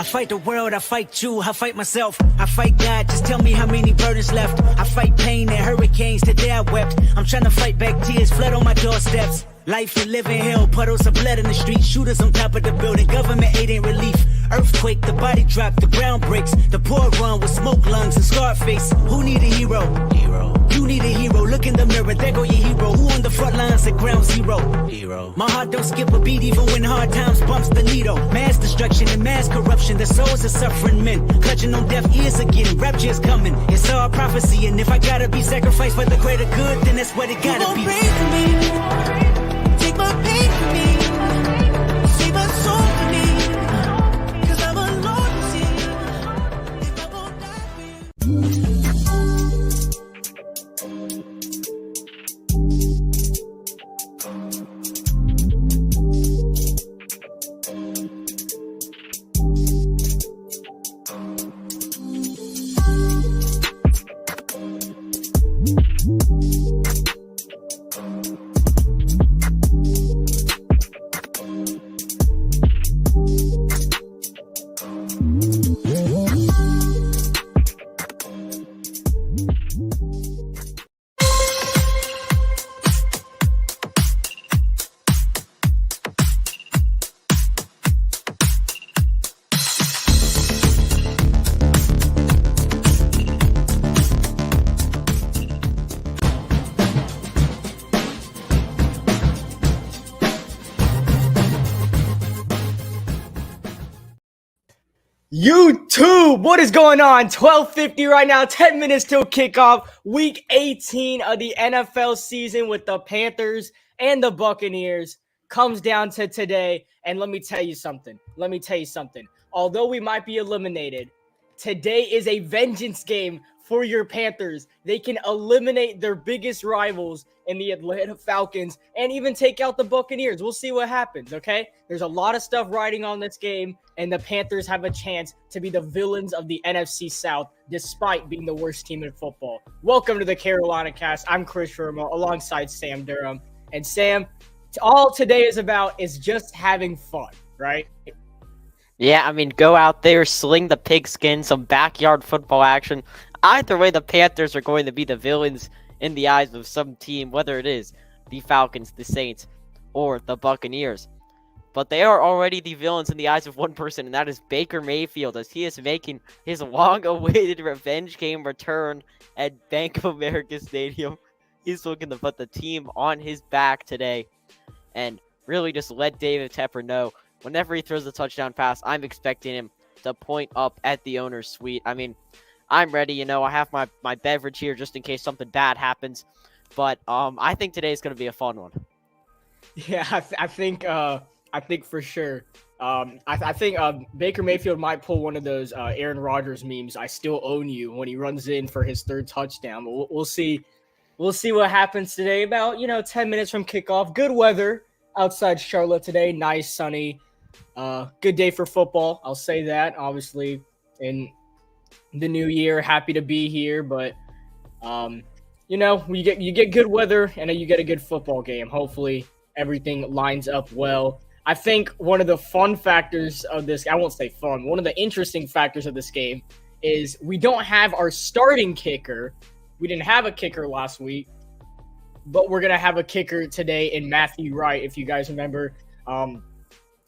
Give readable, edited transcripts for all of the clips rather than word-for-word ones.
fight the world, I fight you, I fight myself, I fight God, just tell me how many burdens left. I fight pain and hurricanes, today I wept. I'm trying to fight back tears, flood on my doorsteps. Life and living hell, puddles of blood in the street, shooters on top of the building, government aid ain't relief. Earthquake, the body drop, the ground breaks, the poor run with smoke lungs and scarred face. Who need a hero? You need a hero, look in the mirror, there go your hero. Who on the front lines at ground zero? My heart don't skip a beat even when hard times bumps the needle. Mass destruction and mass corruption, the souls of suffering men, clutching on deaf ears again, rapture's coming. It's all prophecy, and if I gotta be sacrificed for the greater good, then that's what it gotta be. Pray for me. Take my pain from me, save my soul for me, 'cause I'm alone to see if I won't die for you. YouTube, what is going on? 12:50 right now, 10 minutes till kickoff, week 18 of the NFL season with the Panthers and the Buccaneers comes down to today. And let me tell you something. Although we might be eliminated, today is a vengeance game for your Panthers. They can eliminate their biggest rivals in the Atlanta Falcons and even take out the Buccaneers. We'll see what happens, okay? There's a lot of stuff riding on this game, and the Panthers have a chance to be the villains of the NFC South despite being the worst team in football. Welcome to the Carolina Cast. I'm Chris Verma alongside Sam Durham. And Sam, all today is about is just having fun, right? Yeah, I mean, go out there, sling the pigskin, some backyard football action. Either way, the Panthers are going to be the villains in the eyes of some team, whether it is the Falcons, the Saints, or the Buccaneers. But they are already the villains in the eyes of one person, and that is Baker Mayfield, as he is making his long-awaited revenge game return at Bank of America Stadium. He's looking to put the team on his back today and really just let David Tepper know whenever he throws a touchdown pass, I'm expecting him to point up at the owner's suite. I mean, I'm ready, I have my beverage here just in case something bad happens. But I think today is going to be a fun one. Yeah, I think for sure. I think Baker Mayfield might pull one of those Aaron Rodgers memes, I still own you, when he runs in for his third touchdown. But we'll see. We'll see what happens today. About, 10 minutes from kickoff. Good weather outside Charlotte today. Nice, sunny. Good day for football. I'll say that. Obviously, in the new year, happy to be here. But, you get good weather and you get a good football game. Hopefully, everything lines up well. I think one of the fun factors of this, I won't say fun, one of the interesting factors of this game is we don't have our starting kicker. We didn't have a kicker last week, but we're going to have a kicker today in Matthew Wright. If you guys remember,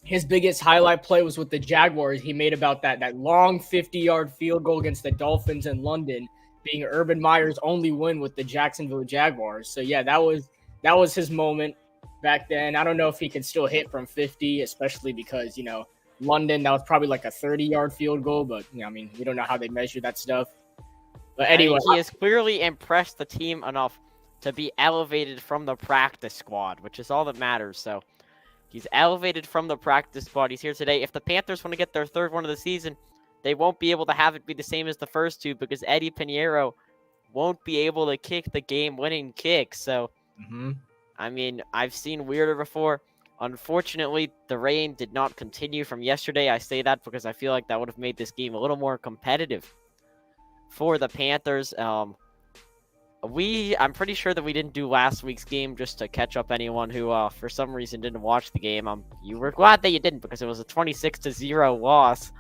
his biggest highlight play was with the Jaguars. He made about that long 50-yard field goal against the Dolphins in London, being Urban Meyer's only win with the Jacksonville Jaguars. So, yeah, that was his moment back then. I don't know if he can still hit from 50, especially because, London, that was probably like a 30-yard field goal. But, we don't know how they measure that stuff. But anyway. He has clearly impressed the team enough to be elevated from the practice squad, which is all that matters. So he's elevated from the practice squad. He's here today. If the Panthers want to get their third one of the season, they won't be able to have it be the same as the first two because Eddie Pinheiro won't be able to kick the game-winning kick. So, I've seen weirder before. Unfortunately, the rain did not continue from yesterday. I say that because I feel like that would have made this game a little more competitive for the Panthers. I'm pretty sure that we didn't do last week's game just to catch up anyone who, for some reason, didn't watch the game. You were glad that you didn't because it was a 26-0 loss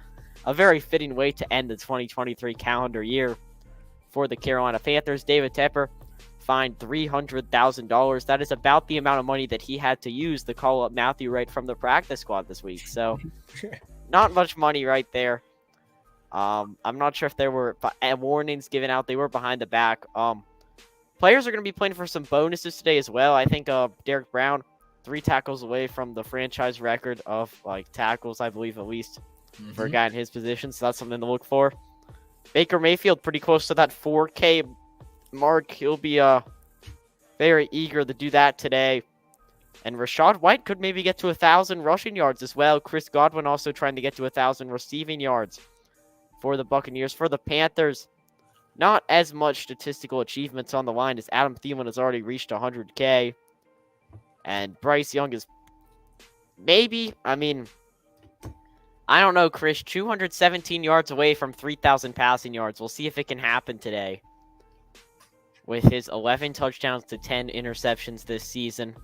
a very fitting way to end the 2023 calendar year for the Carolina Panthers. David Tepper fined $300,000. That is about the amount of money that he had to use to call up Matthew Wright from the practice squad this week. So not much money right there. I'm not sure if there were warnings given out. They were behind the back. Players are going to be playing for some bonuses today as well. I think Derek Brown, 3 tackles away from the franchise record of tackles, I believe, at least for a guy in his position. So that's something to look for. Baker Mayfield pretty close to that 4K mark. He'll be very eager to do that today. And Rachaad White could maybe get to 1,000 rushing yards as well. Chris Godwin also trying to get to 1,000 receiving yards for the Buccaneers. For the Panthers, not as much statistical achievements on the line as Adam Thielen has already reached 100K. And Bryce Young is maybe, I don't know, Chris, 217 yards away from 3,000 passing yards. We'll see if it can happen today with his 11 touchdowns to 10 interceptions this season.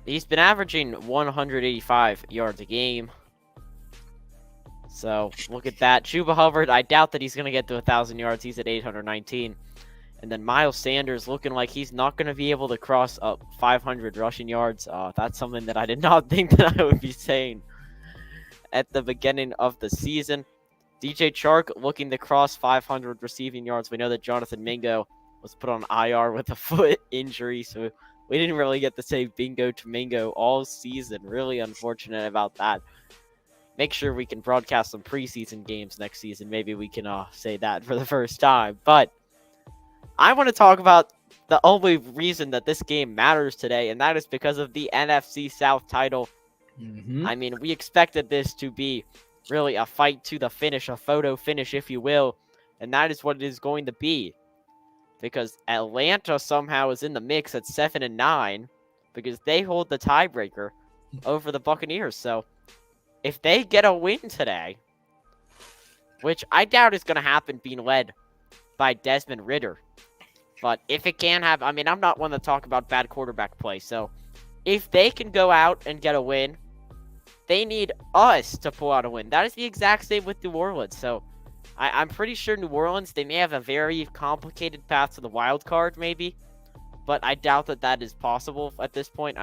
He's been averaging 185 yards a game. So, look at that. Chuba Hubbard, I doubt that he's going to get to 1,000 yards. He's at 819. And then Miles Sanders looking like he's not going to be able to cross up 500 rushing yards. That's something that I did not think that I would be saying at the beginning of the season. DJ Chark looking to cross 500 receiving yards. We know that Jonathan Mingo was put on IR with a foot injury, so we didn't really get to say bingo to Mingo all season. Really unfortunate about that. Make sure we can broadcast some preseason games next season. Maybe we can say that for the first time. But I want to talk about the only reason that this game matters today, and that is because of the NFC South title. We expected this to be really a fight to the finish, a photo finish, if you will, and that is what it is going to be. Because Atlanta somehow is in the mix at 7-9 because they hold the tiebreaker over the Buccaneers. So if they get a win today, which I doubt is going to happen being led by Desmond Ridder, but if it can happen, I'm not one to talk about bad quarterback play. So if they can go out and get a win, they need us to pull out a win. That is the exact same with New Orleans. So I'm pretty sure New Orleans, they may have a very complicated path to the wild card, maybe. But I doubt that that is possible at this point.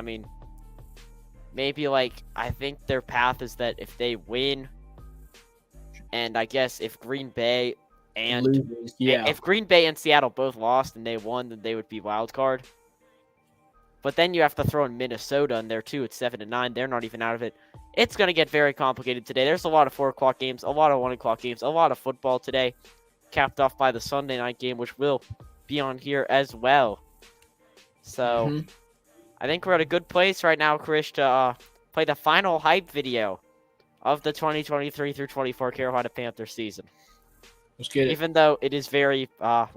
Maybe I think their path is that if they win, and I guess if Green Bay and if Green Bay and Seattle both lost and they won, then they would be wild card. But then you have to throw in Minnesota in there too. It's 7-9. They're not even out of it. It's going to get very complicated today. There's a lot of 4 o'clock games, a lot of 1 o'clock games, a lot of football today, capped off by the Sunday night game, which will be on here as well. So I think we're at a good place right now, Chris, to play the final hype video of the 2023 through 24 Carolina Panthers season. Let's get it. Even though it is very, a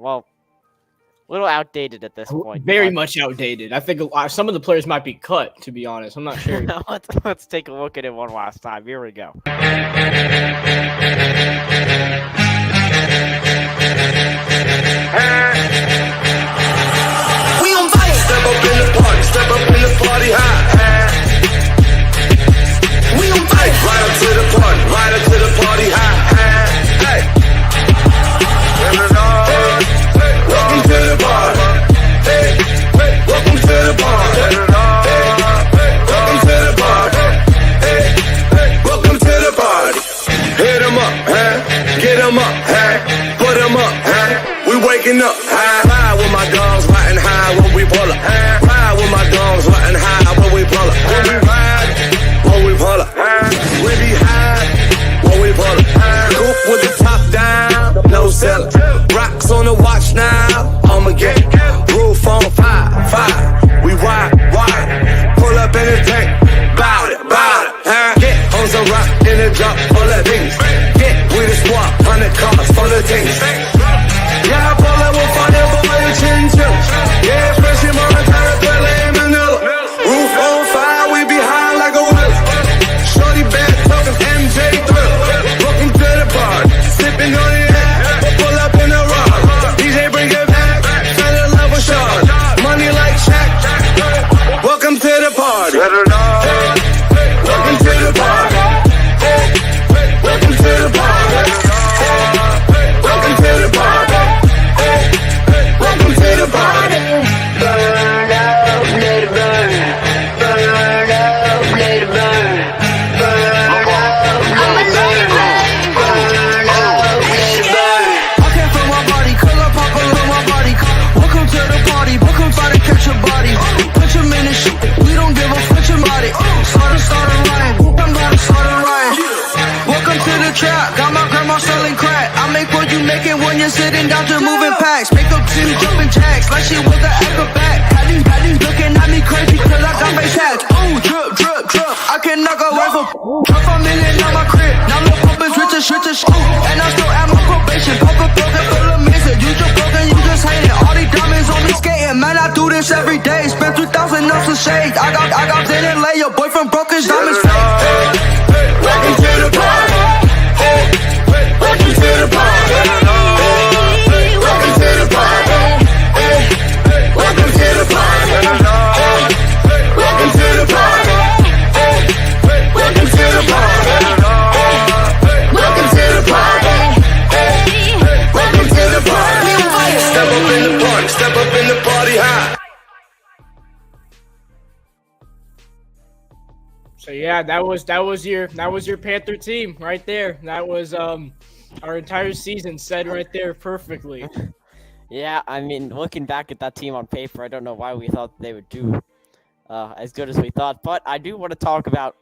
little outdated at this point. Very much outdated. I think some of the players might be cut, to be honest. I'm not sure. Let's take a look at it one last time. Here we go. We on fire. Step up in the party. Step up in the party high. We on fire. Right up to the party. Right up to the party high. Hey. Welcome to the party. Hey. Welcome to the party. Welcome to the party. Hey. Welcome to the party. Hit 'em up, huh? Get 'em up, huh? Put 'em up, huh? We waking up, huh? him fight and catch a body. Punch him in the shit, we don't give a fuck about it. Start a line, I'm gonna start a line. Welcome to the trap, got my grandma selling crack. I make what you making when you're sitting down to moving packs. Make up team jumping jacks, like she was the acrobat. Had these looking at me crazy cause I got face hats. Ooh, drip, drip, drip, I can knock a wife up. Drop a million on my crib, now look up is rich as shit. And I still at my probation, poke a poke and feel amazing. You just broken, you just hate it. All these diamonds on me skating, man, I do this every day. Spend 3,000 ounces of shades. I got in and lay your boyfriend broke his diamonds fake. Welcome to the party. Welcome to the party. Welcome to the party. Welcome to the party. Welcome to the party. Welcome to the party. Welcome to the party. Welcome to the party. Step up in the party. Step up in the party high. So yeah, that was your Panther team right there. That was our entire season said right there perfectly. Yeah, I mean, looking back at that team on paper, I don't know why we thought they would do as good as we thought. But I do want to talk about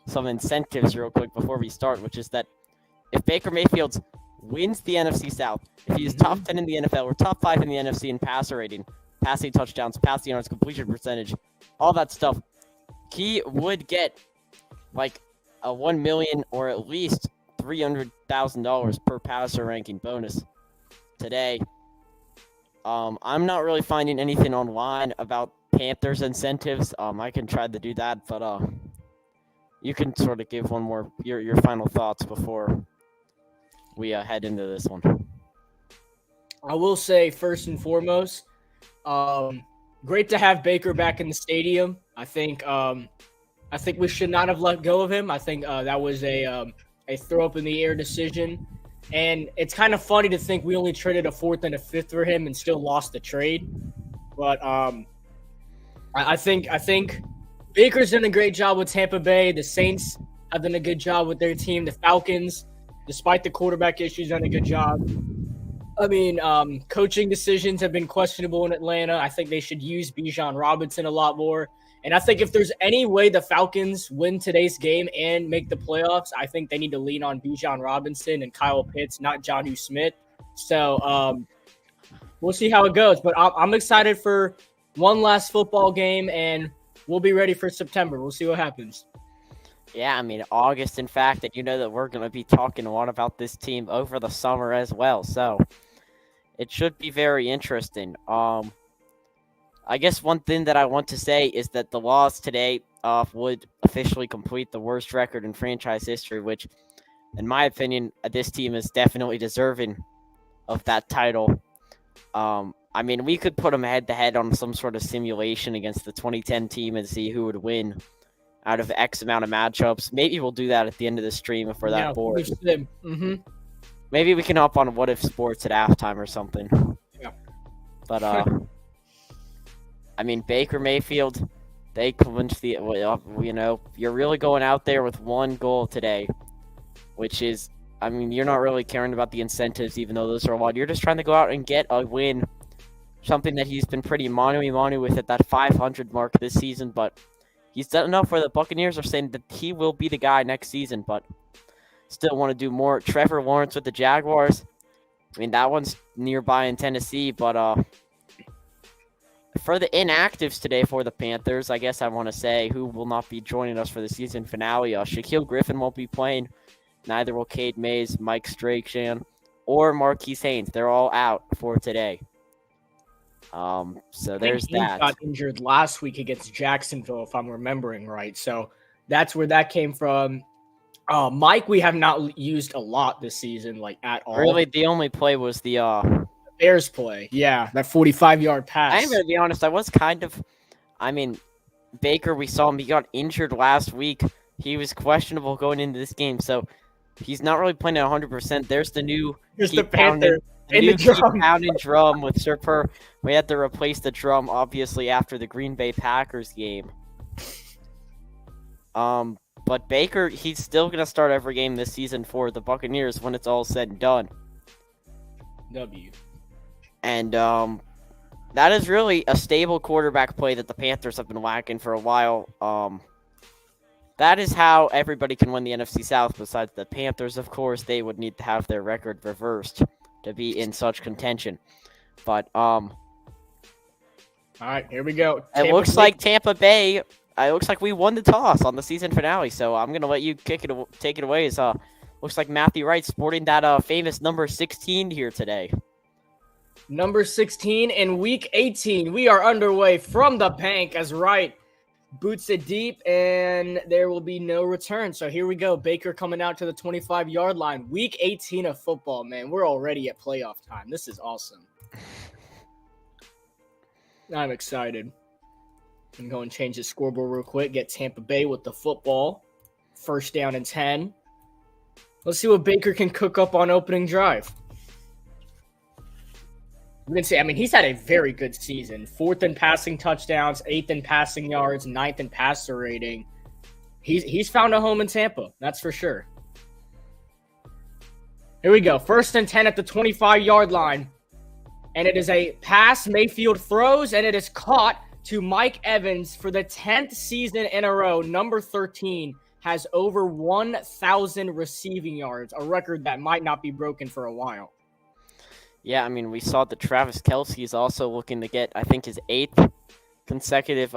some incentives real quick before we start, which is that if Baker Mayfield wins the NFC South, if he is top 10 in the NFL or top 5 in the NFC in passer rating, passing touchdowns, passing yards, completion percentage, all that stuff, he would get like a $1 million or at least $300,000 per passer ranking bonus today. I'm not really finding anything online about Panthers incentives. I can try to do that, but you can sort of give one more your final thoughts before we head into this one. I will say first and foremost, great to have Baker back in the stadium. I think we should not have let go of him. I think that was a throw up in the air decision. And it's kind of funny to think we only traded a 4th and a 5th for him and still lost the trade. But I think Baker's done a great job with Tampa Bay. The Saints have done a good job with their team. The Falcons, despite the quarterback issues, done a good job. I mean, coaching decisions have been questionable in Atlanta. I think they should use Bijan Robinson a lot more. And I think if there's any way the Falcons win today's game and make the playoffs, I think they need to lean on Bijan Robinson and Kyle Pitts, not Jonnu Smith. So we'll see how it goes. But I'm excited for one last football game, and we'll be ready for September. We'll see what happens. Yeah, I mean, August, in fact, and you know that we're going to be talking a lot about this team over the summer as well. So it should be very interesting. I guess one thing that I want to say is that the loss today would officially complete the worst record in franchise history, which, in my opinion, this team is definitely deserving of that title. I mean, we could put them head-to-head on some sort of simulation against the 2010 team and see who would win out of X amount of matchups. Maybe we'll do that at the end of the stream if we're that bored. Mm-hmm. Maybe we can hop on What If Sports at halftime or something. Yeah. But, I mean, Baker Mayfield, they clinched the, you know, you're really going out there with one goal today, which is, I mean, you're not really caring about the incentives, even though those are a lot. You're just trying to go out and get a win, something that he's been pretty manu with at that 500 mark this season, but he's done enough where the Buccaneers are saying that he will be the guy next season, but still want to do more. Trevor Lawrence with the Jaguars, I mean, that one's nearby in Tennessee, but for the inactives today for the Panthers, I guess I want to say who will not be joining us for the season finale. Shaquille Griffin won't be playing. Neither will Cade Mays, Mike Strahan, or Marquise Haynes. They're all out for today. So there's that. Got injured last week against Jacksonville, if I'm remembering right. So that's where that came from. Mike, we have not used a lot this season, like at all. Really, the only play was the Bears play. Yeah, that 45-yard pass. I'm going to be honest. I was kind of, I mean, Baker, we saw him. He got injured last week. He was questionable going into this game, so he's not really playing at 100%. There's the new Panther. The new keep pounding drum with Serper. We had to replace the drum, obviously, after the Green Bay Packers game. But Baker, he's still going to start every game this season for the Buccaneers when it's all said and done. W. And, that is really a stable quarterback play that the Panthers have been lacking for a while. That is how everybody can win the NFC South besides the Panthers, of course. They would need to have their record reversed to be in such contention. But All right, here we go. It looks like Tampa Bay. It looks like we won the toss on the season finale. So I'm gonna let you take it away. As looks like Matthew Wright sporting that famous number 16 here today. Number 16 in Week 18. We are underway from the bank as Wright boots it deep, and there will be no return. So here we go. Baker coming out to the 25-yard line. Week 18 of football, man. We're already at playoff time. This is awesome. I'm excited. I'm going to go and change the scoreboard real quick. Get Tampa Bay with the football. First down and 10. Let's see what Baker can cook up on opening drive. We can see, I mean, he's had a very good season. 4th in passing touchdowns, 8th in passing yards, 9th in passer rating. He's found a home in Tampa, that's for sure. Here we go. 1st and 10 at the 25-yard line. And it is a pass Mayfield throws, and it is caught to Mike Evans for the 10th season in a row. Number 13 has over 1,000 receiving yards, a record that might not be broken for a while. Yeah, I mean, we saw that Travis Kelce is also looking to get, I think, his 8th consecutive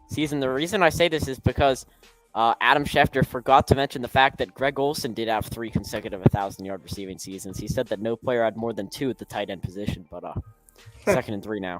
season. The reason I say this is because Adam Schefter forgot to mention the fact that Greg Olsen did have 3 consecutive 1,000-yard receiving seasons. He said that no player had more than 2 at the tight end position, but 2nd and 3 now.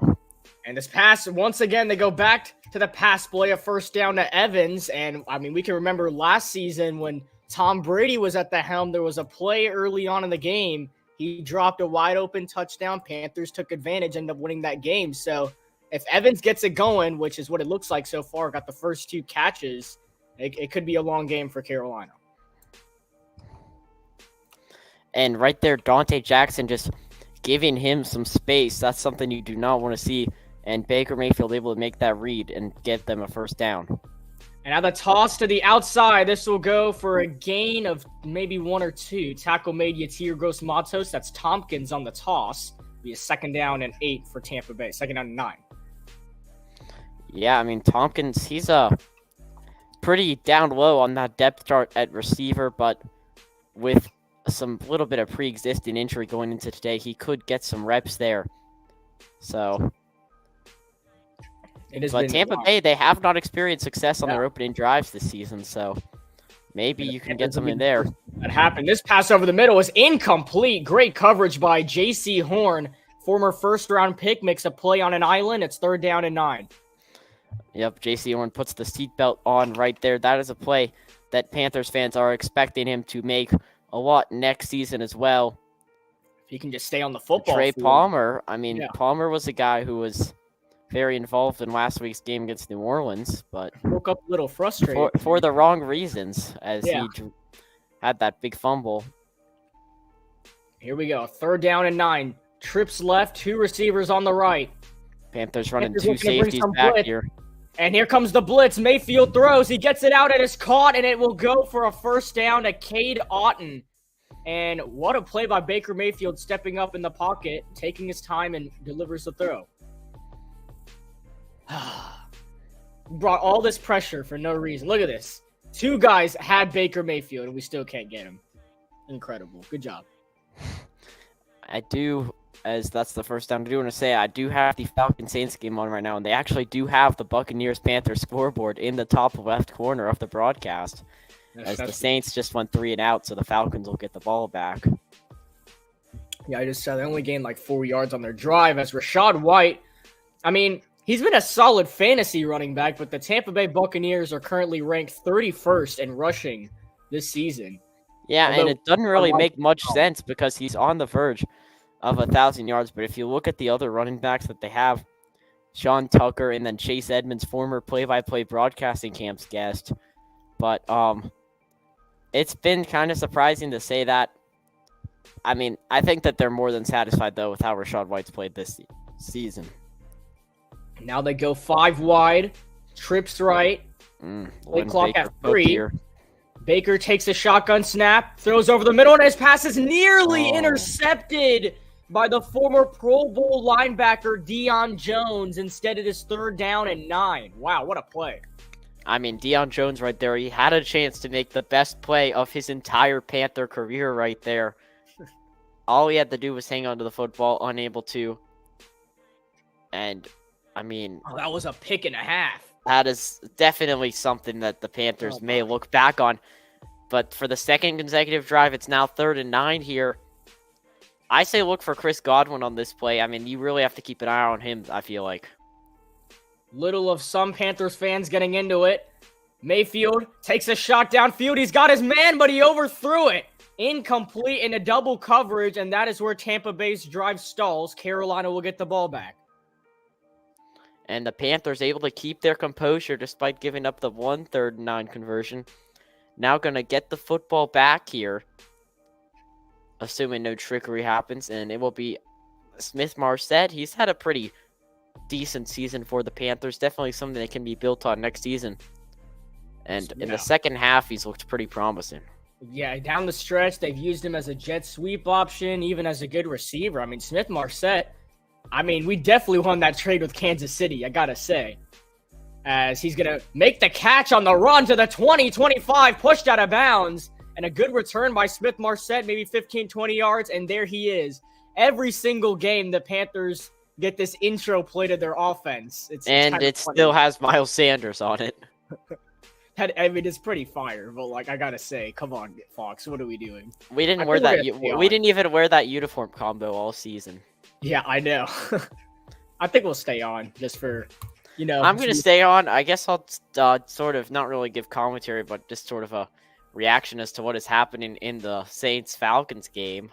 And this pass, once again, they go back to the pass play, a first down to Evans. And, I mean, we can remember last season when Tom Brady was at the helm, there was a play early on in the game. He dropped a wide-open touchdown. Panthers took advantage, ended up winning that game. So if Evans gets it going, which is what it looks like so far, got the first 2 catches, it could be a long game for Carolina. And right there, Dante Jackson just giving him some space. That's something you do not want to see. And Baker Mayfield able to make that read and get them a first down. And now the toss to the outside. This will go for a gain of maybe 1 or 2. Tackle made Yatir Gross-Matos. That's Tompkins on the toss. Be a 2nd down and 8 for Tampa Bay. 2nd down and 9. Yeah, I mean, Tompkins, he's pretty down low on that depth chart at receiver, but with some little bit of pre-existing injury going into today, he could get some reps there. So... But Tampa Bay, they have not experienced success on their opening drives this season, so maybe you can get something there. That happened. This pass over the middle was incomplete. Great coverage by J.C. Horn, former first-round pick, makes a play on an island. It's 3rd down and 9. Yep, J.C. Horn puts the seatbelt on right there. That is a play that Panthers fans are expecting him to make a lot next season as well. If he can just stay on the football Trey field. Palmer, I mean, Palmer was a guy who was very involved in last week's game against New Orleans, but woke up a little frustrated for the wrong reasons as he had that big fumble. Here we go. 3rd down and 9. Trips left, 2 receivers on the right. Panthers running 2 safeties back here. And here comes the blitz. Mayfield throws. He gets it out and it's caught, and it will go for a first down to Cade Otton. And what a play by Baker Mayfield, stepping up in the pocket, taking his time, and delivers the throw. Brought all this pressure for no reason. Look at this. 2 guys had Baker Mayfield, and we still can't get him. Incredible. Good job. I do, as that's the first time I do want to say, I do have the Falcons Saints game on right now, and they actually do have the Buccaneers Panthers scoreboard in the top left corner of the broadcast. The Saints just went 3 and out, so the Falcons will get the ball back. Yeah, I just saw they only gained like 4 yards on their drive as Rachaad White. I mean, he's been a solid fantasy running back, but the Tampa Bay Buccaneers are currently ranked 31st in rushing this season. Yeah, and it doesn't really make much sense because he's on the verge of 1,000 yards. But if you look at the other running backs that they have, Sean Tucker and then Chase Edmonds, former play-by-play broadcasting camps guest. But it's been kind of surprising to say that. I mean, I think that they're more than satisfied, though, with how Rachaad White's played this season. Now they go 5 wide. Trips right. Play clock Baker at 3. Here. Baker takes a shotgun snap, throws over the middle, and his pass is nearly intercepted by the former Pro Bowl linebacker Deion Jones instead of this 3rd down and 9. Wow, what a play. I mean, Deion Jones right there, he had a chance to make the best play of his entire Panther career right there. All he had to do was hang on to the football, unable to. And, I mean... Oh, that was a pick and a half. That is definitely something that the Panthers may look back on. But for the 2nd consecutive drive, it's now 3rd and 9 here. I say look for Chris Godwin on this play. I mean, you really have to keep an eye on him, I feel like. Little of some Panthers fans getting into it. Mayfield takes a shot downfield. He's got his man, but he overthrew it. Incomplete in a double coverage, and that is where Tampa Bay's drive stalls. Carolina will get the ball back. And the Panthers able to keep their composure despite giving up the 1 3rd and 9 conversion. Now going to get the football back here, assuming no trickery happens, and it will be Smith-Marsette. He's had a pretty decent season for the Panthers. Definitely something that can be built on next season. And in the second half, he's looked pretty promising. Yeah, down the stretch, they've used him as a jet sweep option, even as a good receiver. I mean, Smith-Marsette, we definitely won that trade with Kansas City, I gotta say. As he's going to make the catch on the run to the 20-25, pushed out of bounds. And a good return by Smith-Marsette, maybe 15, 20 yards, and there he is. Every single game, the Panthers get this intro play to their offense. It still has Miles Sanders on it. It's pretty fire, but I gotta say, come on, Fox, what are we doing? We didn't wear that. We didn't even wear that uniform combo all season. Yeah, I know. I think we'll stay on just for... I'm going to stay on. I guess I'll sort of not really give commentary, but just sort of a reaction as to what is happening in the Saints-Falcons game.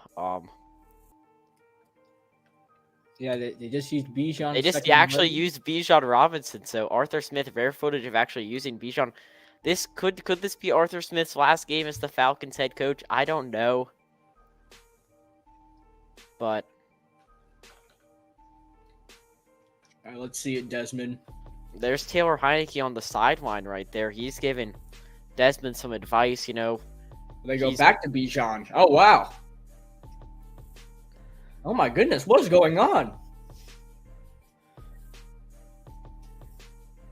Yeah, they just used Bijan. They just actually used Bijan Robinson. So Arthur Smith, rare footage of actually using Bijan. Could this be Arthur Smith's last game as the Falcons head coach? I don't know. But... All right, let's see it, Desmond. There's Taylor Heineke on the sideline right there. He's giving Desmond some advice, They go back to Bijan. Oh, wow. Oh, my goodness. What is going on?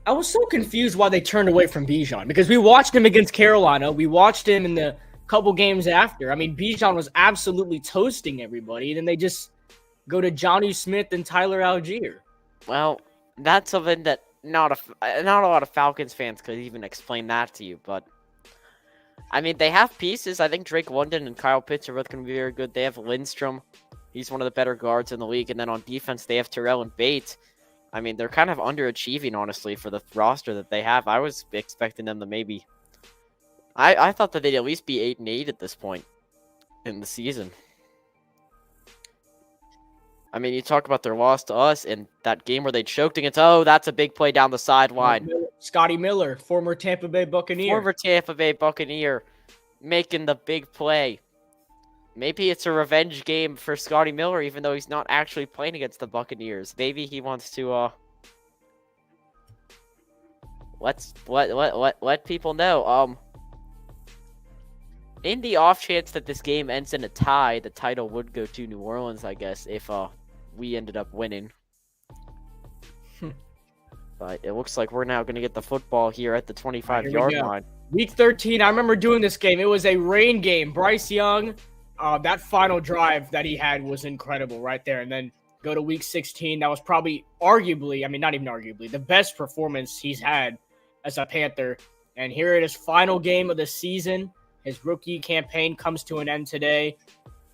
I was so confused why they turned away from Bijan, because we watched him against Carolina. We watched him in the couple games after. I mean, Bijan was absolutely toasting everybody, and then they just go to Johnny Smith and Tyler Algier. Well, that's something that not a lot of Falcons fans could even explain that to you. But, I mean, they have pieces. I think Drake London and Kyle Pitts are both going to be very good. They have Lindstrom. He's one of the better guards in the league. And then on defense, they have Terrell and Bates. I mean, they're kind of underachieving, honestly, for the roster that they have. I was expecting them to maybe... I thought that they'd at least be 8-8 at this point in the season. I mean, you talk about their loss to us and that game where they choked against, that's a big play down the sideline. Scotty Miller, former Tampa Bay Buccaneer. Making the big play. Maybe it's a revenge game for Scotty Miller, even though he's not actually playing against the Buccaneers. Maybe he wants to, let people know. In the off chance that this game ends in a tie, the title would go to New Orleans, I guess, if we ended up winning. But it looks like we're now going to get the football here at the 25-yard line. Week 13, I remember doing this game. It was a rain game. Bryce Young, that final drive that he had was incredible right there. And then go to week 16. That was probably arguably, not even arguably, the best performance he's had as a Panther. And here it is, final game of the season. His rookie campaign comes to an end today.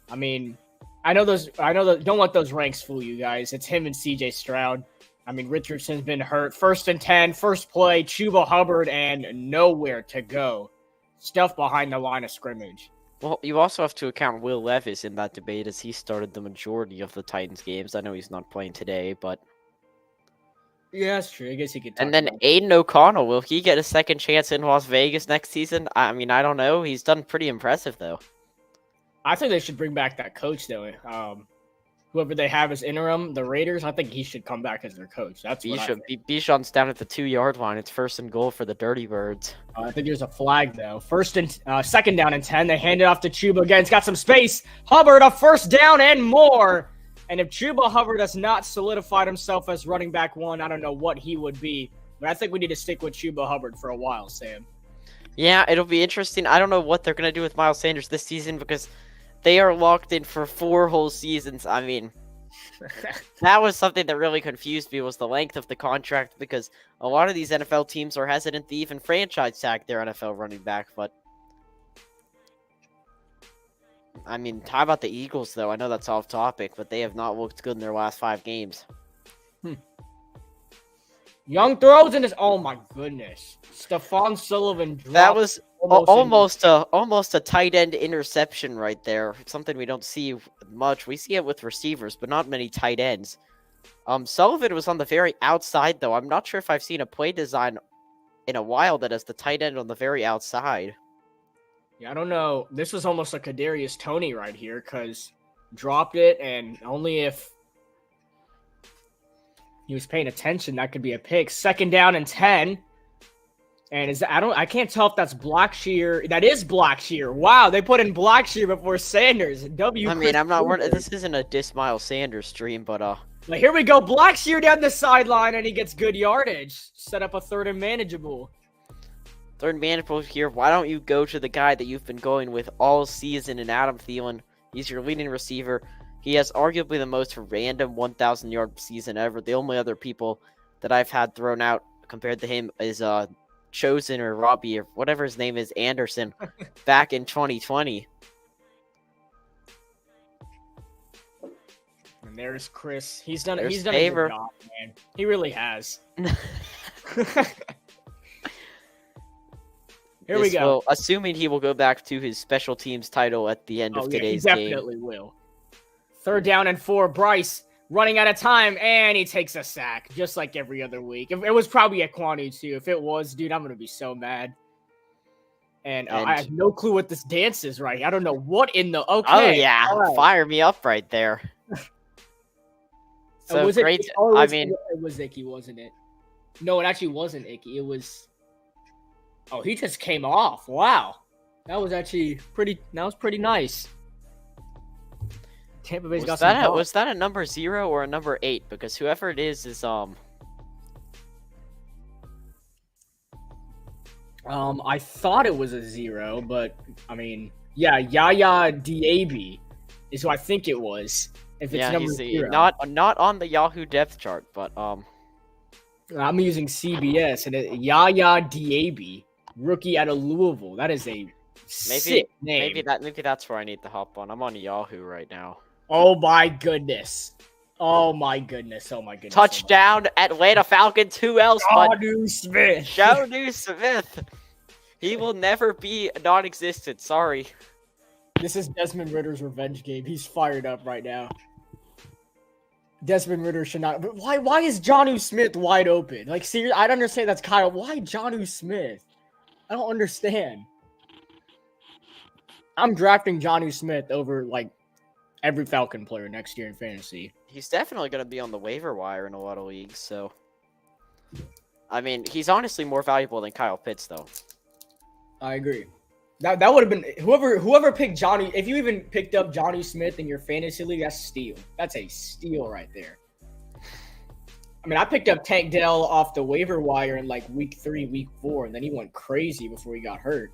I know don't let those ranks fool you guys. It's him and CJ Stroud. Richardson's been hurt. 1st and 10, first play, Chuba Hubbard, and nowhere to go. Stuff behind the line of scrimmage. Well, you also have to account Will Levis in that debate, as he started the majority of the Titans games. I know he's not playing today, but... Yeah, that's true. I guess he could. And then Aiden O'Connell, will he get a second chance in Las Vegas next season? I don't know. He's done pretty impressive, though. I think they should bring back that coach, though. Whoever they have as interim, the Raiders, I think he should come back as their coach. That's what I think. Bijan's down at the 2-yard line. It's 1st and goal for the Dirty Birds. I think there's a flag, though. 2nd down and 10. They hand it off to Chuba again. It's got some space. Hubbard, a 1st down and more. And if Chuba Hubbard has not solidified himself as running back 1, I don't know what he would be. But I think we need to stick with Chuba Hubbard for a while, Sam. Yeah, it'll be interesting. I don't know what they're going to do with Miles Sanders this season because they are locked in for 4 whole seasons. I mean, that was something that really confused me was the length of the contract because a lot of these NFL teams are hesitant to even franchise tag their NFL running back. But, I mean, how about the Eagles, though? I know that's off topic, but they have not looked good in their last 5 games. Young throws in his. Oh my goodness, Stephon Sullivan. That was almost a tight end interception right there. Something we don't see much. We see it with receivers, but not many tight ends. Sullivan was on the very outside, though. I'm not sure if I've seen a play design in a while that has the tight end on the very outside. Yeah, I don't know. This was almost a Kadarius Toney right here because dropped it, and only if he was paying attention, that could be a pick. 2nd down and 10. And I can't tell if that's Blackshear. That is Blackshear. Wow, they put in Blackshear before Sanders. This isn't a diss Miles Sanders stream, but But here we go. Blackshear down the sideline, and he gets good yardage. Set up a 3rd and manageable. 3rd and manageable here. Why don't you go to the guy that you've been going with all season in Adam Thielen? He's your leading receiver. He has arguably the most random 1,000-yard season ever. The only other people that I've had thrown out compared to him is Chosen or Robbie or whatever his name is, Anderson, back in 2020. And there's Chris. He's done a good job, man. He really has. Here we go. Assuming he will go back to his special teams title at the end of today's game. He definitely will. 3rd down and 4. Bryce running out of time, and he takes a sack, just like every other week. It was probably a Kwanu, too. If it was, dude, I'm going to be so mad. And I have no clue what this dance is right here. I don't know what in the... Okay. Oh, yeah. Right. Fire me up right there. So great. It was Icky, wasn't it? No, it actually wasn't Icky. It was... Oh, he just came off. Wow. That was actually pretty nice. Tampa Bay's got some... Was that a number 0 or a number 8? Because whoever it is I thought it was a 0, but I mean, yeah, Yaya Diaby is who I think it was. If it's number 0. Not on the Yahoo depth chart, but I'm using CBS and Yaya Diaby, rookie out of Louisville. That is a sick name. Maybe that's where I need to hop on. I'm on Yahoo right now. Oh my goodness. Oh my goodness. Touchdown, Atlanta Falcons. Who else but Jonnu Smith. Jonnu Smith. He will never be non-existent. Sorry. This is Desmond Ritter's revenge game. He's fired up right now. Desmond Ritter should not. But why is Jonnu Smith wide open? Like, seriously, I don't understand. That's Kyle. Why Jonnu Smith? I don't understand. I'm drafting Jonnu Smith over, like, every Falcon player next year in fantasy. He's definitely going to be on the waiver wire in a lot of leagues, so... I mean, he's honestly more valuable than Kyle Pitts, though. I agree. That would have been... Whoever picked Jonnu... If you even picked up Jonnu Smith in your fantasy league, that's steal. That's a steal right there. I mean, I picked up Tank Dell off the waiver wire in, like, week 3, week 4, and then he went crazy before he got hurt.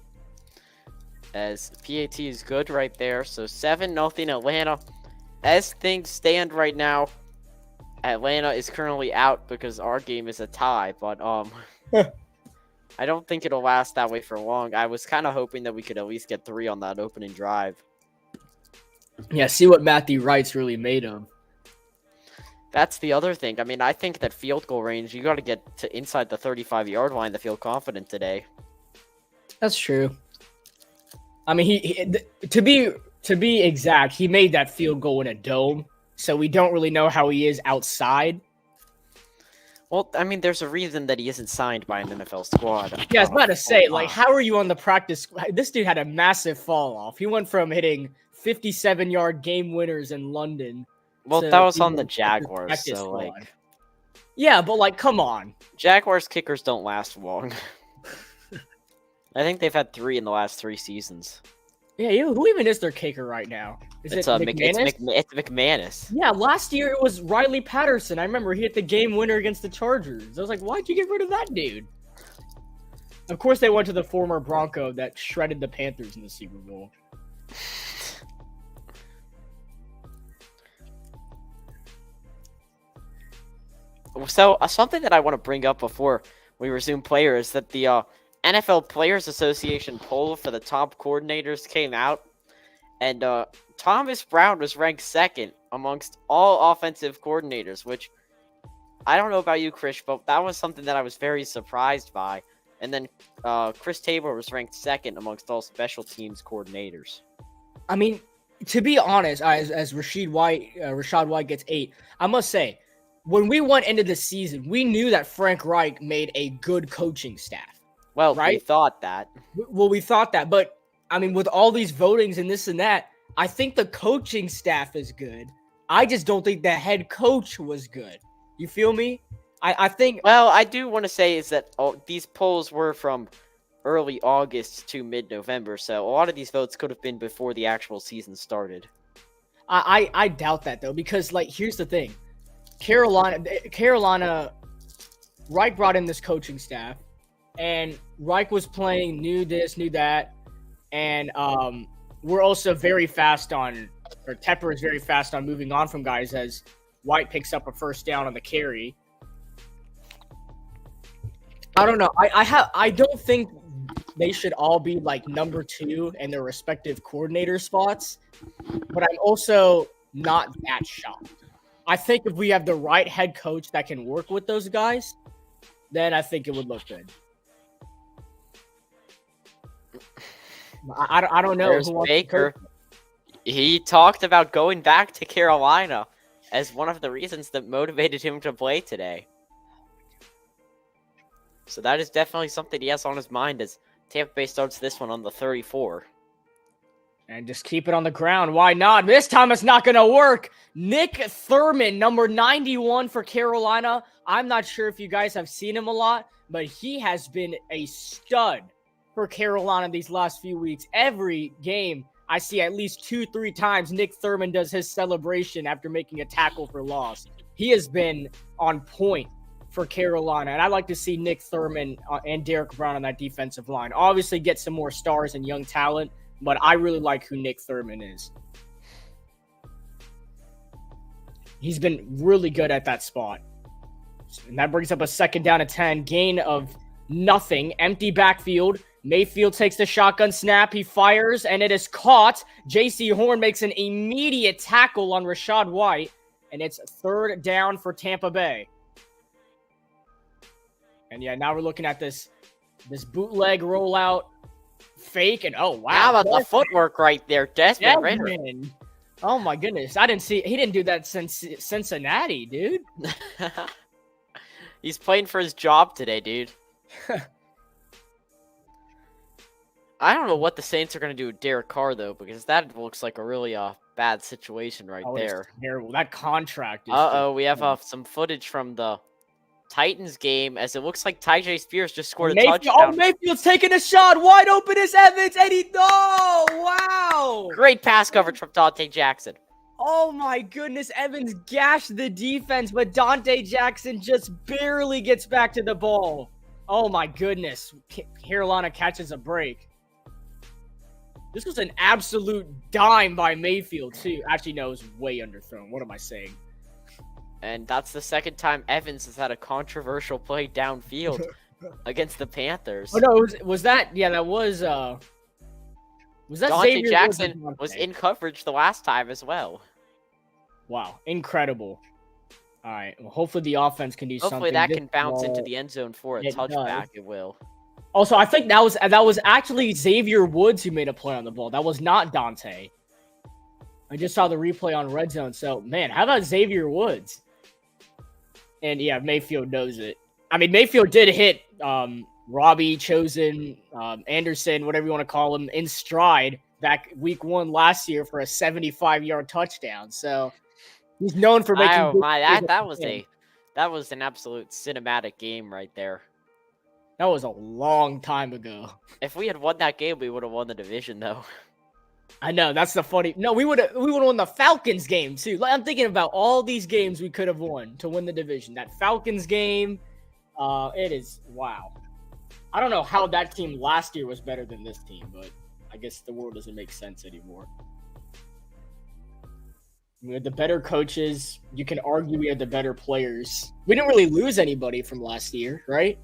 As PAT is good right there. So 7-0 Atlanta. As things stand right now, Atlanta is currently out because our game is a tie. But I don't think it'll last that way for long. I was kind of hoping that we could at least get 3 on that opening drive. Yeah, see what Matthew Wright's really made of. That's the other thing. I mean, I think that field goal range, you got to get to inside the 35-yard line to feel confident today. That's true. I mean, he to be exact, he made that field goal in a dome, so we don't really know how he is outside. Well, I mean, there's a reason that he isn't signed by an NFL squad. Yeah, I was about to say, like, how are you on the practice? This dude had a massive fall off. He went from hitting 57-yard game winners in London. Well, that was on the Jaguars, so like. Yeah, but like, come on. Jaguars kickers don't last long. I think they've had 3 in the last 3 seasons. Yeah, who even is their kicker right now? Is it McManus? It's McManus. Yeah, last year it was Riley Patterson. I remember he hit the game winner against the Chargers. I was like, why'd you get rid of that dude? Of course, they went to the former Bronco that shredded the Panthers in the Super Bowl. So, something that I want to bring up before we resume players is that the NFL Players Association poll for the top coordinators came out, and Thomas Brown was ranked second amongst all offensive coordinators, which I don't know about you, Chris, but that was something that I was very surprised by. And then Chris Tabor was ranked second amongst all special teams coordinators. I mean, to be honest, as Rashad White gets 8, I must say, when we went into the season, we knew that Frank Reich made a good coaching staff. Well, right? We thought that. Well, we thought that, but I mean, with all these votings and this and that, I think the coaching staff is good. I just don't think the head coach was good. You feel me? I think. Well, I do want to say is that these polls were from early August to mid-November, so a lot of these votes could have been before the actual season started. I doubt that though, because like here's the thing, Carolina, Reich brought in this coaching staff, and Reich was playing new this, new that, and we're also very fast on, or Tepper is very fast on moving on from guys as White picks up a first down on the carry. I don't know. I don't think they should all be like number 2 in their respective coordinator spots, but I'm also not that shocked. I think if we have the right head coach that can work with those guys, then I think it would look good. I don't know. There's Baker. He talked about going back to Carolina as one of the reasons that motivated him to play today. So that is definitely something he has on his mind as Tampa Bay starts this one on the 34. And just keep it on the ground. Why not? This time it's not going to work. Nick Thurman, number 91 for Carolina. I'm not sure if you guys have seen him a lot, but he has been a stud for Carolina these last few weeks. Every game, I see at least 2-3 times Nick Thurman does his celebration after making a tackle for loss. He has been on point for Carolina, and I'd like to see Nick Thurman and Derek Brown on that defensive line. Obviously get some more stars and young talent, but I really like who Nick Thurman is. He's been really good at that spot. And that brings up a second down and 10, gain of nothing, empty backfield. Mayfield takes the shotgun snap, he fires, and it is caught. J.C. Horn makes an immediate tackle on Rachaad White, and it's third down for Tampa Bay. And yeah, now we're looking at this bootleg rollout fake, and oh wow. How about the footwork right there, Desmond Ridder? Oh my goodness, he didn't do that since Cincinnati, dude. He's playing for his job today, dude. I don't know what the Saints are going to do with Derek Carr, though, because that looks like a really bad situation right there. It's terrible. That contract is... We have some footage from the Titans game, as it looks like Tyjae Spears just scored a touchdown. Oh, Mayfield's taking a shot. Wide open is Evans, and wow! Great pass coverage from Dante Jackson. Oh my goodness, Evans gashed the defense, but Dante Jackson just barely gets back to the ball. Oh my goodness. Carolina catches a break. This was an absolute dime by Mayfield, too. Actually, no, it was way underthrown. What am I saying? And that's the second time Evans has had a controversial play downfield against the Panthers. Oh, no, was that... Yeah, that was... Was that Dante Xavier Jackson was in coverage the last time as well. Wow, incredible. All right, well, hopefully the offense can do something. Hopefully that can bounce into the end zone for a touchback. It will. Also, I think that was actually Xavier Woods who made a play on the ball. That was not Dante. I just saw the replay on Red Zone. So, man, how about Xavier Woods? And, yeah, Mayfield knows it. I mean, Mayfield did hit Robbie, Chosen, Anderson, whatever you want to call him, in stride back week 1 last year for a 75-yard touchdown. So, he's known for making... Oh, my, that was an absolute cinematic game right there. That was a long time ago. If we had won that game, we would have won the division, though. I know that's the funny. No, we would have won the Falcons game too. Like, I'm thinking about all these games we could have won to win the division. That Falcons game, it is wow. I don't know how that team last year was better than this team, but I guess the world doesn't make sense anymore. We had the better coaches. You can argue we had the better players. We didn't really lose anybody from last year, right?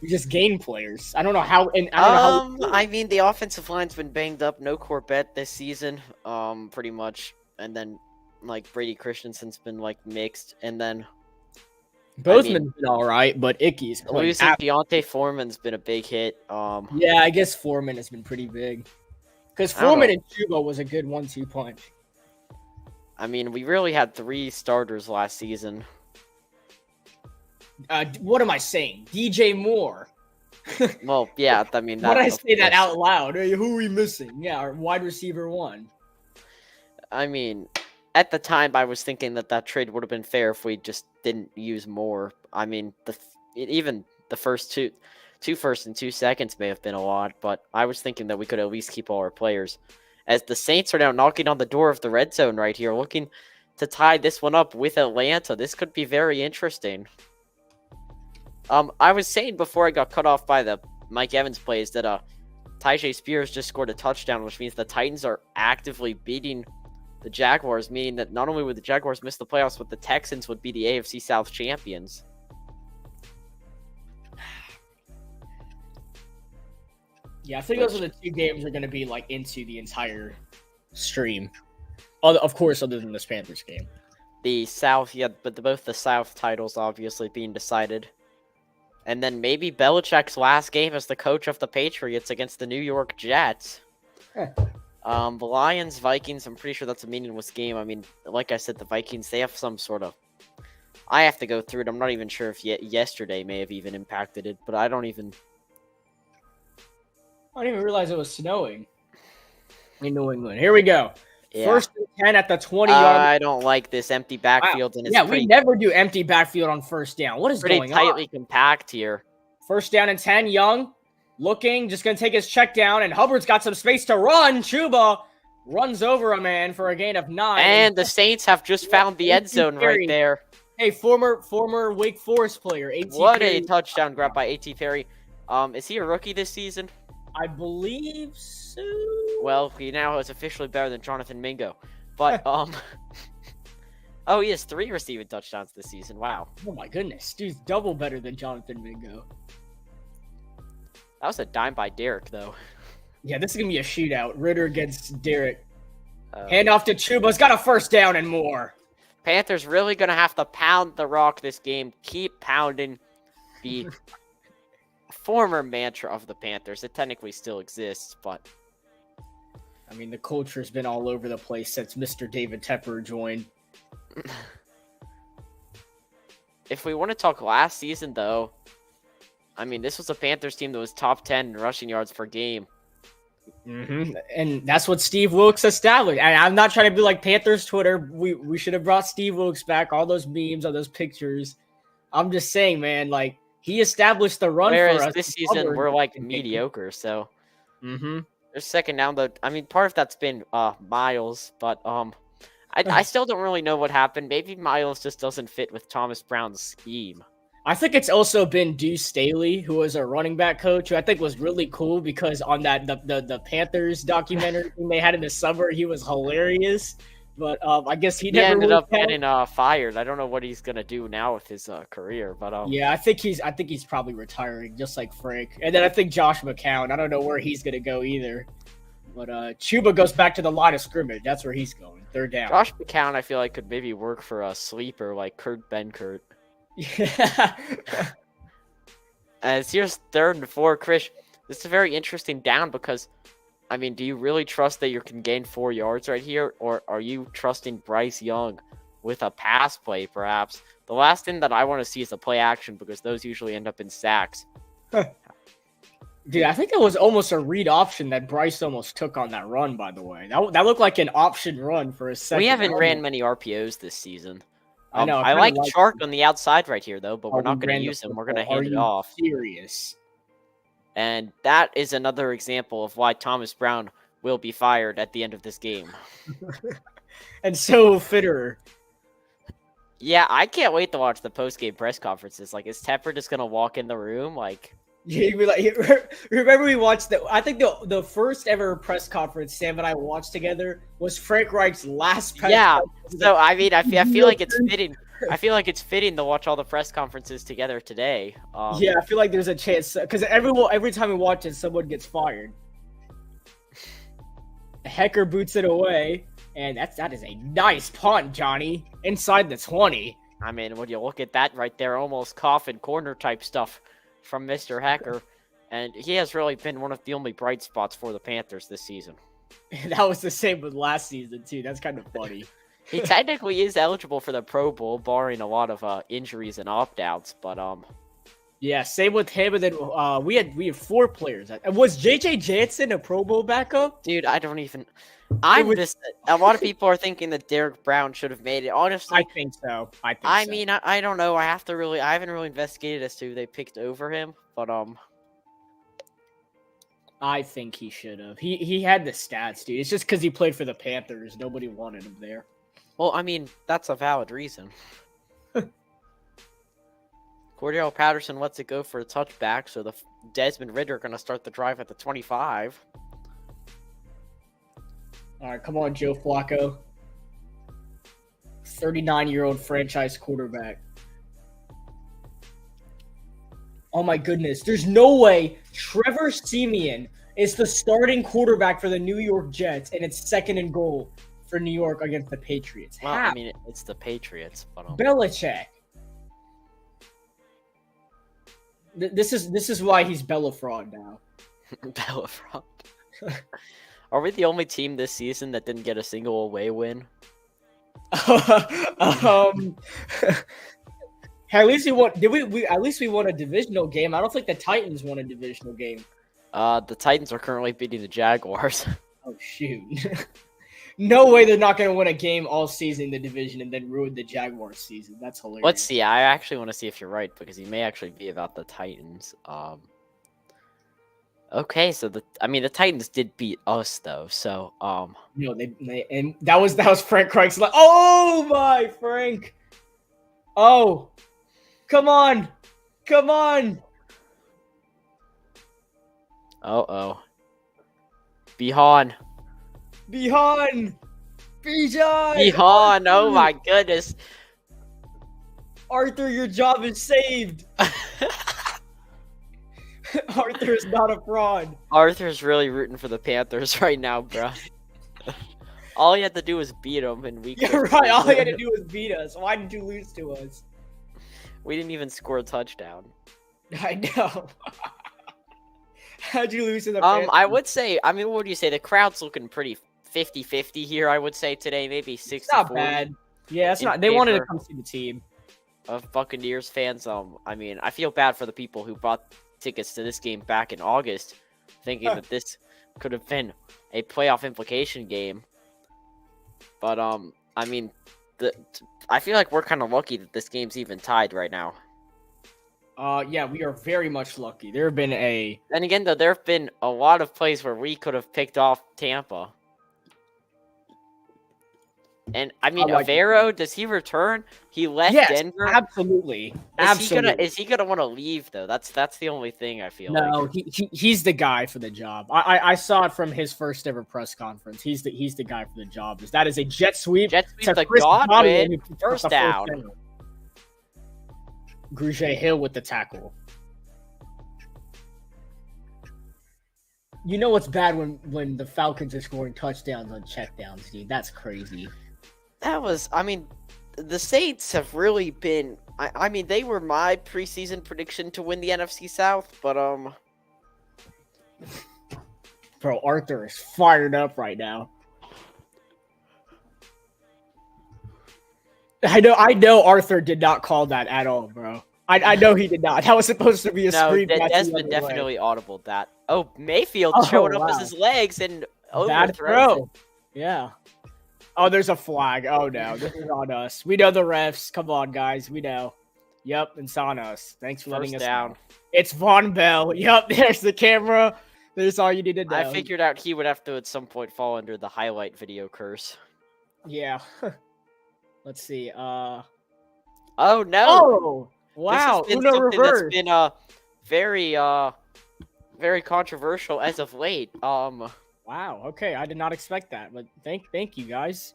We just gained players. I don't know how. And I don't know how. I mean, the offensive line's been banged up. No Corbett this season, pretty much. And then, like, Brady Christensen's been, like, mixed. And then Bozeman's been all right, but Icky's losing Deontay Foreman's been a big hit. Yeah, I guess Foreman has been pretty big. Because Foreman and Chuba was a good 1-2 punch. I mean, we really had 3 starters last season. What am I saying? DJ Moore. Well, yeah, I mean... Why did I say that out loud? Hey, who are we missing? Yeah, our wide receiver 1. I mean, at the time, I was thinking that trade would have been fair if we just didn't use more. I mean, even the first two first and 2 seconds may have been a lot, but I was thinking that we could at least keep all our players. As the Saints are now knocking on the door of the red zone right here, looking to tie this one up with Atlanta. This could be very interesting. I was saying before I got cut off by the Mike Evans plays that Tyjae Spears just scored a touchdown, which means the Titans are actively beating the Jaguars, meaning that not only would the Jaguars miss the playoffs, but the Texans would be the AFC South champions. Yeah, I think those are the 2 games are going to be like into the entire stream. Of course, other than this Panthers game. The South, yeah, but both the South titles obviously being decided. And then maybe Belichick's last game as the coach of the Patriots against the New York Jets. The Lions, Vikings, I'm pretty sure that's a meaningless game. I mean, like I said, the Vikings, they have some sort of... I have to go through it. I'm not even sure if yesterday may have even impacted it, but I don't even realize it was snowing in New England. Here we go. Yeah. 1st and 10 at the 20-yard. I don't like this empty backfield. And it's we never do empty backfield on 1st down. What is going on? Pretty tightly compact here. 1st down and 10. Young looking, just going to take his check down, and Hubbard's got some space to run. Chuba runs over a man for a gain of 9. And the Saints have just found the end zone right there. Hey, former Wake Forest player. What a touchdown grab by A.T. Perry. Is he a rookie this season? I believe so. Well, he now is officially better than Jonathan Mingo. But, oh, he has 3 receiving touchdowns this season. Wow. Oh, my goodness. Dude's double better than Jonathan Mingo. That was a dime by Derek, though. Yeah, this is going to be a shootout. Ritter against Derek. Hand off to Chuba's got a 1st down and more. Panthers really going to have to pound the rock this game. Keep pounding the former mantra of the Panthers. It technically still exists, but... I mean, the culture's been all over the place since Mr. David Tepper joined. If we want to talk last season, though, I mean, this was a Panthers team that was top 10 in rushing yards per game. Mm-hmm. And that's what Steve Wilkes established. And I'm not trying to be like Panthers Twitter. We should have brought Steve Wilkes back. All those memes, all those pictures. I'm just saying, man, like, he established the run for us. Whereas this season, we're, like, mediocre, so... Mm-hmm. There's 2nd down, though. I mean, part of that's been Miles, but I still don't really know what happened. Maybe Miles just doesn't fit with Thomas Brown's scheme. I think it's also been Deuce Staley, who was a running back coach, who I think was really cool because on that the Panthers documentary they had in the summer, he was hilarious. But I guess he never ended up getting fired. I don't know what he's gonna do now with his career, but yeah, I think he's probably retiring, just like Frank. And then I think Josh McCown. I don't know where he's gonna go either. But Chuba goes back to the line of scrimmage. That's where he's going. 3rd down. Josh McCown, I feel like could maybe work for a sleeper like Kurt Benkert. Yeah. As here's 3rd and 4, Krish. This is a very interesting down because, I mean, do you really trust that you can gain 4 yards right here, or are you trusting Bryce Young with a pass play, perhaps? The last thing that I want to see is a play action because those usually end up in sacks. Dude, I think that was almost a read option that Bryce almost took on that run, by the way. That looked like an option run for a second. We haven't ran many RPOs this season. I know. I like Chark on the outside right here, though, but we're not going to use him. We're going to hand it off. Serious? And that is another example of why Thomas Brown will be fired at the end of this game. And so Fitterer. Yeah, I can't wait to watch the post-game press conferences. Like, is Tepper just gonna walk in the room? Like, You'd be like, remember we watched I think the first ever press conference Sam and I watched together was Frank Reich's last press conference. So I mean, I feel like it's fitting. I feel like it's fitting to watch all the press conferences together today. Yeah, I feel like there's a chance because every time we watch it, someone gets fired. Hecker boots it away, and that is a nice punt, Johnny, inside the 20. I mean, when you look at that right there, almost coffin corner type stuff from Mr. Hecker, and he has really been one of the only bright spots for the Panthers this season. That was the same with last season too. That's kind of funny. He technically is eligible for the Pro Bowl, barring a lot of injuries and opt-outs. But yeah, same with him. And then we had 4 players. Was JJ Jansen a Pro Bowl backup? dude, I don't even. A lot of people are thinking that Derek Brown should have made it. Honestly, I think so. I mean, I don't know. I haven't really investigated as to who they picked over him, but I think he should have. He had the stats, dude. It's just because he played for the Panthers. Nobody wanted him there. well, I mean, that's a valid reason. Cordell Patterson lets it go for a touchback, so the Desmond Ridder are going to start the drive at the 25. All right, come on, Joe Flacco. 39-year-old franchise quarterback. Oh my goodness. There's no way Trevor Siemian is the starting quarterback for the New York Jets, and it's 2nd and goal for New York against the Patriots. Well, How? I mean, it's the Patriots, but Belichick. This is why he's Bella fraud now. Bella fraud. Are we the only team this season that didn't get a single away win? At least we won. Did we? At least we won a divisional game. I don't think the Titans won a divisional game. The Titans are currently beating the Jaguars. Oh shoot! No way they're not going to win a game all season in the division and then ruin the Jaguars season. That's hilarious. Let's see. I actually want to see if you're right because he may actually be about the Titans. Okay, so the Titans did beat us though. So No, they and that was Frank Reich's like, oh my Frank. Oh, come on. Uh-oh. Bijan. Bijan. Oh my goodness. Arthur, your job is saved. Arthur is not a fraud. Arthur's really rooting for the Panthers right now, bro. All he had to do was beat them, and we. You're right. All he had to do was beat us. Why did you lose to us? We didn't even score a touchdown. I know. How'd you lose to the Panthers? I would say. I mean, what would you say? The crowd's looking pretty 50-50 here. I would say today, maybe 60. Not bad. Yeah, it's not. They wanted to come see the team. Of Buccaneers fans. I mean, I feel bad for the people who bought tickets to this game back in August, thinking that this could have been a playoff implication game. But I mean, I feel like we're kind of lucky that this game's even tied right now. Yeah, we are very much lucky. There have been Then again, though, there have been a lot of plays where we could have picked off Tampa. And I mean, Avero, does he return? He left Denver. Absolutely. Is he gonna want to leave though? That's the only thing I feel. No, he's the guy for the job. I saw it from his first ever press conference. He's the guy for the job. That is a jet sweep. Jet sweep to Godwin. First down. Grugier Hill with the tackle. You know what's bad when the Falcons are scoring touchdowns on checkdowns, dude. That's crazy. I mean, the Saints have really been. I mean, they were my preseason prediction to win the NFC South, but Bro, Arthur is fired up right now. I know Arthur did not call that at all, bro. I know he did not. That was supposed to be a screen. No, Desmond definitely audibled that. Oh, Mayfield showing up as his legs and bad throw. Yeah. Oh, there's a flag. Oh, no. This is on us. We know the refs. Come on, guys. We know. Yep, it's on us. Thanks for letting us down. know. It's Von Bell. Yep, there's the camera. That's all you need to know. I figured out he would have to at some point fall under the highlight video curse. Yeah. Let's see. Oh no! Oh! Wow, This has been Uno something reverse. that's been very controversial as of late. Wow, okay, I did not expect that, but thank you guys.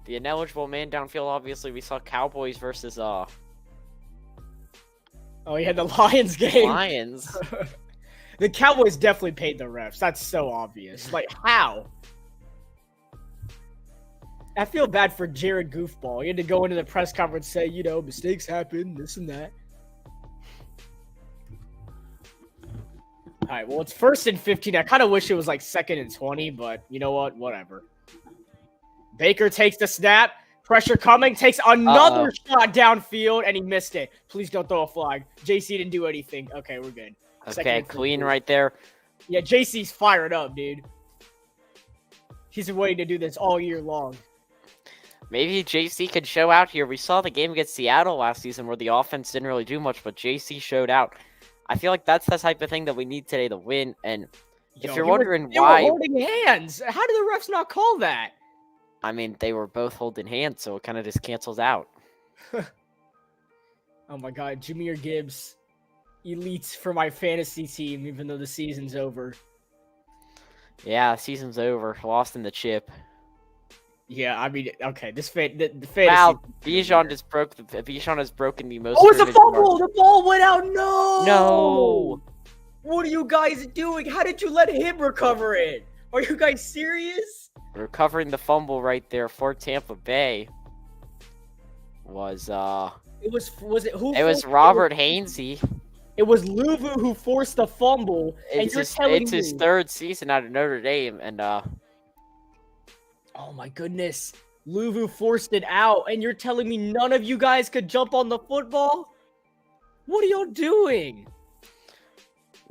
The ineligible man downfield. Obviously, we saw Cowboys versus Oh, he had the Lions game. Lions. The Cowboys definitely paid the refs. That's so obvious. Like, how? I feel bad for Jared Goofball. He had to go into the press conference and say, you know, mistakes happen, this and that. All right, well, it's 1st and 15. I kind of wish it was like 2nd and 20, but you know what? Whatever. Baker takes the snap. Pressure coming. Takes another shot downfield, and he missed it. Please don't throw a flag. JC didn't do anything. Okay, we're good. Okay, clean right there. Yeah, JC's fired up, dude. He's been waiting to do this all year long. Maybe JC could show out here. We saw the game against Seattle last season where the offense didn't really do much, but JC showed out. I feel like that's the type of thing that we need today to win. And if you're wondering why, they were holding hands. How did the refs not call that? I mean, they were both holding hands, so it kind of just cancels out. Oh my God, Jahmyr Gibbs, elites for my fantasy team, even though the season's over. Yeah, season's over. Lost in the chip. Yeah, I mean, okay, the fantasy. Wow, Bijan just broke the. Bijan has broken the most. Oh, it's a scrimmage fumble! mark. The ball went out. No. No. What are you guys doing? How did you let him recover it? Are you guys serious? Recovering the fumble right there for Tampa Bay was It was it who? it was Robert Hainsey. It was Luvu who forced the fumble, and you're telling me his 3rd season out of Notre Dame, and oh my goodness, Luvu forced it out, and you're telling me none of you guys could jump on the football? What are y'all doing?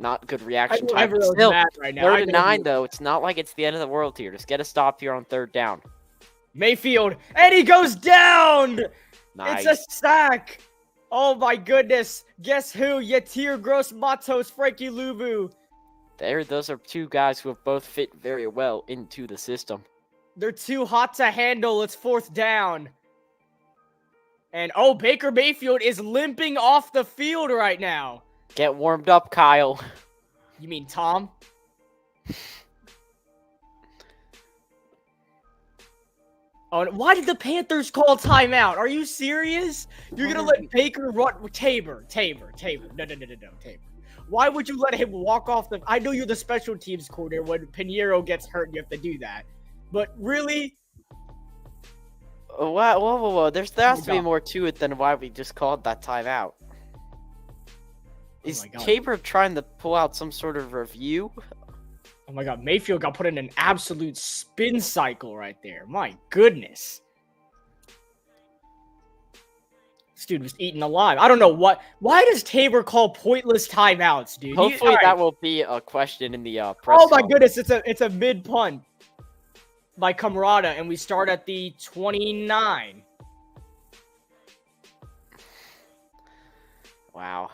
not good reaction I time. know Still, mad right now. 3rd and 9 though. It's not like it's the end of the world here. Just get a stop here on 3rd down. Mayfield, and he goes down. Nice. It's a sack. Oh my goodness. Guess who? Yatir Gross Matos, Frankie Luvu. Those are two guys who have both fit very well into the system. They're too hot to handle. It's 4th down. And oh, Baker Mayfield is limping off the field right now. Get warmed up, Kyle. You mean Tom? Oh, why did the Panthers call timeout? Are you serious? You're gonna let Baker run Tabor. No, Tabor. Why would you let him walk off the? I know you're the special teams coordinator. When Pinheiro gets hurt, you have to do that. But really? Whoa. There has to be more to it than why we just called that timeout. Is Tabor trying to pull out some sort of review? Oh my God, Mayfield got put in an absolute spin cycle right there. My goodness. This dude was eaten alive. I don't know what. Why does Tabor call pointless timeouts, dude? Hopefully that will be a question in the press. Oh my goodness, it's a mid punt by Camarada, and we start at the 29. Wow.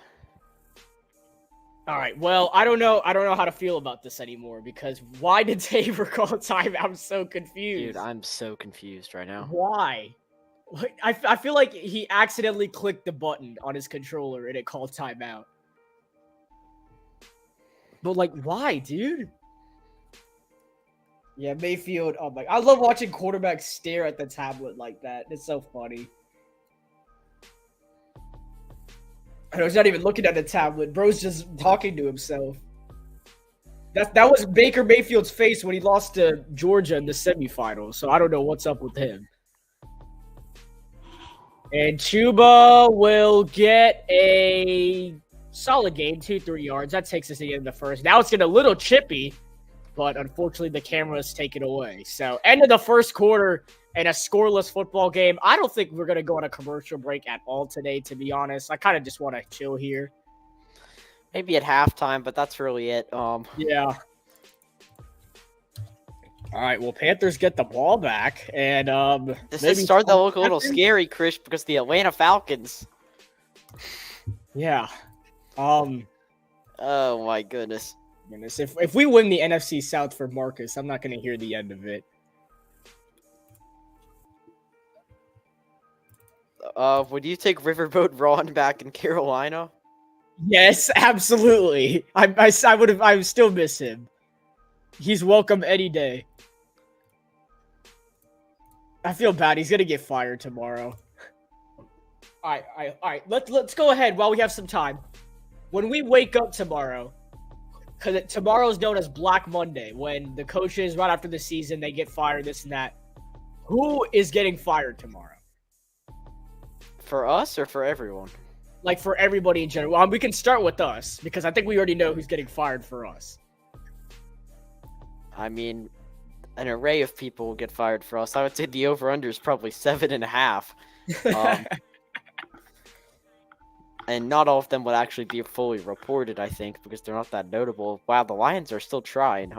All right. Well, I don't know how to feel about this anymore because why did Tabor call time? I'm so confused. Dude, I'm so confused right now. Why? I feel like he accidentally clicked the button on his controller and it called timeout. But like, why, dude? Yeah, Mayfield. Oh my! I love watching quarterbacks stare at the tablet like that. It's so funny. I know he's not even looking at the tablet. Bro's just talking to himself. That was Baker Mayfield's face when he lost to Georgia in the semifinals. So I don't know what's up with him. And Chuba will get a solid gain, 2-3 yards. That takes us to the end of the first. Now it's getting a little chippy, but unfortunately the cameras take it away. So end of the first quarter and a scoreless football game. I don't think we're going to go on a commercial break at all today, to be honest. I kind of just want to chill here. Maybe at halftime, but that's really it. Yeah. All right, well, Panthers get the ball back, and this is starting to look a little scary, Chris, because the Atlanta Falcons. Yeah. Oh my goodness. Goodness, if we win the NFC South for Marcus, I'm not going to hear the end of it. Would you take Riverboat Ron back in Carolina? Yes, absolutely. I would still miss him. He's welcome any day. I feel bad. He's gonna get fired tomorrow. All right. Let's go ahead while we have some time. When we wake up tomorrow, because tomorrow is known as Black Monday, when the coaches right after the season they get fired, this and that. Who is getting fired tomorrow? For us or for everyone? Like for everybody in general. We can start with us because I think we already know who's getting fired for us. I mean, an array of people will get fired for us. I would say the over-under is probably 7.5. And not all of them would actually be fully reported, I think, because they're not that notable. Wow, the Lions are still trying.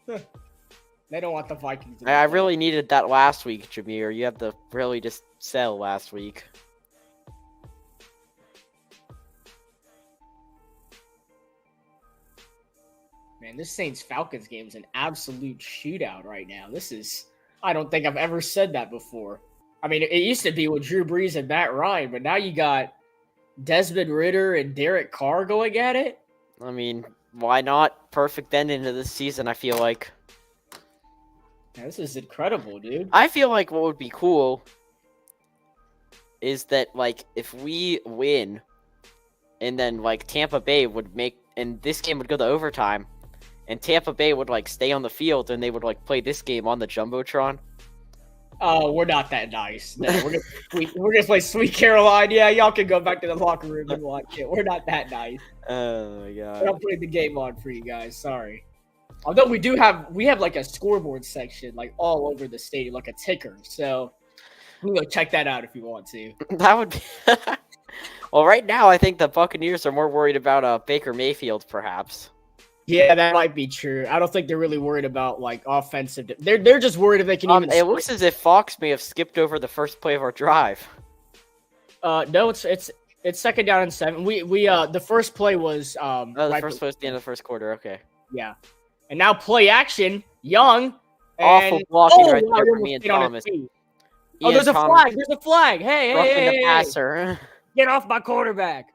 They don't want the Vikings. I really needed that last week, Jameer. You had to really just sell last week. Man, this Saints-Falcons game is an absolute shootout right now. I don't think I've ever said that before. I mean, it used to be with Drew Brees and Matt Ryan, but now you got Desmond Ridder and Derek Carr going at it. I mean, why not? Perfect ending to this season, I feel like. Man, this is incredible, dude. I feel like what would be cool is that, like, if we win and then, like, Tampa Bay would make, and this game would go to overtime, and Tampa Bay would, like, stay on the field and they would, like, play this game on the Jumbotron. Oh, we're not that nice. No, we're gonna play Sweet Caroline. Yeah, y'all can go back to the locker room and watch it. We're not that nice. Oh my god. We're not putting the game on for you guys. Sorry. Although we have like a scoreboard section like all over the stadium, like a ticker. So you can go check that out if you want to. That would be well, right now I think the Buccaneers are more worried about Baker Mayfield, perhaps. Yeah, that might be true. I don't think they're really worried about like offensive. They're just worried if they can even. It looks as if Fox may have skipped over the first play of our drive. No, it's second down and 7. We the first play was the first play was the end of the first quarter. Okay. Yeah, and now play action, Young. Awful blocking right there from Ian Thomas. Oh, there's a flag. There's a flag. Hey, the passer. Get off my quarterback.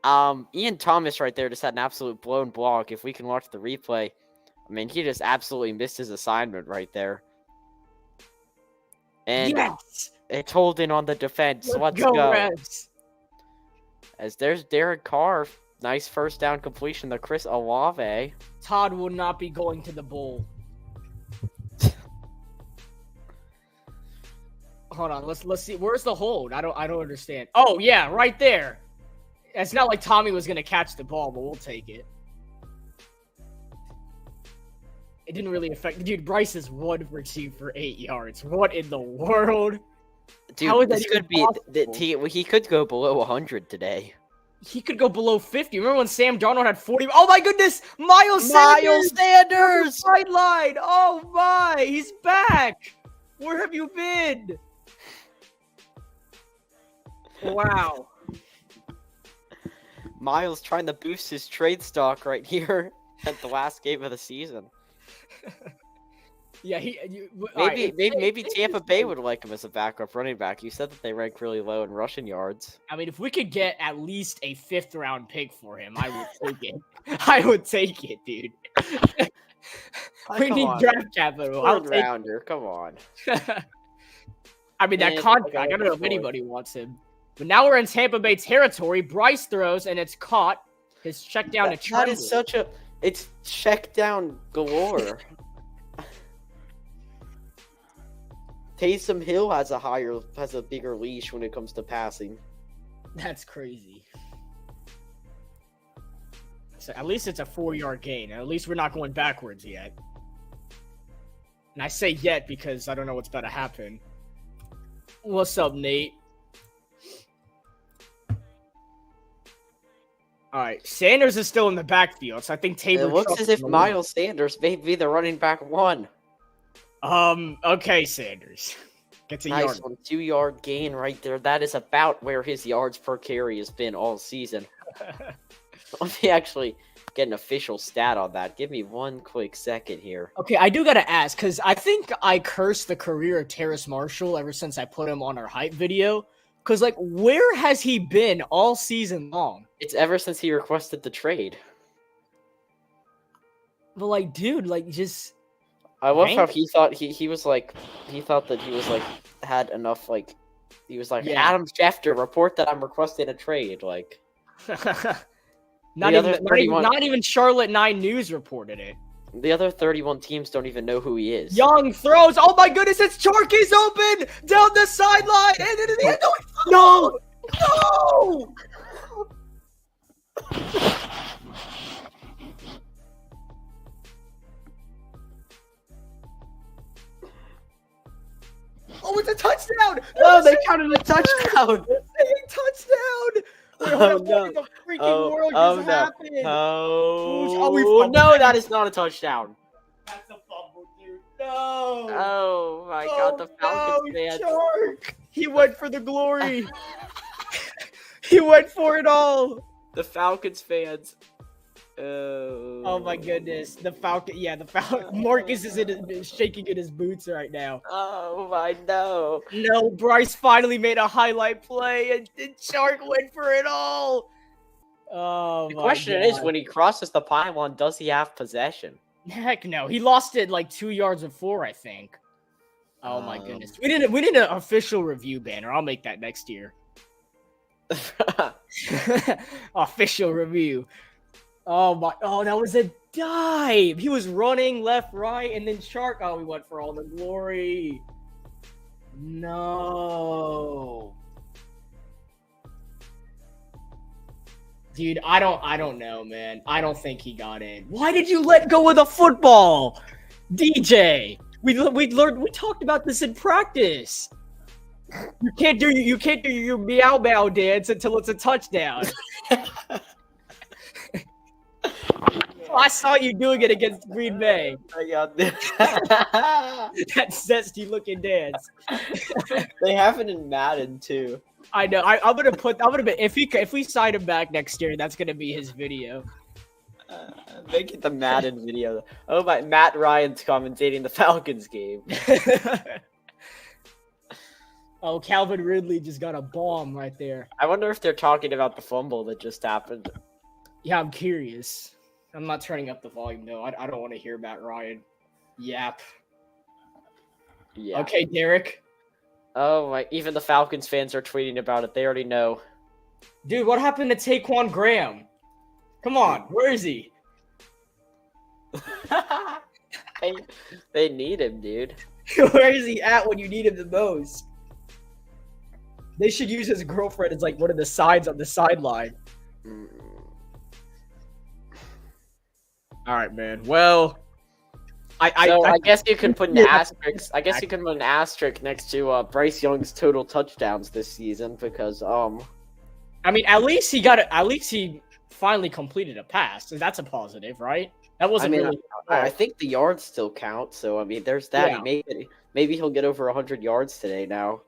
Ian Thomas right there just had an absolute blown block. If we can watch the replay, I mean, he just absolutely missed his assignment right there. And yes! It's holding on the defense. Let's go. Reds. As there's Derek Carr. Nice first down completion to Chris Olave. Todd will not be going to the bowl. Hold on, let's see. Where's the hold? I don't understand. Oh yeah, right there. It's not like Tommy was gonna catch the ball, but we'll take it. It didn't really affect. Dude, Bryce is 1 for 2 for 8 yards. What in the world? Dude, this could be. He could go below 100 today. He could go below 50. Remember when Sam Darnold had 40? Oh my goodness, Miles Sanders! Sideline! Oh my, he's back. Where have you been? Wow. Miles trying to boost his trade stock right here at the last game of the season. Yeah, maybe Tampa Bay would like him as a backup running back. You said that they rank really low in rushing yards. I mean, if we could get at least a 5th-round pick for him, I would take it. I would take it, dude. We need draft capital. Third rounder, come on. I mean, that contract, I don't know if anybody wants him. But now we're in Tampa Bay territory. Bryce throws, and it's caught. His check down to Trevor. That is such a... It's check down galore. Taysom Hill has a bigger leash when it comes to passing. That's crazy. So at least it's a 4-yard gain. At least we're not going backwards yet. And I say yet because I don't know what's about to happen. What's up, Nate? All right, Sanders is still in the backfield, so I think Tabor. It looks as if Miles Sanders may be the running back 1. Okay, Sanders. Gets a nice 2-yard gain right there. That is about where his yards per carry has been all season. Let me actually get an official stat on that. Give me one quick second here. Okay, I do gotta ask, because I think I cursed the career of Terrace Marshall ever since I put him on our hype video. Because, like, where has he been all season long? It's ever since he requested the trade. But, like, dude, like, just... I love how he thought he was like, he thought that he was like, had enough, like, he was like, Yeah. Adam Schefter, report that I'm requesting a trade, like. not even Charlotte 9 News reported it. The other 31 teams don't even know who he is. Young throws. Oh my goodness, it's Charkey's open down the sideline. And in the end, no. Oh, it's a touchdown. No, they counted a touchdown. Touchdown. Wait, hold Oh, up, no. what in the freaking world just happened? Oh, no, that is not a touchdown. That's a fumble, dude. No. Oh my God, the Falcons fans. Chark. He went for the glory. He went for it all. The Falcons fans. Oh my goodness, the Falcon. Marcus is shaking in his boots right now. Oh my no. No, Bryce finally made a highlight play, and Chark went for it all. Oh, The question is, when he crosses the pylon, does he have possession? Heck no, he lost it like 2 yards before, I think. Oh my goodness, we need an official review banner. I'll make that next year. Official review. Oh, that was a dive. He was running left, right, and then Chark. Oh, we went for all the glory. No. Dude, I don't know, man. I don't think he got in. Why did you let go of the football? DJ. We talked about this in practice. You can't do your meow meow dance until it's a touchdown. I saw you doing it against Green Bay. That zesty looking dance. They have it in Madden too. I know. I'm gonna if we sign him back next year, that's gonna be his video. Make it the Madden video. Oh my, Matt Ryan's commentating the Falcons game. Oh, Calvin Ridley just got a bomb right there. I wonder if they're talking about the fumble that just happened. Yeah, I'm curious. I'm not turning up the volume though. I don't want to hear Matt Ryan. Yap. Yeah. Okay, Derek. Oh my! Even the Falcons fans are tweeting about it. They already know. Dude, what happened to Taquan Graham? Come on, where is he? They need him, dude. Where is he at when you need him the most? They should use his girlfriend as like one of the sides on the sideline. All right, man. Well, I guess you can put an asterisk. I guess you can put an asterisk next to Bryce Young's total touchdowns this season because I mean, at least he finally completed a pass. So that's a positive, right? That wasn't really. I think the yards still count. So I mean, there's that. Yeah. Maybe he'll get over 100 yards today now.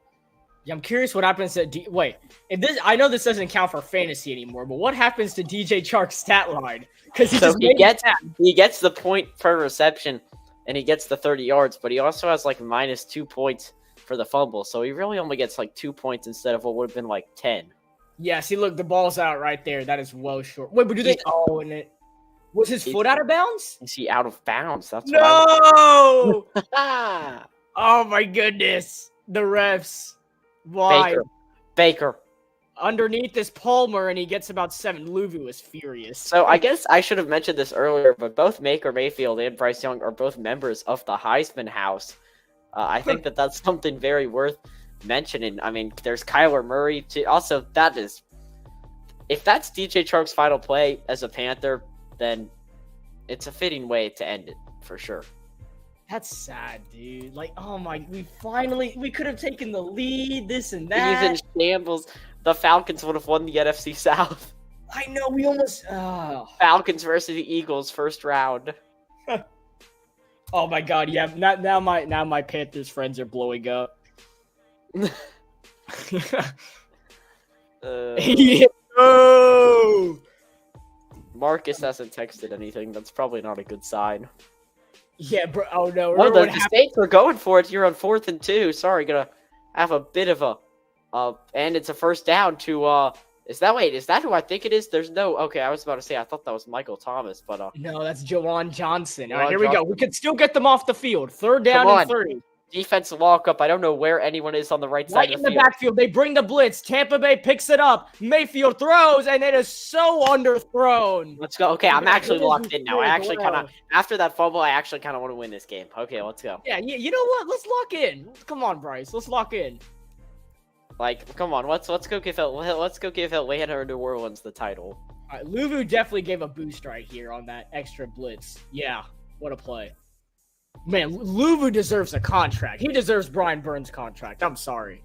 Yeah, I'm curious what happens to wait. If this, I know this doesn't count for fantasy anymore, but what happens to DJ Chark's stat line? Because he gets the point per reception, and he gets the 30 yards, but he also has like -2 points for the fumble, so he really only gets like 2 points instead of what would have been like 10. Yeah, see, look, the ball's out right there. That is well short. Wait, but do they? Oh, and it was his foot out of bounds? Is he out of bounds? That's no. what Oh my goodness, the refs. Why? Baker. Underneath is Palmer, and he gets about 7. Louvu was furious. So I guess I should have mentioned this earlier, but both Baker Mayfield and Bryce Young are both members of the Heisman House. I think that's something very worth mentioning. I mean, there's Kyler Murray too. Also, if that's DJ Chark's final play as a Panther, then it's a fitting way to end it for sure. That's sad, dude. Like, oh my, we could have taken the lead, this and that. He's in shambles. The Falcons would have won the NFC South. I know, we almost. Falcons versus the Eagles, first round. Oh my God, yeah. Now my Panthers friends are blowing up. Yeah. Oh! Marcus hasn't texted anything. That's probably not a good sign. Yeah, bro. Oh no. Oh, Remember what the happened? Saints are going for it. You're on 4th and 2. Sorry, gonna have a bit of a, and it's a first down to, is that who I think it is? There's no, okay, I was about to say, I thought that was Michael Thomas, but, No, that's Jawan Johnson. All Jawan right, here we go. Johnson. We could still get them off the field. 3rd down Come and on. 3. Defensive walk-up. I don't know where anyone is on the right Right side in of the the field. backfield. They bring the blitz. Tampa Bay picks it up. Mayfield throws, and it is so underthrown. Let's go. Okay, I'm Yeah, actually it is locked in now. I as actually well. kind of, after that fumble, I actually kind of want to win this game. Okay, let's go. Yeah, you know what? Let's lock in. Come on, Bryce. Let's lock in. Like, come on, let's go give Atlanta or New Orleans the title. All right, Luvu definitely gave a boost right here on that extra blitz. Yeah, what a play. Man, Luvu deserves a contract. He deserves Brian Burns' contract. I'm sorry.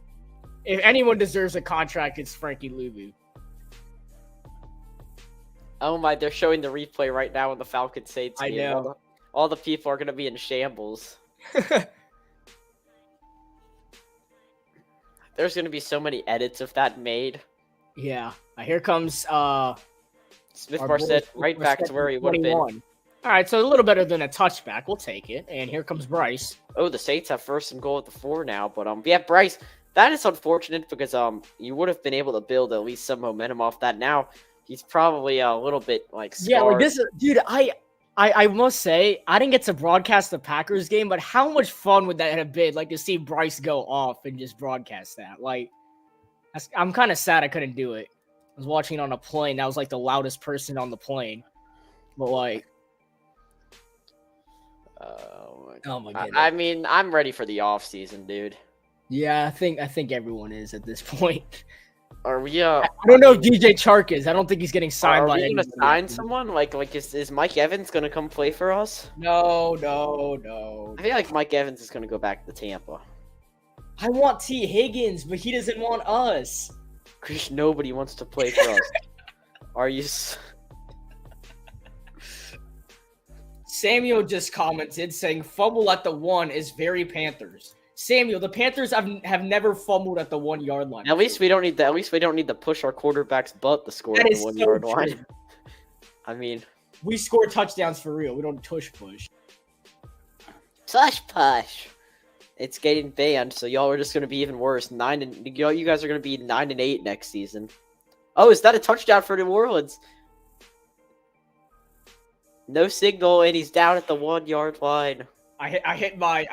If anyone deserves a contract, it's Frankie Luvu. Oh my, they're showing the replay right now in the Falcons Saints I game. know. All the people are gonna be in shambles. There's gonna be so many edits of that made. Yeah. Here comes Smith our Marset boy, right back to where he would have been. 21. All right, so a little better than a touchback. We'll take it. And here comes Bryce. Oh, the Saints have 1st and goal at the 4 now, but yeah, Bryce, that is unfortunate because you would have been able to build at least some momentum off that. Now he's probably a little bit like scarred. Yeah, like this is, dude. I must say I didn't get to broadcast the Packers game, but how much fun would that have been? Like to see Bryce go off and just broadcast that. Like, I'm kind of sad I couldn't do it. I was watching it on a plane. That was like the loudest person on the plane. But like, oh my goodness. I mean, I'm ready for the off season, dude. Yeah, I think everyone is at this point. Are we? I don't know if DJ Chark is. I don't think he's getting signed Are by we gonna anybody. sign someone? Like is Mike Evans gonna come play for us? No. I feel like Mike Evans is gonna go back to Tampa. I want T. Higgins, but he doesn't want us. Chris, nobody wants to play for us. Are you? Samuel just commented saying fumble at the 1 is very Panthers. Samuel, the Panthers have never fumbled at the 1 yard line. At least we don't need to push our quarterback's butt to score That at is the 1 so yard true. line. I mean, We score touchdowns for real. We don't tush push. tush push. It's getting banned, so y'all are just gonna be even worse. You guys are gonna be 9-8 next season. Oh, is that a touchdown for New Orleans? No signal, and he's down at the 1 yard line. I hit my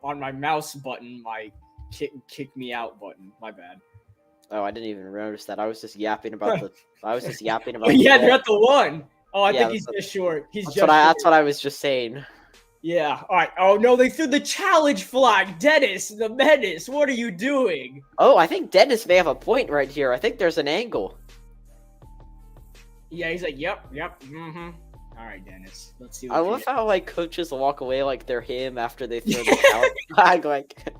on my mouse button, my kick me out button. My bad. Oh, I didn't even notice that. I was just yapping about the. I was just yapping about. Oh, yeah, the they're at the 1. Oh, I Yeah, think he's just short. He's That's just that's short. what I was just saying. Yeah. All right. Oh no, they threw the challenge flag. Dennis, the menace. What are you doing? Oh, I think Dennis may have a point right here. I think there's an angle. Yeah, he's like, yep. Mm-hmm. All right, Dennis. Let's see. I love how like coaches walk away like they're him after they throw the challenge flag. Like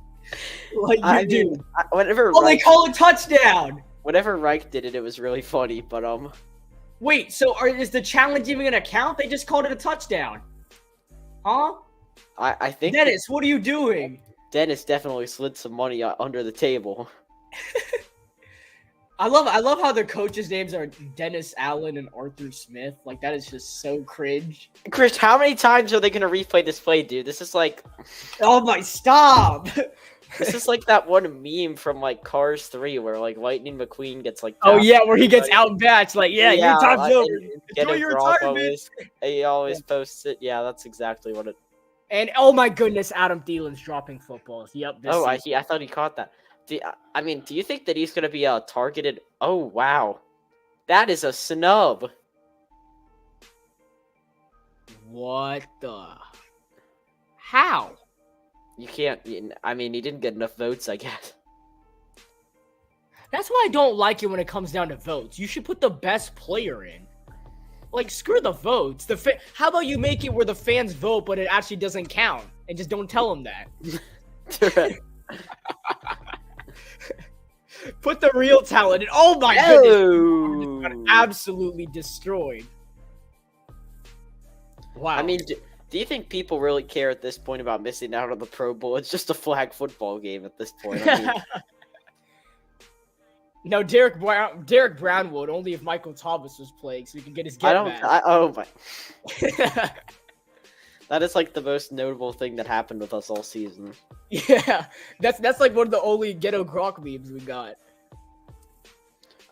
like you do. Whenever Oh, they Reich, call a touchdown. whenever Reich did it, it was really funny. But Wait, so is the challenge even gonna count? They just called it a touchdown. Huh? I think Dennis, what are you doing? Dennis definitely slid some money under the table. I love how their coaches' names are Dennis Allen and Arthur Smith. Like that is just so cringe. Chris, how many times are they gonna replay this play, dude? This is like Oh my, stop! this is like that one meme from like Cars 3 where like Lightning McQueen gets like Oh tapped yeah, where he gets by- outbatched. Like yeah, your time's like, over. and Enjoy your retirement. He always posts it. Yeah, that's exactly what it. And oh my goodness, Adam Thielen's dropping footballs. Yep. Oh, I thought he caught that. I mean, do you think that he's gonna be targeted? Oh wow, that is a snub. What the? How? You can't. I mean, he didn't get enough votes, I guess. That's why I don't like it when it comes down to votes. You should put the best player in. Like, screw the votes. How about you make it where the fans vote, but it actually doesn't count, and just don't tell them that. Put the real talent in. Oh my goodness! Got absolutely destroyed. Wow. I mean, do you think people really care at this point about missing out on the Pro Bowl? It's just a flag football game at this point. I mean, No, Derek Brown would only if Michael Thomas was playing, so he can get his get back. Oh my. That is like the most notable thing that happened with us all season. Yeah, that's like one of the only ghetto Gronk memes we got.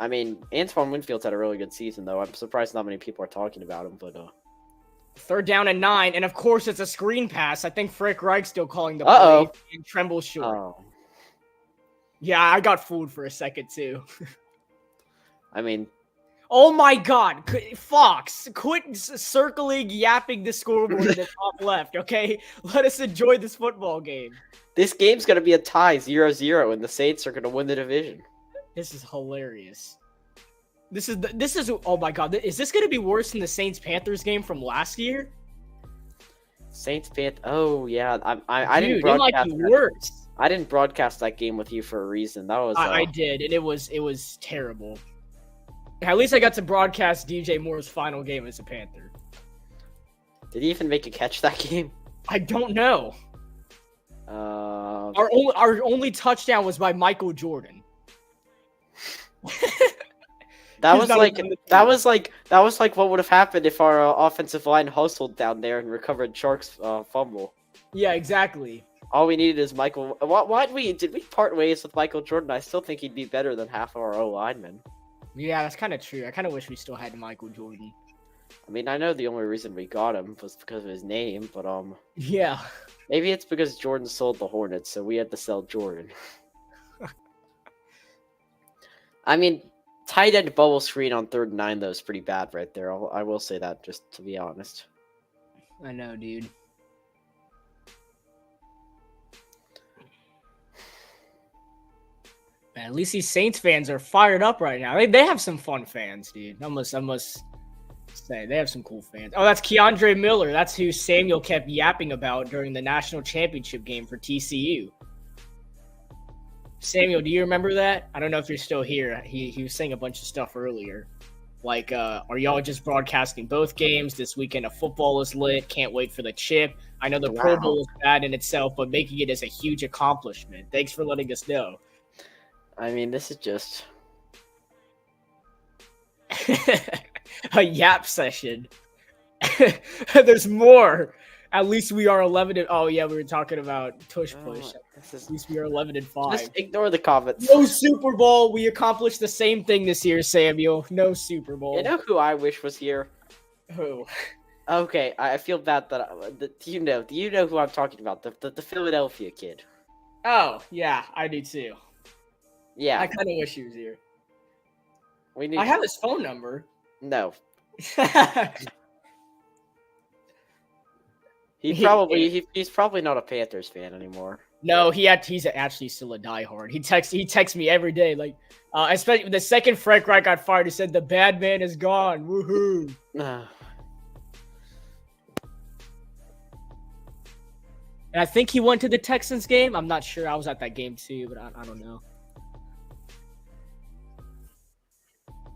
I mean, Antoine Winfield's had a really good season, though. I'm surprised not many people are talking about him, but 3rd down and 9, and of course it's a screen pass. I think Frank Reich's still calling the play, and Tremble's short. Oh. Yeah, I got fooled for a second too. I mean, oh my God, Fox, quit circling, yapping the scoreboard in the top left. Okay, let us enjoy this football game. this game's gonna be a tie, 0-0, and the Saints are gonna win the division. This is hilarious. This is oh my God, is this gonna be worse than the Saints Panthers game from last year? Saints Panthers. Oh yeah, I didn't Dude, it broadcast. might be that. worse. I didn't broadcast that game with you for a reason. That was. I did, and it was terrible. At least I got to broadcast DJ Moore's final game as a Panther. Did he even make a catch that game? I don't know. Uh, Our only touchdown was by Michael Jordan. that He's was not like even the that was like what would have happened if our offensive line hustled down there and recovered Shark's fumble. Yeah, exactly. All we needed is Michael. Did we part ways with Michael Jordan? I still think he'd be better than half of our O linemen. Yeah, that's kind of true. I kind of wish we still had Michael Jordan. I mean, I know the only reason we got him was because of his name, but Yeah. maybe it's because Jordan sold the Hornets, so we had to sell Jordan. I mean, tight end bubble screen on 3rd and 9 though is pretty bad right there. I will say that, just to be honest. I know, dude. Man, at least these Saints fans are fired up right now. They have some fun fans, dude. I must say they have some cool fans. Oh, that's Keandre Miller. That's who Samuel kept yapping about during the national championship game for TCU. Samuel, do you remember that? I don't know if you're still here. He was saying a bunch of stuff earlier. Like, are y'all just broadcasting both games? This weekend of football is lit. Can't wait for the chip. I know the Pro Bowl is bad in itself, but making it is a huge accomplishment. Thanks for letting us know. I mean, this is just... a yap session. There's more. At least we are 11 and... Oh, yeah, we were talking about tush push. At least we are 11 and 5. Just ignore the comments. No Super Bowl. We accomplished the same thing this year, Samuel. No Super Bowl. You know who I wish was here? Who? Okay, I feel bad that... do you know who I'm talking about? The Philadelphia kid. Oh, yeah, I do too. Yeah. I kind of wish he was here. We need I have his phone number. No. He's probably not a Panthers fan anymore. No, he's actually still a diehard. He texts me every day, like, especially the second Frank Reich got fired. He said the bad man is gone. Woohoo! And I think he went to the Texans game. I'm not sure. I was at that game too, but I don't know.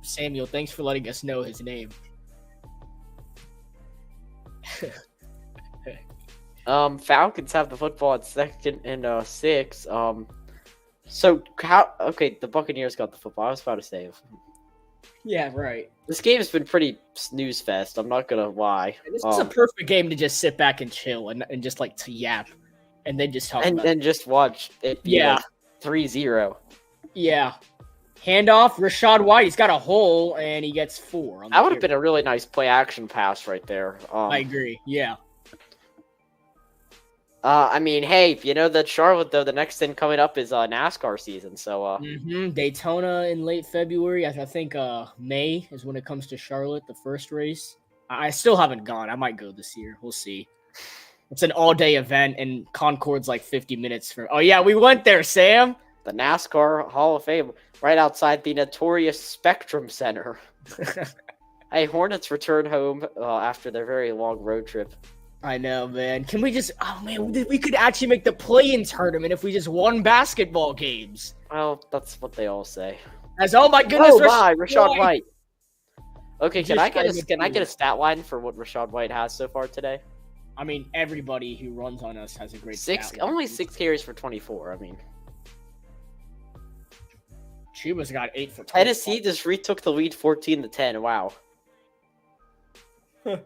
Samuel, thanks for letting us know his name. Falcons have the football at 2nd and 6. So how? Okay, the Buccaneers got the football. I was about to say. Yeah, right. This game has been pretty snooze fest. I'm not gonna lie. This is a perfect game to just sit back and chill and just like to yap, and then just talk. And just watch it. Yeah. 3-0. Yeah. Handoff, Rashad White. He's got a hole, and he gets 4. That would have been a really nice play action pass right there. I agree. Yeah. I mean, hey, you know that Charlotte, though, the next thing coming up is NASCAR season, so... Daytona in late February. I think May is when it comes to Charlotte, the first race. I still haven't gone. I might go this year. We'll see. It's an all-day event, and Concord's like 50 minutes from... Oh, yeah, we went there, Sam! The NASCAR Hall of Fame, right outside the notorious Spectrum Center. Hey, Hornets return home after their very long road trip. I know, man. Can we just... Oh, man, we could actually make the play-in tournament if we just won basketball games. Well, that's what they all say. Oh, my goodness. Oh, my, Rashad White. Okay, can I get a stat line for what Rashad White has so far today? I mean, everybody who runs on us has a great stat line. Only 6 carries for 24, I mean... Chuba's got 8 for 12. Tennessee just retook the lead 14-10. Wow. Huh.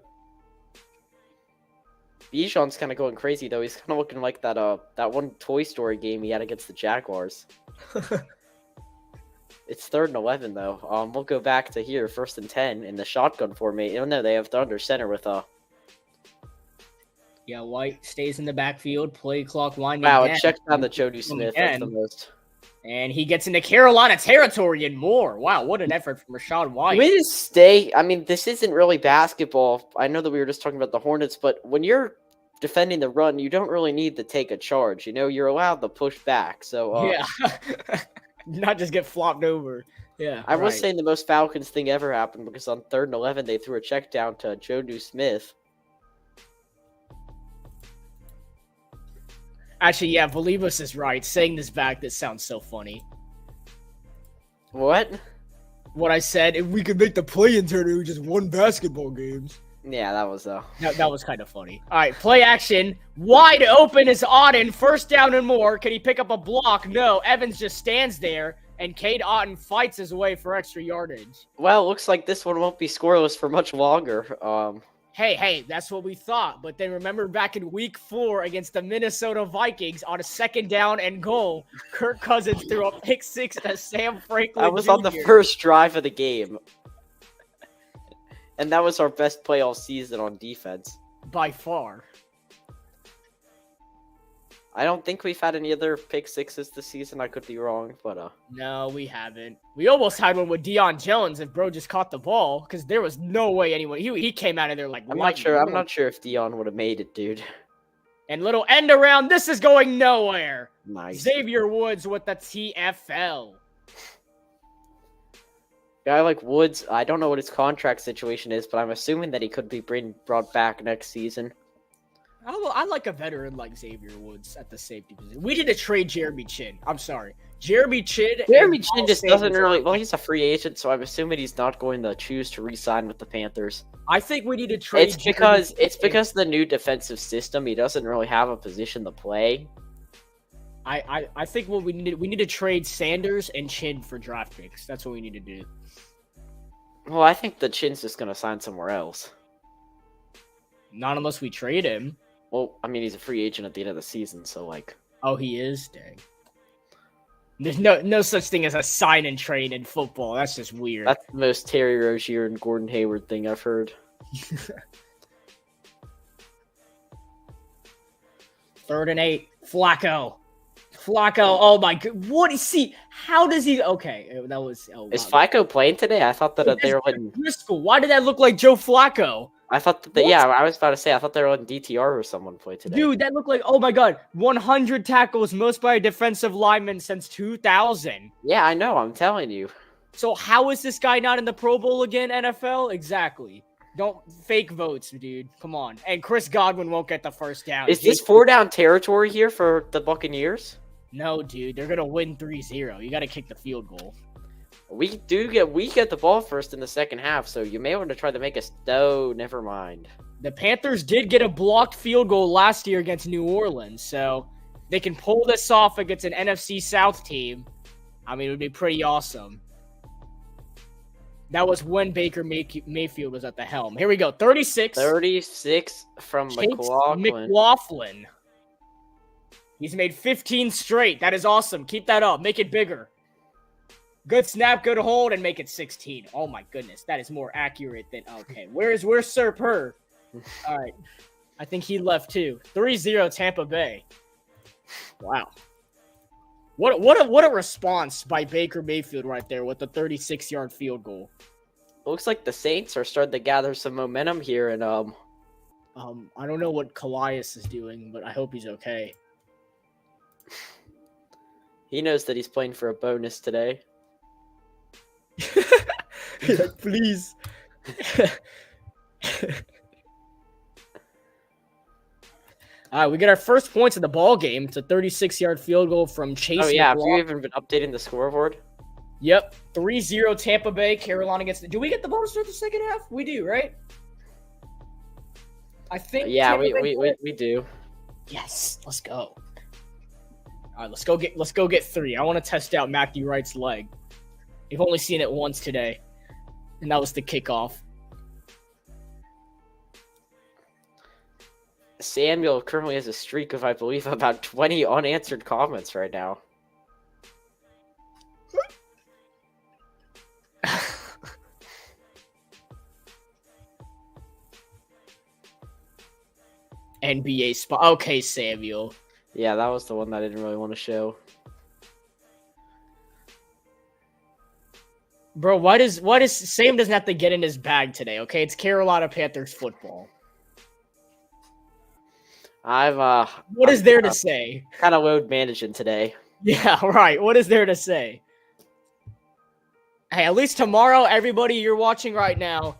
Bijan's kind of going crazy though. He's kind of looking like that one Toy Story game he had against the Jaguars. It's 3rd and 11 though. We'll go back to here, 1st and 10 in the shotgun formation. Oh no, they have the under center with Yeah, White stays in the backfield. Play clock winding Wow, down. it checks down to Jody Smith. That's the most. And he gets into Carolina territory and more. Wow, what an effort from Rashad White. We just stay. I mean, this isn't really basketball. I know that we were just talking about the Hornets, but when you're defending the run, you don't really need to take a charge. You know, you're allowed to push back. So Yeah. Not just get flopped over. Yeah. I was right. saying the most Falcons thing ever happened because on 3rd and 11, they threw a check down to Jody Smith. Actually, yeah, Volibus is right. Saying this back, this sounds so funny. What? What I said, if we could make the play-in tournament with just 1 basketball games. Yeah, that was That was kind of funny. All right, play action. Wide open is Auden. 1st down and more. Can he pick up a block? No. Evans just stands there, and Cade Otton fights his way for extra yardage. Well, looks like this one won't be scoreless for much longer. Hey, that's what we thought. But then remember back in week 4 against the Minnesota Vikings on a 2nd down and goal, Kirk Cousins threw a pick 6 to Sam Franklin I was Jr. on the first drive of the game. And that was our best play all season on defense. By far. I don't think we've had any other pick 6s this season. I could be wrong, but No, we haven't. We almost had one with Deion Jones if bro just caught the ball, because there was no way anyone. He came out of there like. I'm not sure. I'm not sure if Dion would have made it, dude. And little end around. This is going nowhere. Nice. Xavier Woods with the TFL. Guy like Woods, I don't know what his contract situation is, but I'm assuming that he could be brought back next season. I like a veteran like Xavier Woods at the safety position. We need to trade Jeremy Chin. I'm sorry. Jeremy Chin just doesn't really. Well, he's a free agent, so I'm assuming he's not going to choose to re-sign with the Panthers. I think we need to trade. It's because of the new defensive system. He doesn't really have a position to play. I think what we need to trade Sanders and Chin for draft picks. That's what we need to do. Well, I think the Chin's just going to sign somewhere else. Not unless we trade him. Well, I mean, he's a free agent at the end of the season, so like. Oh, he is? Dang. There's no such thing as a sign and trade in football. That's just weird. That's the most Terry Rozier and Gordon Hayward thing I've heard. 3rd and 8. Flacco. Oh my god. What is he? How does he? Okay, that was. Oh, Is wow. Flacco playing today? I thought that they were letting. Driscoll. Why did that look like Joe Flacco? I thought that I was about to say I thought they were letting DTR or someone play today. Dude, that looked like, oh my god, 100 tackles, most by a defensive lineman since 2000. Yeah, I know. I'm telling you. So how is this guy not in the Pro Bowl again, NFL? Exactly. Don't fake votes, dude. Come on. And Chris Godwin won't get the 1st down. Is this 4-down territory here for the Buccaneers? No, dude. They're going to win 3-0. You got to kick the field goal. We get the ball first in the second half, so you may want to try to make us. No, never mind. The Panthers did get a blocked field goal last year against New Orleans, so they can pull this off against an NFC South team. I mean, it would be pretty awesome. That was when Baker Mayfield was at the helm. Here we go. 36. 36 from McLaughlin. He's made 15 straight. That is awesome. Keep that up. Make it bigger. Good snap, good hold, and make it 16. Oh my goodness, that is more accurate than okay. Where's Sir Purr? All right, I think he left too. 3-0 Tampa Bay. Wow, what a response by Baker Mayfield right there with the 36-yard field goal. Looks like the Saints are starting to gather some momentum here, and I don't know what Calais is doing, but I hope he's okay. He knows that he's playing for a bonus today. Like, please. All right, we get our first points of the ball game. It's a 36-yard field goal from Chase. Oh yeah, have McLaughlin. you even been updating the scoreboard? Yep, 3-0 Tampa Bay. Carolina gets. Do we get the bonus start the second half? We do, right? I think. Yeah, we do. Yes, let's go. All right, let's go get 3. I want to test out Matthew Wright's leg. You've only seen it once today, and that was the kickoff. Samuel currently has a streak of, I believe, about 20 unanswered comments right now. NBA spot. Okay, Samuel. Yeah, that was the one that I didn't really want to show. Bro, why does Sam doesn't have to get in his bag today, okay? It's Carolina Panthers football. What is there to say? Kind of load managing today. Yeah, right. What is there to say? Hey, at least tomorrow, everybody you're watching right now,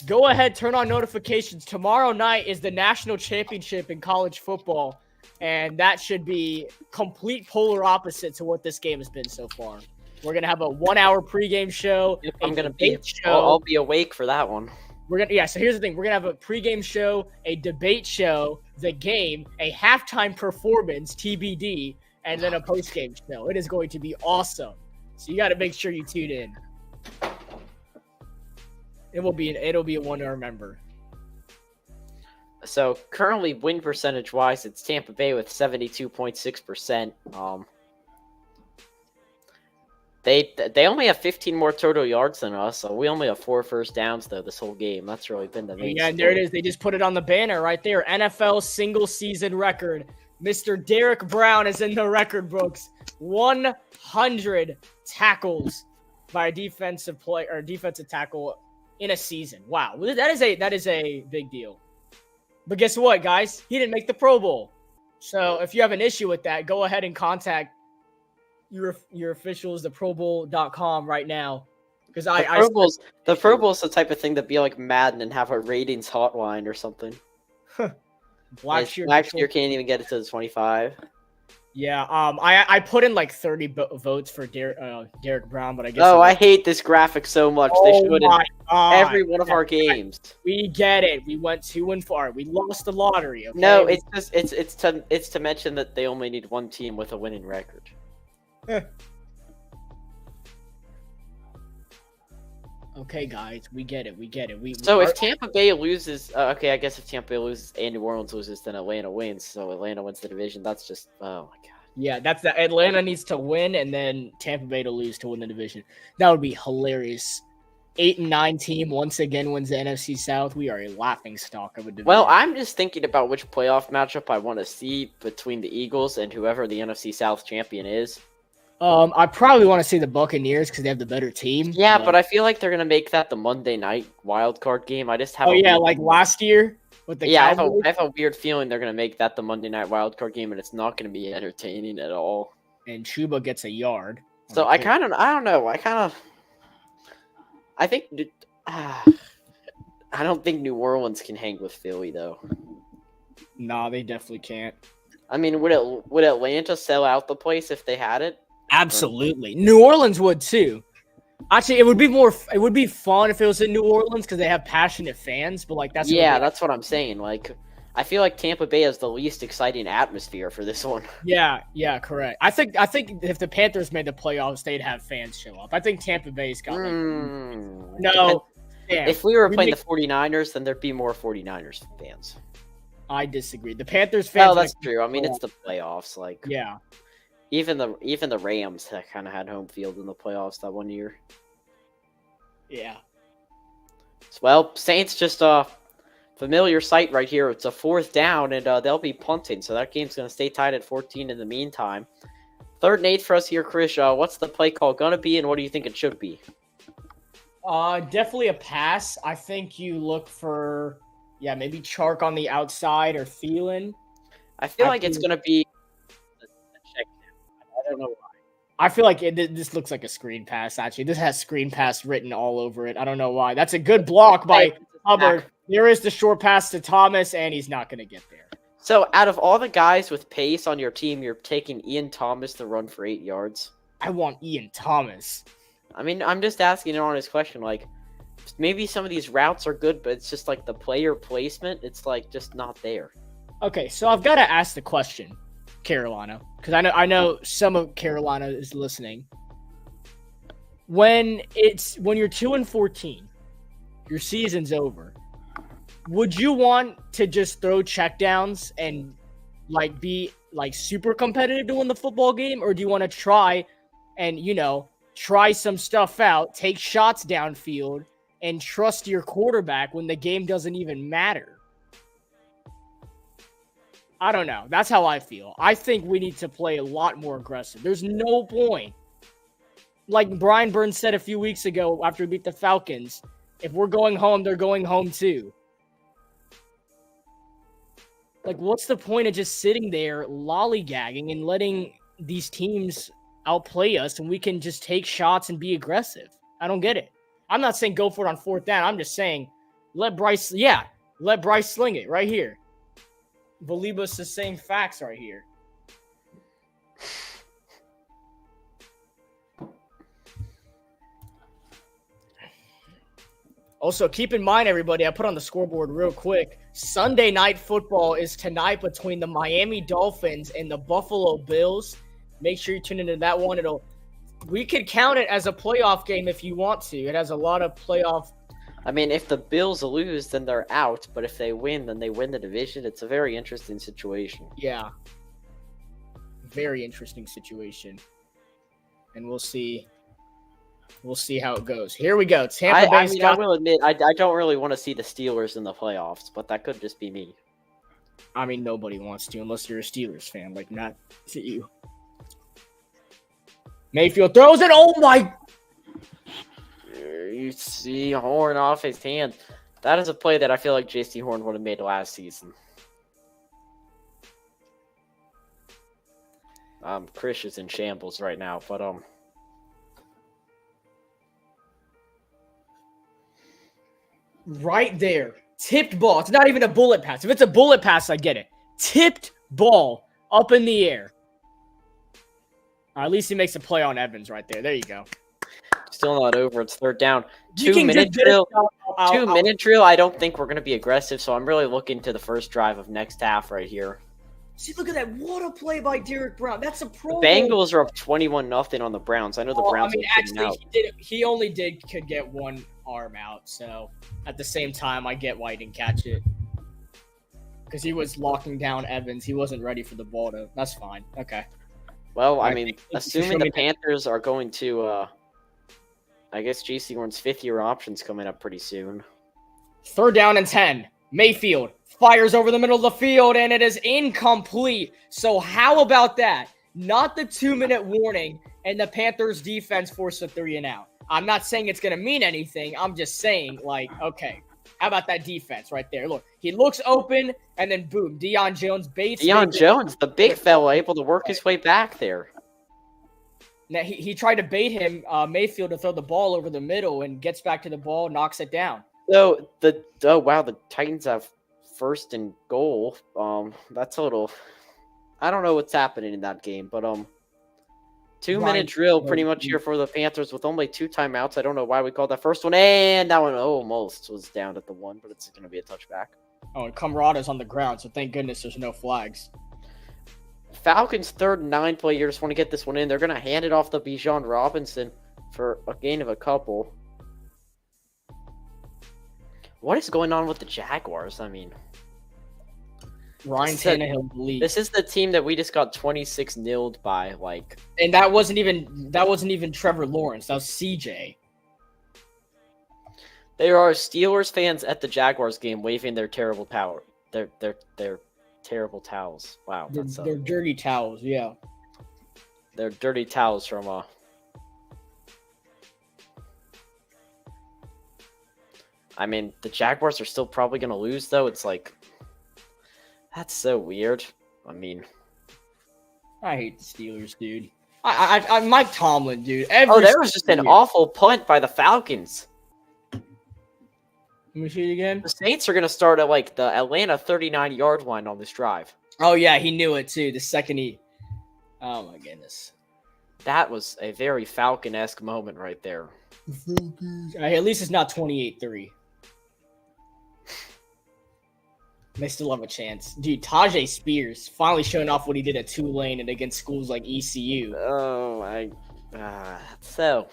go ahead, turn on notifications. Tomorrow night is the national championship in college football, and that should be complete polar opposite to what this game has been so far. We're gonna have a 1-hour pregame show. Yep, I'll be awake for that one. So here's the thing. We're gonna have a pregame show, a debate show, the game, a halftime performance, TBD, and then a postgame show. It is going to be awesome. So you got to make sure you tune in. It'll be a one to remember. So currently, win percentage wise, it's Tampa Bay with 72.6%. They only have 15 more total yards than us, so we only have 4 first downs though this whole game. That's really been the main. Yeah, and there it is. They just put it on the banner right there. NFL single season record. Mr. Derek Brown is in the record books. 100 tackles by a defensive tackle in a season. Wow, that is a big deal. But guess what, guys? He didn't make the Pro Bowl. So if you have an issue with that, go ahead and contact your officials, the ProBowl.com right now. Because the Pro Bowl's the type of thing that'd be like Madden and have a ratings hotline or something. Blackshear can't even get it to the 25. Yeah, I put in like 30 votes for Derek Brown, but I guess. I hate this graphic so much. They should in every one of our games. We get it. We went 2-4. We lost the lottery. Okay? No, it's to mention that they only need one team with a winning record. Okay, guys, we get it. If Tampa Bay loses, I guess if Tampa Bay loses and New Orleans loses, then Atlanta wins. So Atlanta wins the division. That's just, oh my god. Yeah, that's the Atlanta needs to win, and then Tampa Bay to lose to win the division. That would be hilarious. 8-9 team once again wins the NFC South. We are a laughing stock of a division. Well, I'm just thinking about which playoff matchup I want to see between the Eagles and whoever the NFC South champion is. I probably want to see the Buccaneers because they have the better team. Yeah, but I feel like they're gonna make that the Monday night wild card game. I just have. Like last year with the Cowboys. I have a weird feeling they're gonna make that the Monday night wild card game, and it's not gonna be entertaining at all. And Chuba gets a yard. So I don't know. I think I don't think New Orleans can hang with Philly though. Nah, they definitely can't. I mean, would Atlanta sell out the place if they had it? Absolutely. New Orleans would too. Actually, it would be fun if it was in New Orleans because they have passionate fans, but like that's what I'm saying. Like I feel like Tampa Bay has the least exciting atmosphere for this one. Yeah, correct. I think if the Panthers made the playoffs, they'd have fans show up. I think Tampa Bay's got no. If we were playing the 49ers, then there'd be more 49ers fans. I disagree. The Panthers fans. Oh, that's true. I mean, it's the playoffs. Like, yeah. Even the Rams kind of had home field in the playoffs that one year. Yeah. Well, Saints just a familiar sight right here. It's a 4th down, and they'll be punting, so that game's going to stay tied at 14 in the meantime. 3rd and 8 for us here, Chris. What's the play call going to be, and what do you think it should be? Definitely a pass. I think you look for, maybe Chark on the outside or Thielen. I feel like it's going to be I don't know why. I feel like this looks like a screen pass, actually. This has screen pass written all over it. I don't know why. That's a good block by Hubbard. There is the short pass to Thomas, and he's not going to get there. So, out of all the guys with pace on your team, you're taking Ian Thomas to run for 8 yards? I want Ian Thomas. I mean, I'm just asking an honest question. Like, maybe some of these routes are good, but it's just like the player placement, it's like just not there. Okay, so I've got to ask the question. Carolina, because I know some of Carolina is listening. when you're 2-14, your season's over. Would you want to just throw checkdowns and be super competitive to win the football game, or do you want to try and try some stuff out, take shots downfield, and trust your quarterback when the game doesn't even matter? I don't know. That's how I feel. I think we need to play a lot more aggressive. There's no point. Like Brian Burns said a few weeks ago after we beat the Falcons, if we're going home, they're going home too. Like, what's the point of just sitting there lollygagging and letting these teams outplay us and we can just take shots and be aggressive? I don't get it. I'm not saying go for it on fourth down. I'm just saying let Bryce sling it right here. Believe us the same facts right here. Also, keep in mind, everybody, I put on the scoreboard real quick. Sunday Night Football is tonight between the Miami Dolphins and the Buffalo Bills. Make sure you tune into that one. We could count it as a playoff game if you want to. It has a lot of playoff. I mean, if the Bills lose, then they're out. But if they win, then they win the division. It's a very interesting situation. Yeah. Very interesting situation. And we'll see. We'll see how it goes. Here we go. Tampa Bay. I will admit, I don't really want to see the Steelers in the playoffs, but that could just be me. I mean, nobody wants to unless you're a Steelers fan, like not to you. Mayfield throws it. Oh my! You see Horn off his hand. That is a play that I feel like J.C. Horn would have made last season. Chris is in shambles right now, but right there. Tipped ball. It's not even a bullet pass. If it's a bullet pass, I get it. Tipped ball up in the air. At least he makes a play on Evans right there. There you go. Still not over. It's third down. 2-minute drill. 2-minute drill. I don't think we're going to be aggressive, so I'm really looking to the first drive of next half right here. See, look at that. What a play by Derek Brown. That's a pro. The Bengals are up 21-0 on the Browns. I know the Browns he only could get one arm out, so at the same time, I get why he didn't catch it. Because he was locking down Evans. He wasn't ready for the ball to. That's fine. Okay. Well, I mean, assuming the Panthers are going to, I guess J.C. Horn's fifth-year option's coming up pretty soon. 3rd down and 10. Mayfield fires over the middle of the field, and it is incomplete. So how about that? Not the 2-minute warning, and the Panthers defense forced a 3-and-out. I'm not saying it's going to mean anything. I'm just saying, okay, how about that defense right there? Look, he looks open, and then boom, Deion Jones baits. Deion Jones, the big fella, able to work his way back there. Now, he tried to bait him, Mayfield, to throw the ball over the middle and gets back to the ball, knocks it down. So, the Titans have 1st and goal. That's a little... I don't know what's happening in that game, but 2-minute drill pretty much here for the Panthers with only 2 timeouts. I don't know why we called that first one, and that one almost was down at the 1, but it's going to be a touchback. Oh, and Camarada's on the ground, so thank goodness there's no flags. Falcons 3rd and 9 play here. Just want to get this one in. They're going to hand it off to Bijan Robinson for a gain of a couple. What is going on with the Jaguars? I mean, Ryan Tannehill lead. This is the team that we just got 26-0'd by, like. And that wasn't even Trevor Lawrence. That was CJ. There are Steelers fans at the Jaguars game waving their terrible power. Their terrible towels. Wow. They're dirty towels, yeah. They're dirty towels from I mean, the Jaguars are still probably going to lose, though. It's like, that's so weird. I mean, I hate the Steelers, dude. I Mike Tomlin, dude. There was just an awful punt by the Falcons. Let me see it again. The Saints are going to start at, like, the Atlanta 39-yard line on this drive. Oh, yeah, he knew it, too. The second he... Oh, my goodness. That was a very Falcon-esque moment right there. At least it's not 28-3. They still have a chance. Dude, Tajay Spears finally showing off what he did at Tulane and against schools like ECU. Oh, so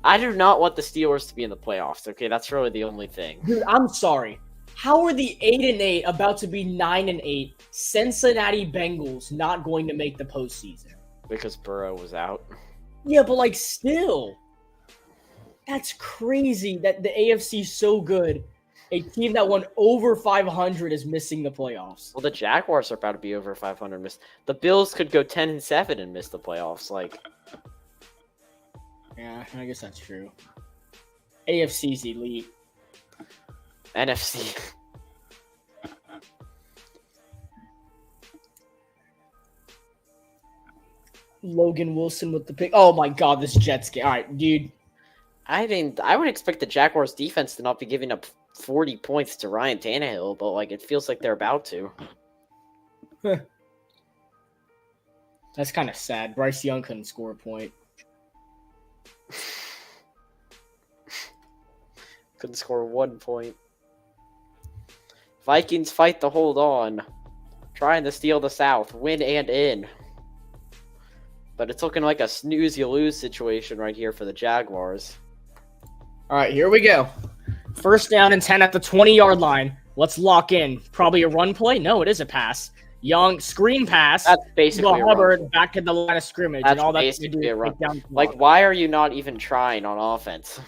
I do not want the Steelers to be in the playoffs. Okay, that's really the only thing. Dude, I'm sorry. How are the 8-8 about to be 9-8 Cincinnati Bengals not going to make the postseason? Because Burrow was out. Yeah, but like still. That's crazy that the AFC is so good. A team that won over 500 is missing the playoffs. Well, the Jaguars are about to be over 500. The Bills could go 10-7 and miss the playoffs. Like, yeah, I guess that's true. AFC's elite. NFC. Logan Wilson with the pick. Oh my God, this Jets game. All right, dude. I would expect the Jaguars defense to not be giving up 40 points to Ryan Tannehill, but like it feels like they're about to. That's kind of sad. Bryce Young couldn't score a point. Couldn't score 1 point. Vikings fight to hold on. Trying to steal the South. Win and in. But it's looking like a snooze-you-lose situation right here for the Jaguars. All right, here we go. First down and 10 at the 20-yard line. Let's lock in. Probably a run play? No, it is a pass. Young, screen pass. That's basically a Hubbard run. back at the line of scrimmage. That's and all basically a run. Down like, why are you not even trying on offense?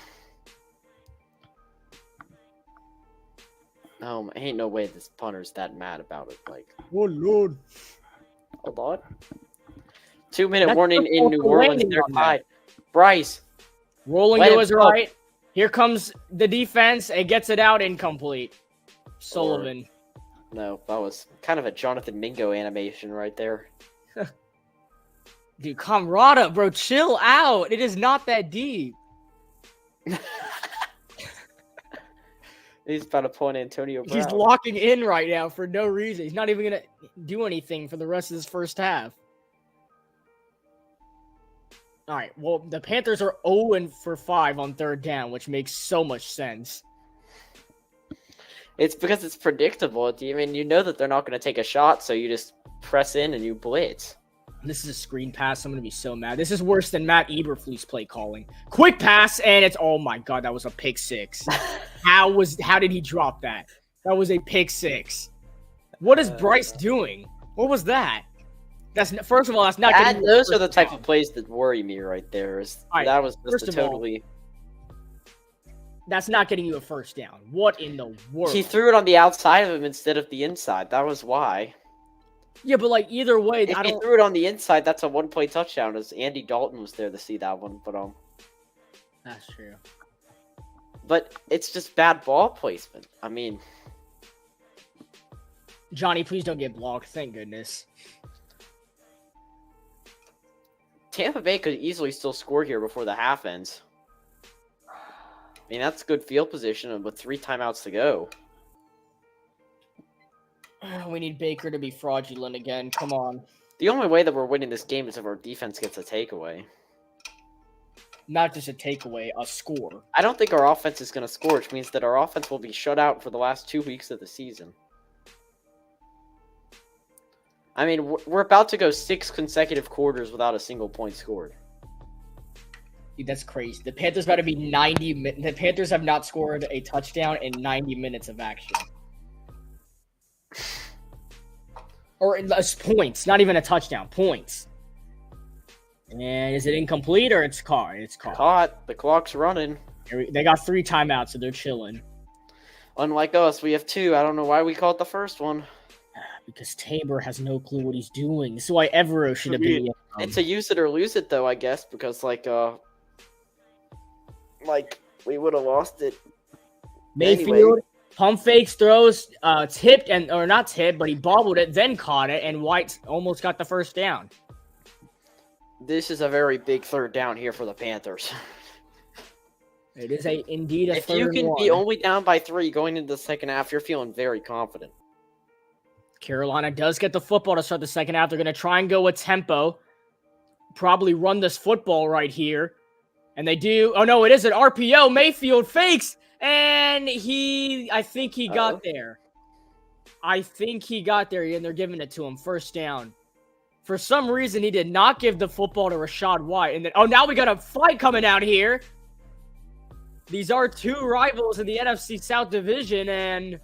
Ain't no way this punter's that mad about it. Like, oh, Lord. Hold on. 2-minute That's warning the in New Orleans. They're tied. Bryce. Rolling Let to him his go. right. Here comes the defense. It gets it out incomplete. Sullivan. No, that was kind of a Jonathan Mingo animation right there. Dude, Camrata, bro, chill out. It is not that deep. He's about to point Antonio Brown. He's locking in right now for no reason. He's not even going to do anything for the rest of this first half. All right, well, the Panthers are 0-5 on third down, which makes so much sense. It's because it's predictable. I mean, you know that they're not going to take a shot, so you just press in and you blitz. This is a screen pass. I'm going to be so mad. This is worse than Matt Eberflus play calling. Quick pass, and it's, oh my God, that was a pick six. How did he drop that? That was a pick six. What is Bryce doing? What was that? First of all, that's not getting you those a are the first type down. of plays that worry me right there. All right, that was first just a of all, totally... That's not getting you a first down. What in the world? He threw it on the outside of him instead of the inside. That was why. Yeah, but like either way, If I he don't. threw it on the inside, that's a one-play touchdown. As Andy Dalton was there to see that one, That's true. but it's just bad ball placement. I mean, Johnny, please don't get blocked. Thank goodness. Tampa Bay could easily still score here before the half ends. I mean, that's good field position and with 3 timeouts to go. We need Baker to be fraudulent again. Come on. The only way that we're winning this game is if our defense gets a takeaway. Not just a takeaway, a score. I don't think our offense is going to score, which means that our offense will be shut out for the last 2 weeks of the season. I mean, we're about to go 6 consecutive quarters without a single point scored. Dude, that's crazy. The Panthers about to be 90 minutes. The Panthers have not scored a touchdown in 90 minutes of action. Or points, not even a touchdown, points. And is it incomplete or it's caught? It's caught. Caught. The clock's running. They got 3 timeouts, so they're chilling. Unlike us, we have 2. I don't know why we called the first one. Because Tabor has no clue what he's doing. This is why Evero should have been. It's a use it or lose it, though, I guess, because, like we would have lost it. Mayfield, Anyway. pump fakes, throws, tipped, or not tipped, but he bobbled it, then caught it, and White almost got the first down. This is a very big third down here for the Panthers. It is indeed a If third you can and be one. only down by 3 going into the second half, you're feeling very confident. Carolina does get the football to start the second half. They're going to try and go with tempo. Probably run this football right here. And they do. Oh, no, it is an RPO. Mayfield fakes. And I think he got there. I think he got there, and they're giving it to him. First down. For some reason, he did not give the football to Rashad White. And then, now we got a fight coming out here. These are two rivals in the NFC South Division, and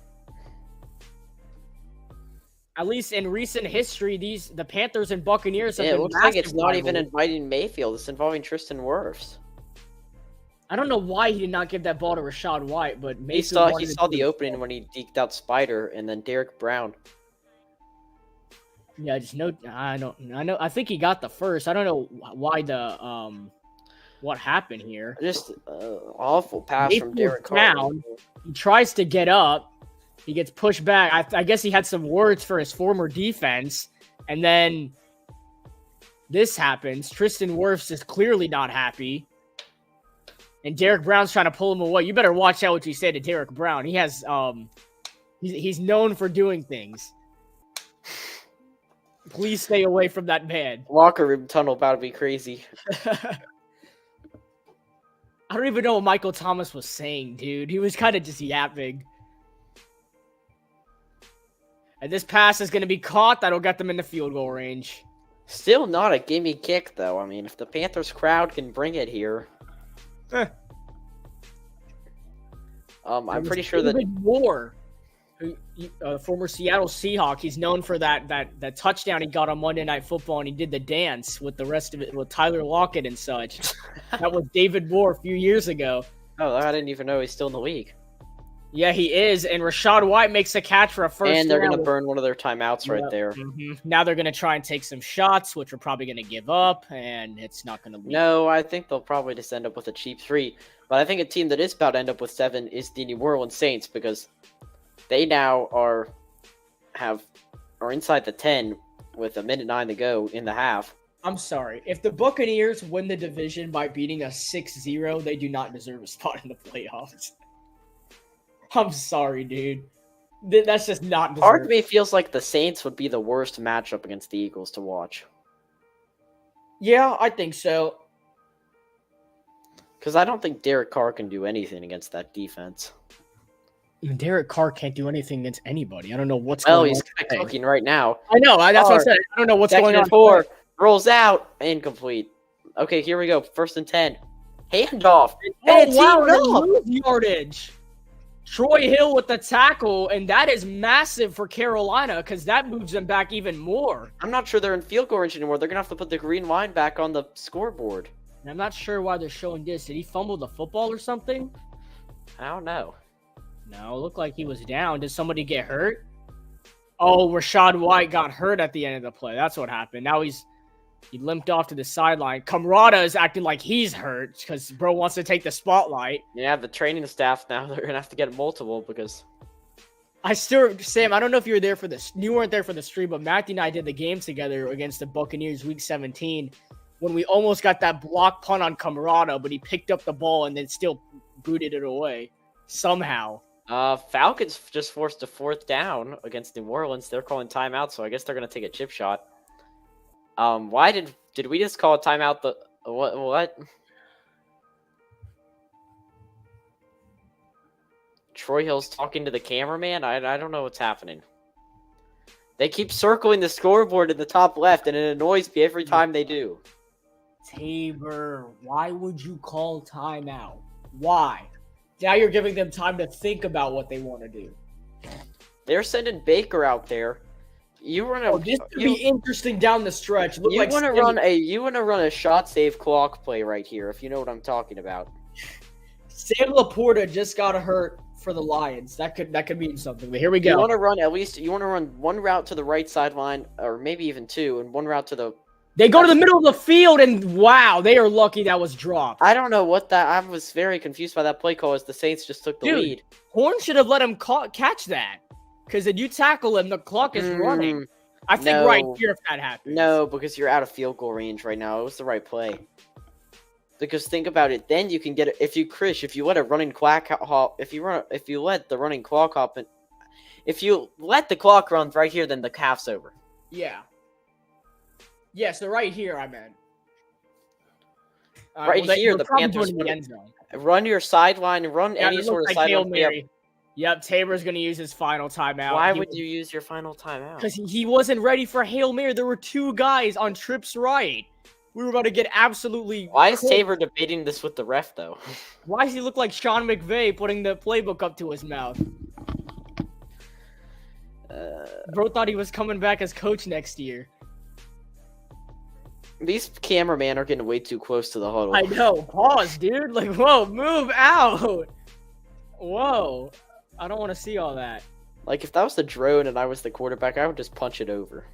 at least in recent history, the Panthers and Buccaneers have Yeah, been it looks like it's massive not even rivals. inviting Mayfield. It's involving Tristan Wirfs. I don't know why he did not give that ball to Rashad White, but He Mayfield saw wanted to the do it. opening when he deked out Spider, and then Derek Brown. Yeah, just no. I know. I think he got the first. I don't know why what happened here. Just awful pass from Mayfield's Derek Carr. down. He tries to get up. He gets pushed back. I guess he had some words for his former defense, and then this happens. Tristan Wirfs is clearly not happy, and Derek Brown's trying to pull him away. You better watch out what you say to Derek Brown. He has he's known for doing things. Please stay away from that man. Locker room tunnel about to be crazy. I don't even know what Michael Thomas was saying, dude. He was kind of just yapping. And this pass is going to be caught. That'll get them in the field goal range. Still not a gimme kick, though. I mean, if the Panthers crowd can bring it here. I'm pretty sure that David Moore, former Seattle Seahawk, he's known for that touchdown he got on Monday Night Football, and he did the dance with the rest of it with Tyler Lockett and such. That was David Moore a few years ago. Oh, I didn't even know he's still in the league. Yeah, he is. And Rashad White makes a catch for a first down. And they're going to burn one of their timeouts right there. Mm-hmm. Now they're going to try and take some shots, which we're probably going to give up, and it's not going to lead. No, I think they'll probably just end up with a cheap 3. But I think a team that is about to end up with 7 is the New Orleans Saints, because they now are inside the 10 with 1:09 to go in the half. I'm sorry. If the Buccaneers win the division by beating us 6-0, they do not deserve a spot in the playoffs. I'm sorry, dude. That's just not deserved. Part of me feels like the Saints would be the worst matchup against the Eagles to watch. Yeah, I think so. Because I don't think Derek Carr can do anything against that defense. Derek Carr can't do anything against anybody. I don't know what's Well, going he's on. kind of cooking right now. I know. That's what I Carr, said. I don't know what's second going and on. 4. Rolls out. Incomplete. Okay, here we go. 1st and 10. Handoff. Oh, And wow. teamed They up. lose yardage. Troy Hill with the tackle, and that is massive for Carolina because that moves them back even more. I'm not sure they're in field goal range anymore. They're going to have to put the green line back on the scoreboard. And I'm not sure why they're showing this. Did he fumble the football or something? I don't know. No, it looked like he was down. Did somebody get hurt? Oh, Rashad White got hurt at the end of the play. That's what happened. Now he limped off to the sideline. Camrata is acting like he's hurt because bro wants to take the spotlight. Yeah, the training staff now, they're going to have to get multiple because... Sam, I don't know if you were there for this. You weren't there for the stream, but Matthew and I did the game together against the Buccaneers week 17 when we almost got that block punt on Camrata, but he picked up the ball and then still booted it away somehow. Falcons just forced a 4th down against New Orleans. They're calling timeout, so I guess they're going to take a chip shot. Why did we just call a timeout? What? Troy Hill's talking to the cameraman? I don't know what's happening. They keep circling the scoreboard in the top left, and it annoys me every time they do. Tabor, why would you call timeout? Why? Now you're giving them time to think about what they want to do. They're sending Baker out there. You run a. This could be interesting down the stretch. You want to run a shot save clock play right here, if you know what I'm talking about. Sam Laporta just got hurt for the Lions. That could mean something. But here we go. You want to run one route to the right sideline, or maybe even 2, and one route to the. They go to the middle of the field, and wow, they are lucky that was dropped. I don't know what that. I was very confused by that play call as the Saints just took the lead. Horn should have let him catch that, because if you tackle him, the clock is running. I think right here if that happens. No, because you're out of field goal range right now. It was the right play. Because think about it, then you can get it if you let a running clock hop, if you let the running clock hop, and if you let the clock run right here, then the half's over. Yeah. Yeah, so right here, I meant. Here, the Panthers run your sideline, run any sort of sideline. Yep, Tabor's going to use his final timeout. Why would you use your final timeout? Because he wasn't ready for Hail Mary. There were 2 guys on trips right. We were about to get absolutely. Why is cooked. Tabor debating this with the ref, though? Why does he look like Sean McVay putting the playbook up to his mouth? Bro thought he was coming back as coach next year. These cameramen are getting way too close to the huddle. I know. Pause, dude. Like, whoa, move out. Whoa. I don't want to see all that. Like, if that was the drone and I was the quarterback, I would just punch it over.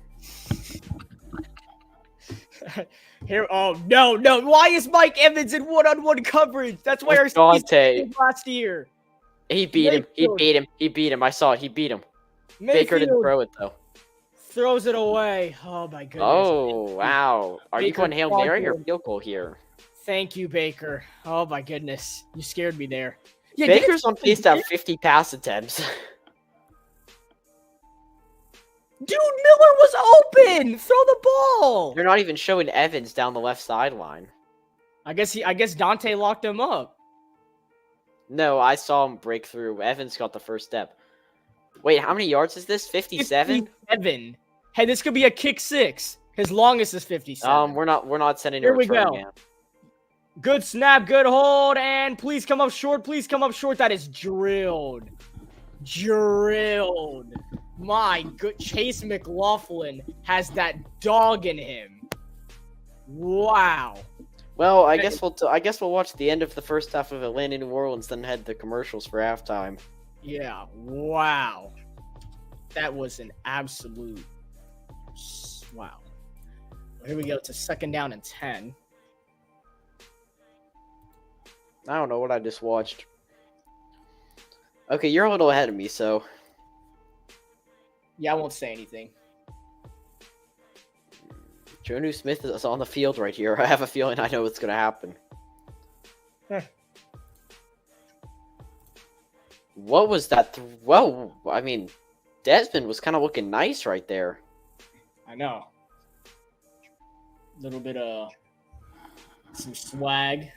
Here, oh no. Why is Mike Evans in one-on-one coverage? That's why our Dante season last year. He beat him. He beat him. I saw it. He beat him. Baker didn't throw it though. Throws it away. Oh my goodness. Oh wow. Are you going Hail Mary or field goal here? Thank you, Baker. Oh my goodness. You scared me there. Yeah, Baker's on pace to have 50 pass attempts. Dude, Miller was open. Throw the ball. They're not even showing Evans down the left sideline. I guess Dante locked him up. No, I saw him break through. Evans got the first step. Wait, how many yards is this? 57? 57. Hey, this could be a kick six. His longest is 57. We're not sending a Here we return go. man. Good snap, good hold, and please come up short. Please come up short. That is drilled. My good Chase McLaughlin has that dog in him. Wow. Well, I guess we'll watch the end of the first half of Atlanta, New Orleans, then head to commercials for halftime. Yeah, wow. That was an absolute wow. Here we go to 2nd down and 10. I don't know what I just watched. Okay, you're a little ahead of me, so Yeah, I won't say anything. Jonnu Smith is on the field right here. I have a feeling I know what's going to happen. What was that? Well, I mean, Desmond was kind of looking nice right there. I know. Little bit of some swag.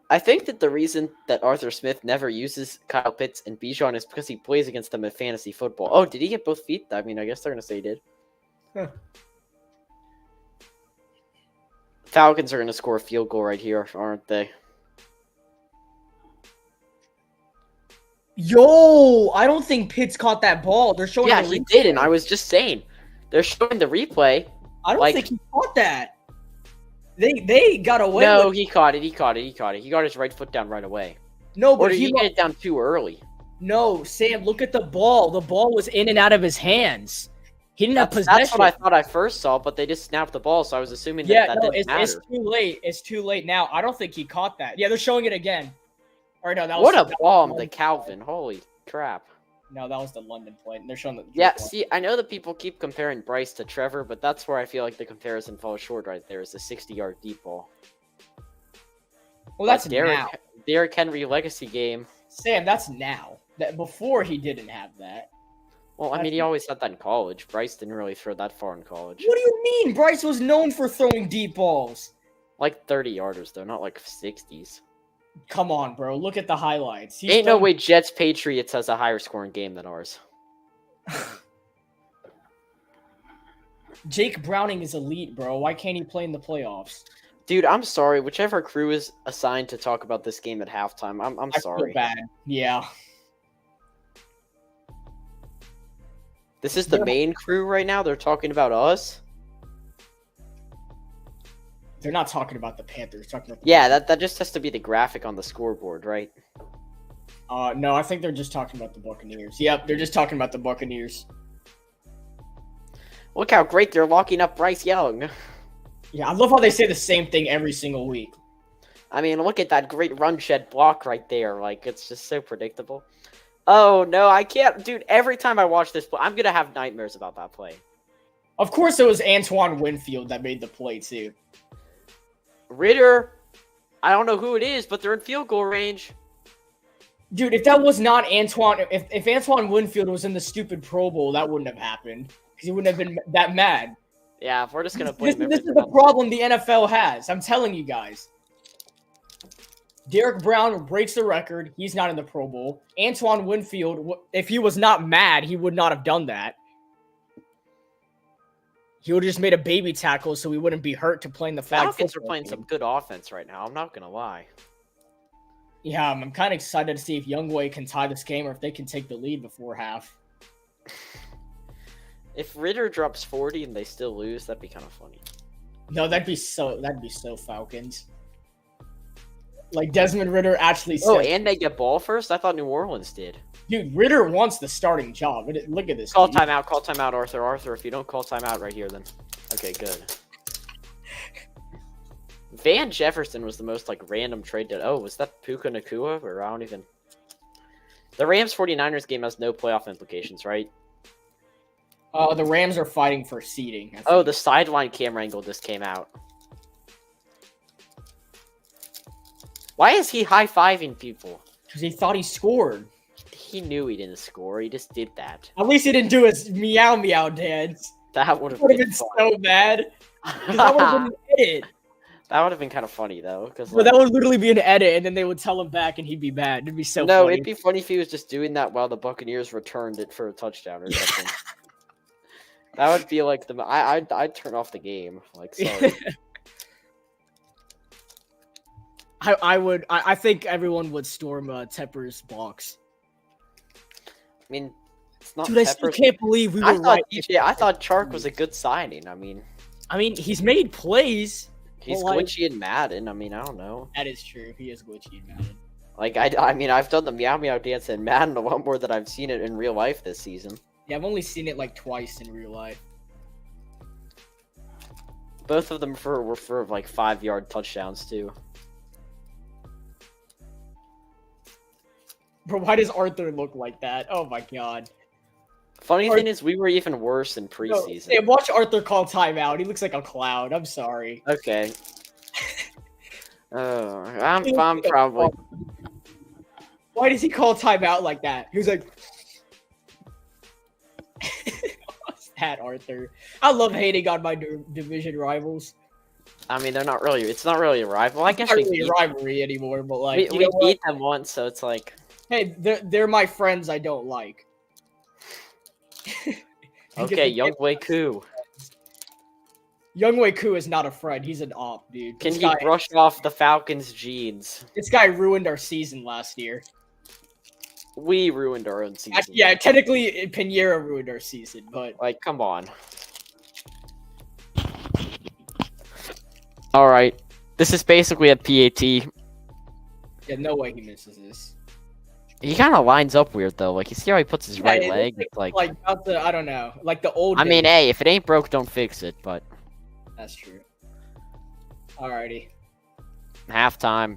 I think that the reason that Arthur Smith never uses Kyle Pitts and Bijan is because he plays against them in fantasy football. Oh, did he get both feet? I mean, I guess they're going to say he did. Falcons are going to score a field goal right here, aren't they? Yo, I don't think Pitts caught that ball. They're showing. Yeah, he did, and I was just saying. They're showing the replay. I don't think he caught that. They got away. No, he caught it. He got his right foot down right away. No, Or but did he get it down too early? No, Sam, look at the ball. The ball was in and out of his hands. He didn't have possession. That's what I thought I first saw, but they just snapped the ball, so I was assuming that didn't matter. It's too late. It's too late now. I don't think he caught that. Yeah, they're showing it again. Or no, that was What a bomb to Calvin. Holy crap. No, that was the London play. They're showing the Yeah, see, I know that people keep comparing Bryce to Trevor, but that's where I feel like the comparison falls short right there is the 60-yard deep ball. Well, that's Derrick, now. Derrick Henry legacy game. Sam, that's now. That before he didn't have that. Well, I mean, he always had that in college. Bryce didn't really throw that far in college. What do you mean? Bryce was known for throwing deep balls. Like 30-yarders, though, not like 60s. Come on, bro. Look at the highlights. Ain't no way Jets-Patriots has a higher scoring game than ours. Jake Browning is elite, bro. Why can't he play in the playoffs? Dude, I'm sorry. Whichever crew is assigned to talk about this game at halftime, I'm I sorry. feel bad. Yeah. This is the main crew right now. They're talking about us. They're not talking about the Panthers. Talking about That just has to be the graphic on the scoreboard, right? No, I think they're just talking about the Buccaneers. Yep, they're just talking about the Buccaneers. Look how great they're locking up Bryce Young. Yeah, I love how they say the same thing every single week. I mean, look at that great run shed block right there. Like, it's just so predictable. Oh, no, I can't. Dude, every time I watch this play, I'm going to have nightmares about that play. Of course, it was Antoine Winfield that made the play, too. Ritter, I don't know who it is, but they're in field goal range. Dude, if that was not Antoine, if Antoine Winfield was in the stupid Pro Bowl, that wouldn't have happened. Because he wouldn't have been that mad. Yeah, if we're just going to blame This is the problem the NFL has. I'm telling you guys. Derek Brown breaks the record. He's not in the Pro Bowl. Antoine Winfield, if he was not mad, he would not have done that. He would have just made a baby tackle so we wouldn't be hurt to playing the flag Falcons are football playing game. some good offense right now. I'm not gonna lie. Yeah, I'm kind of excited to see if Youngway can tie this game or if they can take the lead before half. If Ritter drops 40 and they still lose, that'd be kind of funny. No, that'd be so Falcons. Like Desmond Ritter actually said, Oh, and they get ball first? I thought New Orleans did. dude, Ritter wants the starting job. Look at this. Call dude. timeout, Arthur. Arthur, if you don't call timeout right here, then... Okay, good. Van Jefferson was the most, like, random trade that... Oh, was that Puka Nacua? Or I don't even... The Rams 49ers game has no playoff implications, right? The Rams are fighting for seeding. I think. Oh, the sideline camera angle just came out. Why is he high-fiving people? Because he thought he scored. He knew he didn't score. He just did that. At least he didn't do his meow meow dance. That would have Would have been been fun. so bad. 'Cause that would have been an edit. That would have been kind of funny, though. Cause, But that would literally be an edit, and then they would tell him back, and he'd be mad. It'd be so no, funny. it'd be funny if he was just doing that while the Buccaneers returned it for a touchdown or something. That would be like the... I'd turn off the game. Like, sorry. I think everyone would storm Tepper's box. I mean, it's not Dude, I still Peppers. can't believe we I were thought right. I thought Chark was a good signing. I mean, He's made plays. he's Well, like- glitchy in Madden. I mean, I don't know. That is true. He is glitchy, man. Like, I mean, I've done the meow meow dance in Madden a lot more than I've seen it in real life this season. Yeah, I've only seen it like twice in real life. Both of them were for like 5-yard touchdowns too. Bro, why does Arthur look like that? Oh my god. Funny thing is, we were even worse in No, preseason. hey, watch Arthur call timeout. He looks like a clown. I'm sorry. Okay. Oh, I'm probably. Why does he call timeout like that? He was like, what's that, Arthur? I love hating on my division rivals. I mean, they're not really. It's not really a rival. I guess Not we really a beat, rivalry anymore, but like, we beat them once, so it's like. hey, they're my friends I don't like. Okay, Youngway Koo. Youngway Koo is not a friend. He's an op, dude. Can This he guy, brush off the Falcons' genes? this guy ruined our season last year. We ruined our own season. Yeah, technically, Pinheiro ruined our season, but Like, come on. Alright. This is basically a PAT. yeah, no way he misses this. He kind of lines up weird, though. Like, you see how he puts his right it leg? looks It's like... about the, I don't know, like the old. I mean, days. hey, if it ain't broke, don't fix it, but... That's true. Alrighty, Halftime.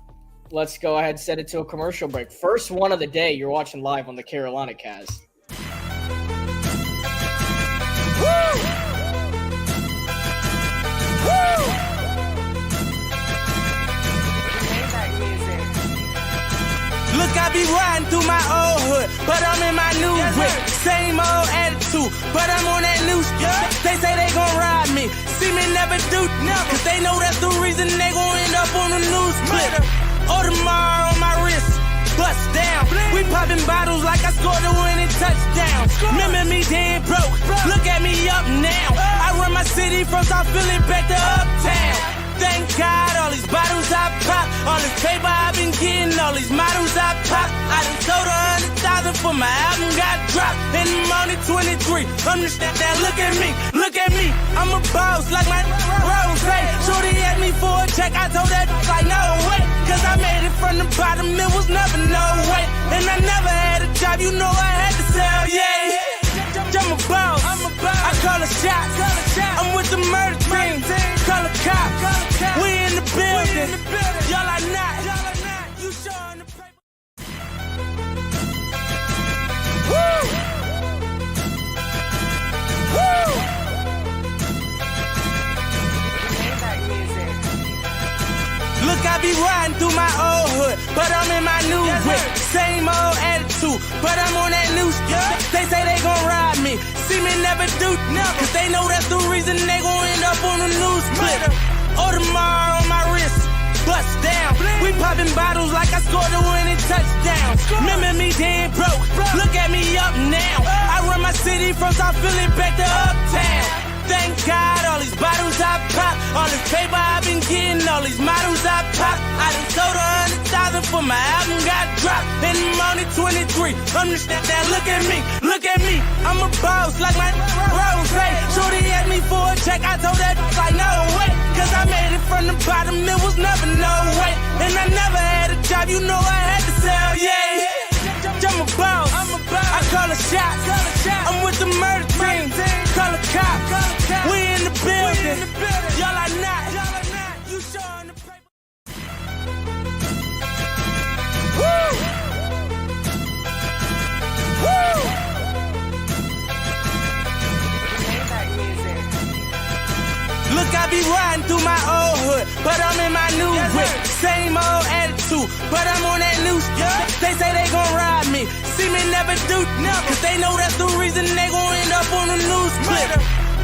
let's go ahead and set it to a commercial break. First one of the day. You're watching live on the Carolina Cast. Look, I be riding through my old hood, but I'm in my new whip. Same old attitude, but I'm on that new shit. They say they gon' ride me, see me never do, cause they know that's the reason they gon' end up on the news clip. Audemars on my wrist, bust down. We popping bottles like I scored a winning touchdown. Remember me dead broke, look at me up now. I run my city from South Philly back to Uptown. Thank God, all these bottles I pop, all this paper I've been getting, all these models I pop. I done sold 100,000 for my album got dropped, and I'm only 23. Understand that? Look at me, I'm a boss like my Rose. Shorty asked me for a check, I told that like no way, cause I made it from the bottom, it was never no way, and I never had a job, you know I had to sell, yeah. I'm a boss, I call a shot, I'm with the murder team, call a cop, we in the building, y'all are not, you showing the paper. Woo! Woo! Look, I be riding through my old hood, but I'm in my new whip. Same old attitude, but I'm on that new shit. They say they gon' ride me, see me never do, cause they know that's the reason they gon' end up on the news clip. Audemars on my wrist, bust down. We popping bottles like I scored a winning touchdown. Remember me dead broke, look at me up now. I run my city from South Philly back to Uptown. Thank God, all these bottles I pop, all this paper I've been getting, all these models I pop. I done sold 100,000 for my album got dropped. And I'm only 23. Understand that? Look at me, look at me. I'm a boss like my Rose. Hey, shorty asked me for a check. I told that like no way, cause I made it from the bottom. It was never no way, and I never had a job. You know I had to sell. Yeah. I'm a boss. I call a shot. I'm with the murder team. Call a cop. We in the building. Y'all are not. You showing the paper. Woo! Woo! Look, I be riding through my old hood, but I'm in my new whip. Same old attitude, but I'm on that new stuff. They say they gon' ride me, see me never do, cause they know that's the reason they gon' end up on the news clip.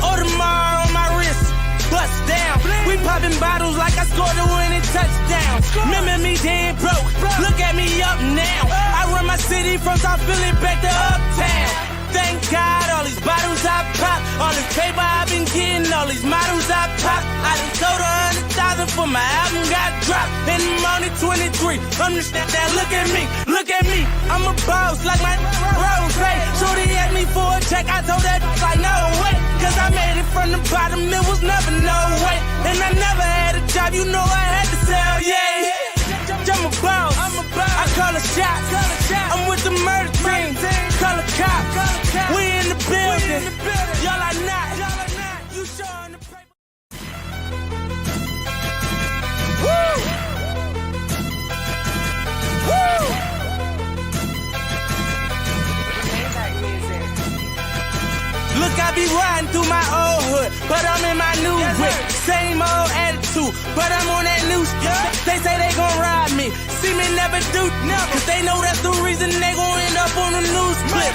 Audemars on my wrist, bust down. We popping bottles like I scored a winning touchdown. Remember me dead broke, look at me up now. I run my city from South Philly back to Uptown. Thank God, all these bottles I pop, all this paper I've been getting, all these models I pop. I done sold 100,000 for my album got dropped. And I'm only 23. Understand that? Look at me, look at me. I'm a boss like my Rose. Hey, shorty asked me for a check. I told that like no way, cause I made it from the bottom. It was never no way, and I never had a job. You know I had to sell. Yeah. I'm a boss. I call a shot. I'm with the murder team. Call a cop. We in the building. Y'all are not. You showing the paper. Woo! Woo! Look, I be riding through my old hood, but I'm in my new whip. Same old attitude, but I'm on that new stuff. They say they gon' ride me, see me never do, cause they know that's the reason they gon' end up on the news clip.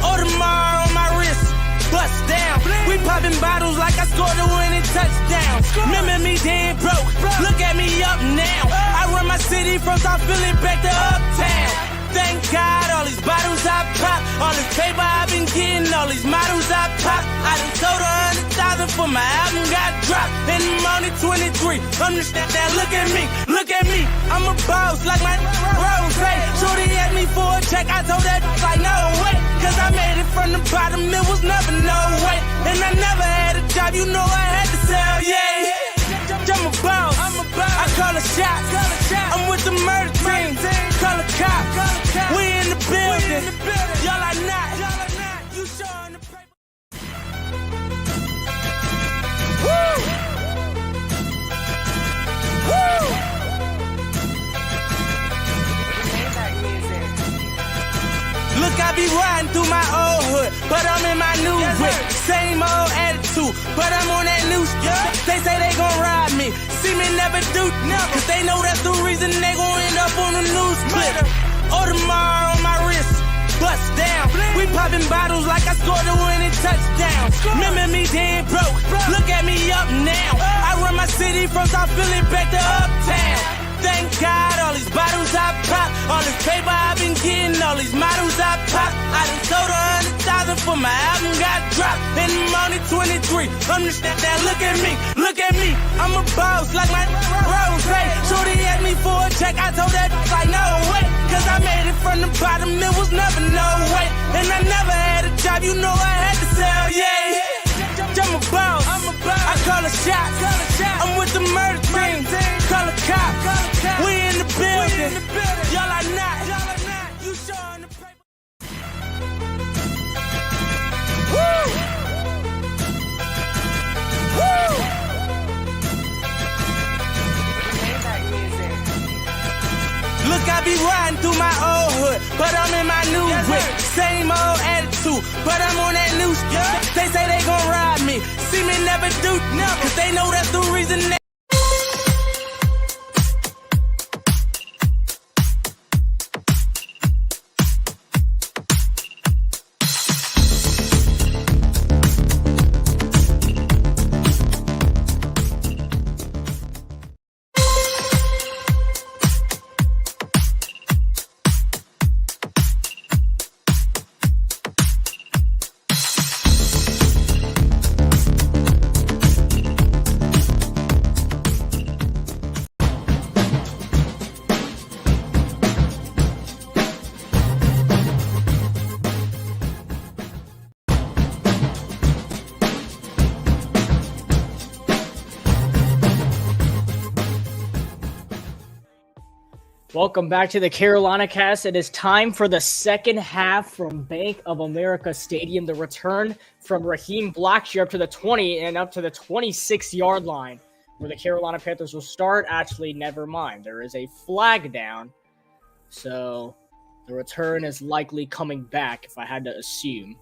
Audemars on my wrist, bust down. We popping bottles like I scored a winning touchdown. Remember me dead broke, look at me up now. I run my city from South Philly back to Uptown. Thank God, all these bottles I pop, all this paper I've been getting, all these models I pop. I done sold 100,000 for my album got dropped. And I'm only 23. Understand that? Look at me, look at me. I'm a boss like my Rose. Hey, shorty asked me for a check. I told that like no way, cause I made it from the bottom. It was never no way, and I never had a job. You know I had to sell. Yeah. I'm a boss. I call a shot. I'm with the murder team. Call a cop. We in the building. Y'all are not. You showing the paper. Woo! Woo! Look, I be riding through my old hood, but I'm in my new whip. Same old attitude, but I'm on that new stuff. They say they gon' ride me, see me never do, cause they know that's the reason they gon' end up on the news clip. Audemars on my wrist, bust down. We popping bottles like I scored a winning touchdown. Remember me dead broke, look at me up now. I run my city from South Philly back to Uptown. Thank God, all these bottles I pop, all this paper I've been getting, all these models I pop. I done sold 100,000 for my album got dropped. And I'm only 23. Understand that? Look at me, look at me. I'm a boss like my Rose. Hey, shorty asked me for a check. I told that like no way, cause I made it from the bottom. It was never no way, and I never had a job. You know I had to sell. Yeah. I'm a boss. I call a shot. I'm with the murder team. Call a cop. We in the building. Y'all are not. You showing the paper. Woo! Woo! Look, I be riding through my old hood, but I'm in my new whip. Same old attitude, but I'm on that new stuff. They say they gon' ride me, see me never do, cause they know that's the reason they Welcome back to the Carolina Cast. It is time for the second half from Bank of America Stadium. The return from Raheem Blackshear up to the 20 and up to the 26-yard line where the Carolina Panthers will start. Actually, never mind. There is a flag down. So the return is likely coming back if I had to assume.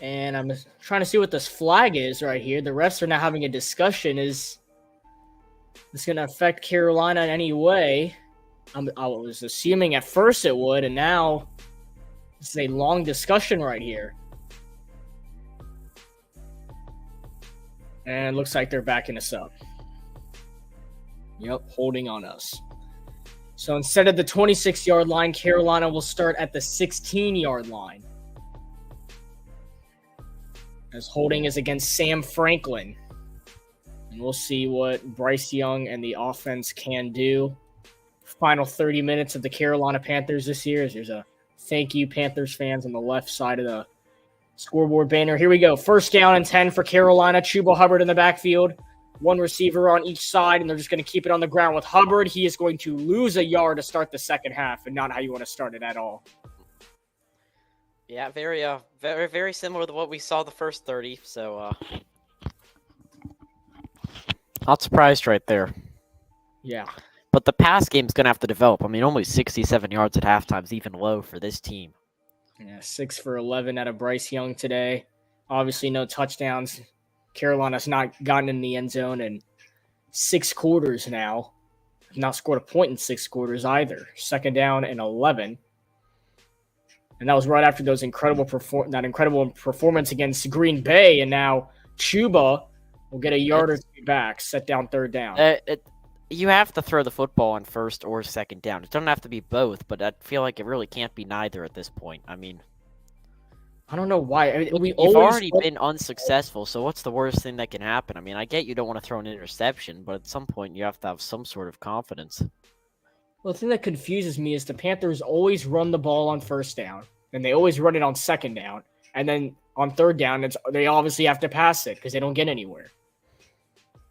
And I'm trying to see what this flag is right here. The refs are now having a discussion. Is this going to affect Carolina in any way? I was assuming at first it would, and now this is a long discussion right here. And it looks like they're backing us up. Yep, holding on us. So instead of the 26-yard line, Carolina will start at the 16-yard line. As holding is against Sam Franklin. And we'll see what Bryce Young and the offense can do. Final 30 minutes of the Carolina Panthers this year. There's a thank you, Panthers fans, on the left side of the scoreboard banner. Here we go. First down and 10 for Carolina. Chuba Hubbard in the backfield. One receiver on each side, and they're just going to keep it on the ground with Hubbard. He is going to lose a yard to start the second half, and not how you want to start it at all. Yeah, very similar to what we saw the first 30. So, not surprised right there. Yeah. But the pass game's going to have to develop. I mean, only 67 yards at halftime is even low for this team. Yeah, 6 for 11 out of Bryce Young today. Obviously, no touchdowns. Carolina's not gotten in the end zone in 6 quarters now. Not scored a point in 6 quarters either. Second down and 11. And that was right after those incredible performance against Green Bay. And now Chuba will get a yard or two back, set down third down. You have to throw the football on first or second down. It doesn't have to be both, but I feel like it really can't be neither at this point. I mean, I don't know why. you've already been unsuccessful, so what's the worst thing that can happen? I mean, I get you don't want to throw an interception, but at some point you have to have some sort of confidence. Well, the thing that confuses me is the Panthers always run the ball on first down, and they always run it on second down, and then on third down, they obviously have to pass it because they don't get anywhere.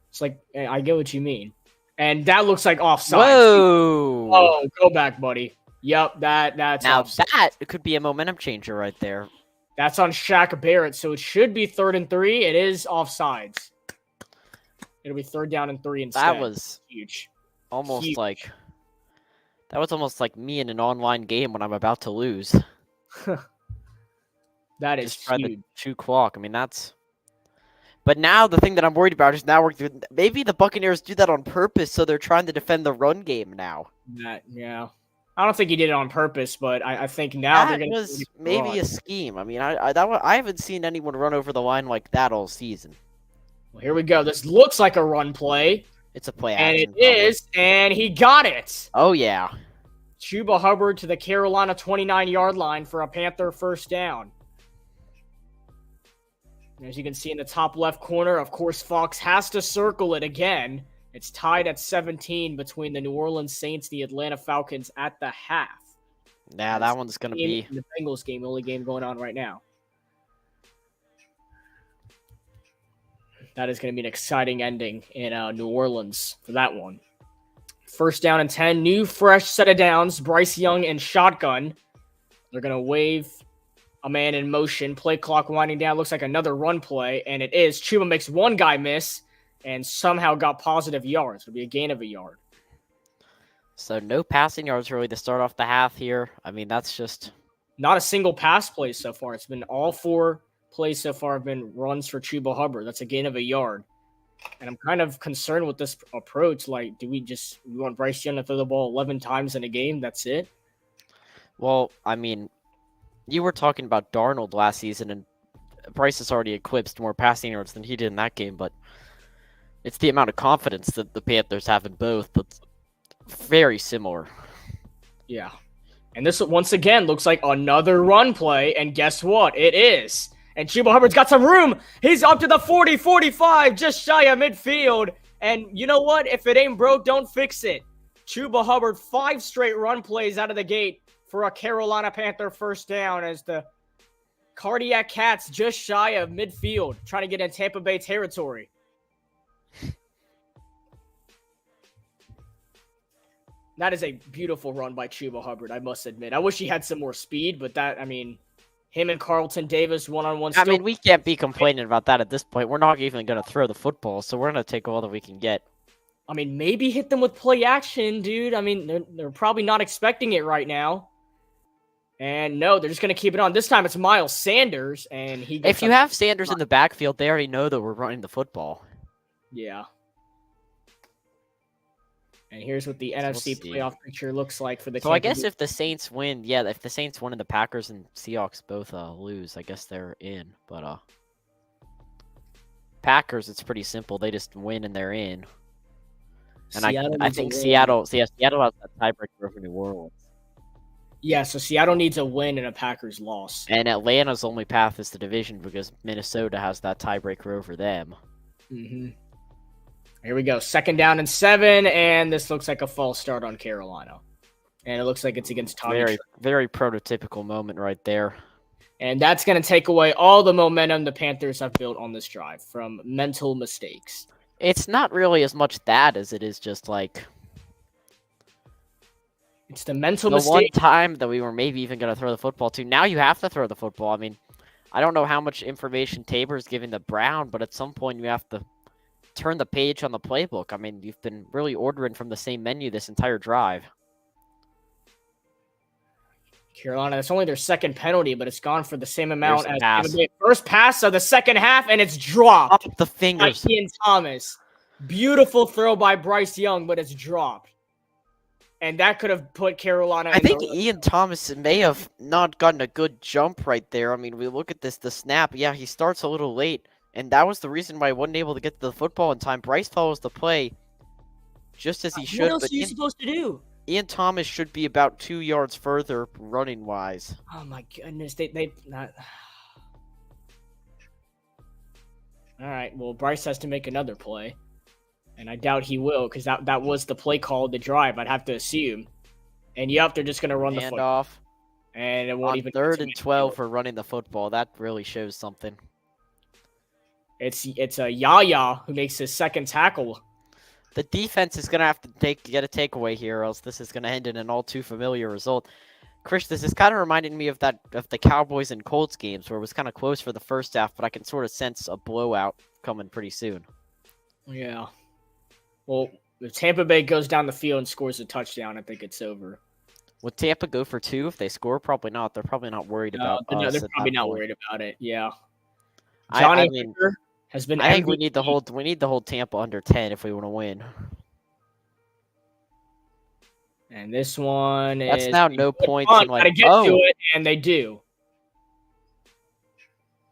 It's like, I get what you mean. And that looks like offside. Whoa! Oh, go back, buddy. Yep, that's now offside. that could be a momentum changer right there. That's on Shaq Barrett, so it should be 3rd and 3. It is offsides. It'll be 3rd down and 3 instead. That was huge. Almost Huge. like me in an online game when I'm about to lose. That is Just try huge. the chew clock. I mean, that's. But now the thing that I'm worried about is maybe the Buccaneers do that on purpose, so they're trying to defend the run game now. Yeah. I don't think he did it on purpose, but I think now they're going to. That was maybe a scheme. I mean, I haven't seen anyone run over the line like that all season. Well, here we go. This looks like a run play. It's a play And action. it is, and he got it. Oh, yeah. Chuba Hubbard to the Carolina 29-yard line for a Panther first down. And as you can see in the top left corner, of course, Fox has to circle it again. It's tied at 17 between the New Orleans Saints and the Atlanta Falcons at the half. Yeah, that one's going to be... The Bengals game, the only game going on right now. That is going to be an exciting ending in New Orleans for that one. First down and 10. New, fresh set of downs. Bryce Young and shotgun. They're going to wave a man in motion. Play clock winding down. Looks like another run play, and it is. Chuba makes one guy miss and somehow got positive yards. It'll be a gain of a yard. So no passing yards really to start off the half here. I mean, that's just... Not a single pass play so far. It's been all 4 plays so far have been runs for Chuba Hubbard. That's a gain of a yard. And I'm kind of concerned with this approach. Like, do we want Bryce Young to throw the ball 11 times in a game? That's it? Well, I mean, you were talking about Darnold last season, and Bryce has already eclipsed more passing yards than he did in that game, but it's the amount of confidence that the Panthers have in both that's very similar. Yeah. And this, once again, looks like another run play, and guess what? It is. And Chuba Hubbard's got some room. He's up to the 40, 45, just shy of midfield. And you know what? If it ain't broke, don't fix it. Chuba Hubbard, 5 straight run plays out of the gate for a Carolina Panther first down as the Cardiac Cats just shy of midfield, trying to get in Tampa Bay territory. That is a beautiful run by Chuba Hubbard, I must admit. I wish he had some more speed, but him and Carlton Davis one-on-one. I mean, we can't be complaining about that at this point. We're not even going to throw the football, so we're going to take all that we can get. I mean, maybe hit them with play action, dude. I mean, they're probably not expecting it right now. And no, they're just going to keep it on. This time it's Miles Sanders, and he gets If you have Sanders in the backfield, they already know that we're running the football. Yeah. And here's what the NFC playoff picture looks like for the So I guess if the Saints win, if the Saints win and the Packers and Seahawks both lose, I guess they're in. But Packers, it's pretty simple. They just win and they're in. And I think Seattle has that tiebreaker over New Orleans. Yeah, so Seattle needs a win and a Packers loss. And Atlanta's only path is the division because Minnesota has that tiebreaker over them. Mm-hmm. Here we go. 2nd down and 7, and this looks like a false start on Carolina. And it looks like it's against Tommy. Very prototypical moment right there. And that's going to take away all the momentum the Panthers have built on this drive from mental mistakes. It's not really as much that as it is just like... It's the mental the mistake. one time that we were maybe even going to throw the football to. Now you have to throw the football. I mean, I don't know how much information Tabor's giving to Brown, but at some point you have to turn the page on the playbook. I mean, you've been really ordering from the same menu this entire drive. Carolina, that's only their 2nd penalty, but it's gone for the same amount as the first pass of the 2nd half, and it's dropped. Up the fingers. By Ian Thomas. Beautiful throw by Bryce Young, but it's dropped. And that could have put Carolina. I think Ian Thomas may have not gotten a good jump right there. I mean, we look at the snap. Yeah, he starts a little late, and that was the reason why he wasn't able to get the football in time. Bryce follows the play just as he should. What else are you supposed to do? Ian Thomas should be about 2 yards further running wise. Oh my goodness, they not. All right, well, Bryce has to make another play. And I doubt he will, because that was the play call of the drive, I'd have to assume. And yep, they're just going to run the football. Off. And it won't even 3rd and 12 for running the football. That really shows something. It's a Yaya who makes his 2nd tackle. The defense is going to have to get a takeaway here, or else this is going to end in an all too familiar result. Chris, this is kind of reminding me of the Cowboys and Colts games, where it was kind of close for the first half, but I can sort of sense a blowout coming pretty soon. Yeah. Well, if Tampa Bay goes down the field and scores a touchdown, I think it's over. Would Tampa go for 2 if they score? Probably not. They're probably not worried about us. No, they're probably not worried about it. Yeah. I mean, has been. I think we need to hold Tampa under 10 if we want to win. And this one that's is now no points. Gotta get to it, and they do.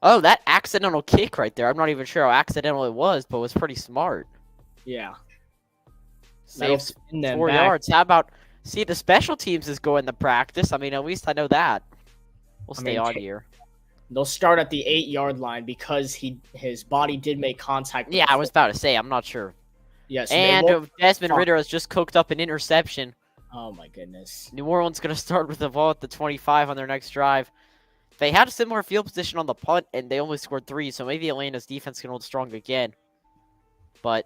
Oh, that accidental kick right there. I'm not even sure how accidental it was, but it was pretty smart. Yeah. Saves 4 yards. How about... See, the special teams is going to practice. I mean, at least I know that. We'll stay on here. They'll start at the 8-yard line because his body did make contact. Yeah, I was about to say. I'm not sure. Yes. And Desmond Ridder has just cooked up an interception. Oh, my goodness. New Orleans going to start with the ball at the 25 on their next drive. They had a similar field position on the punt, and they only scored 3, so maybe Atlanta's defense can hold strong again. But...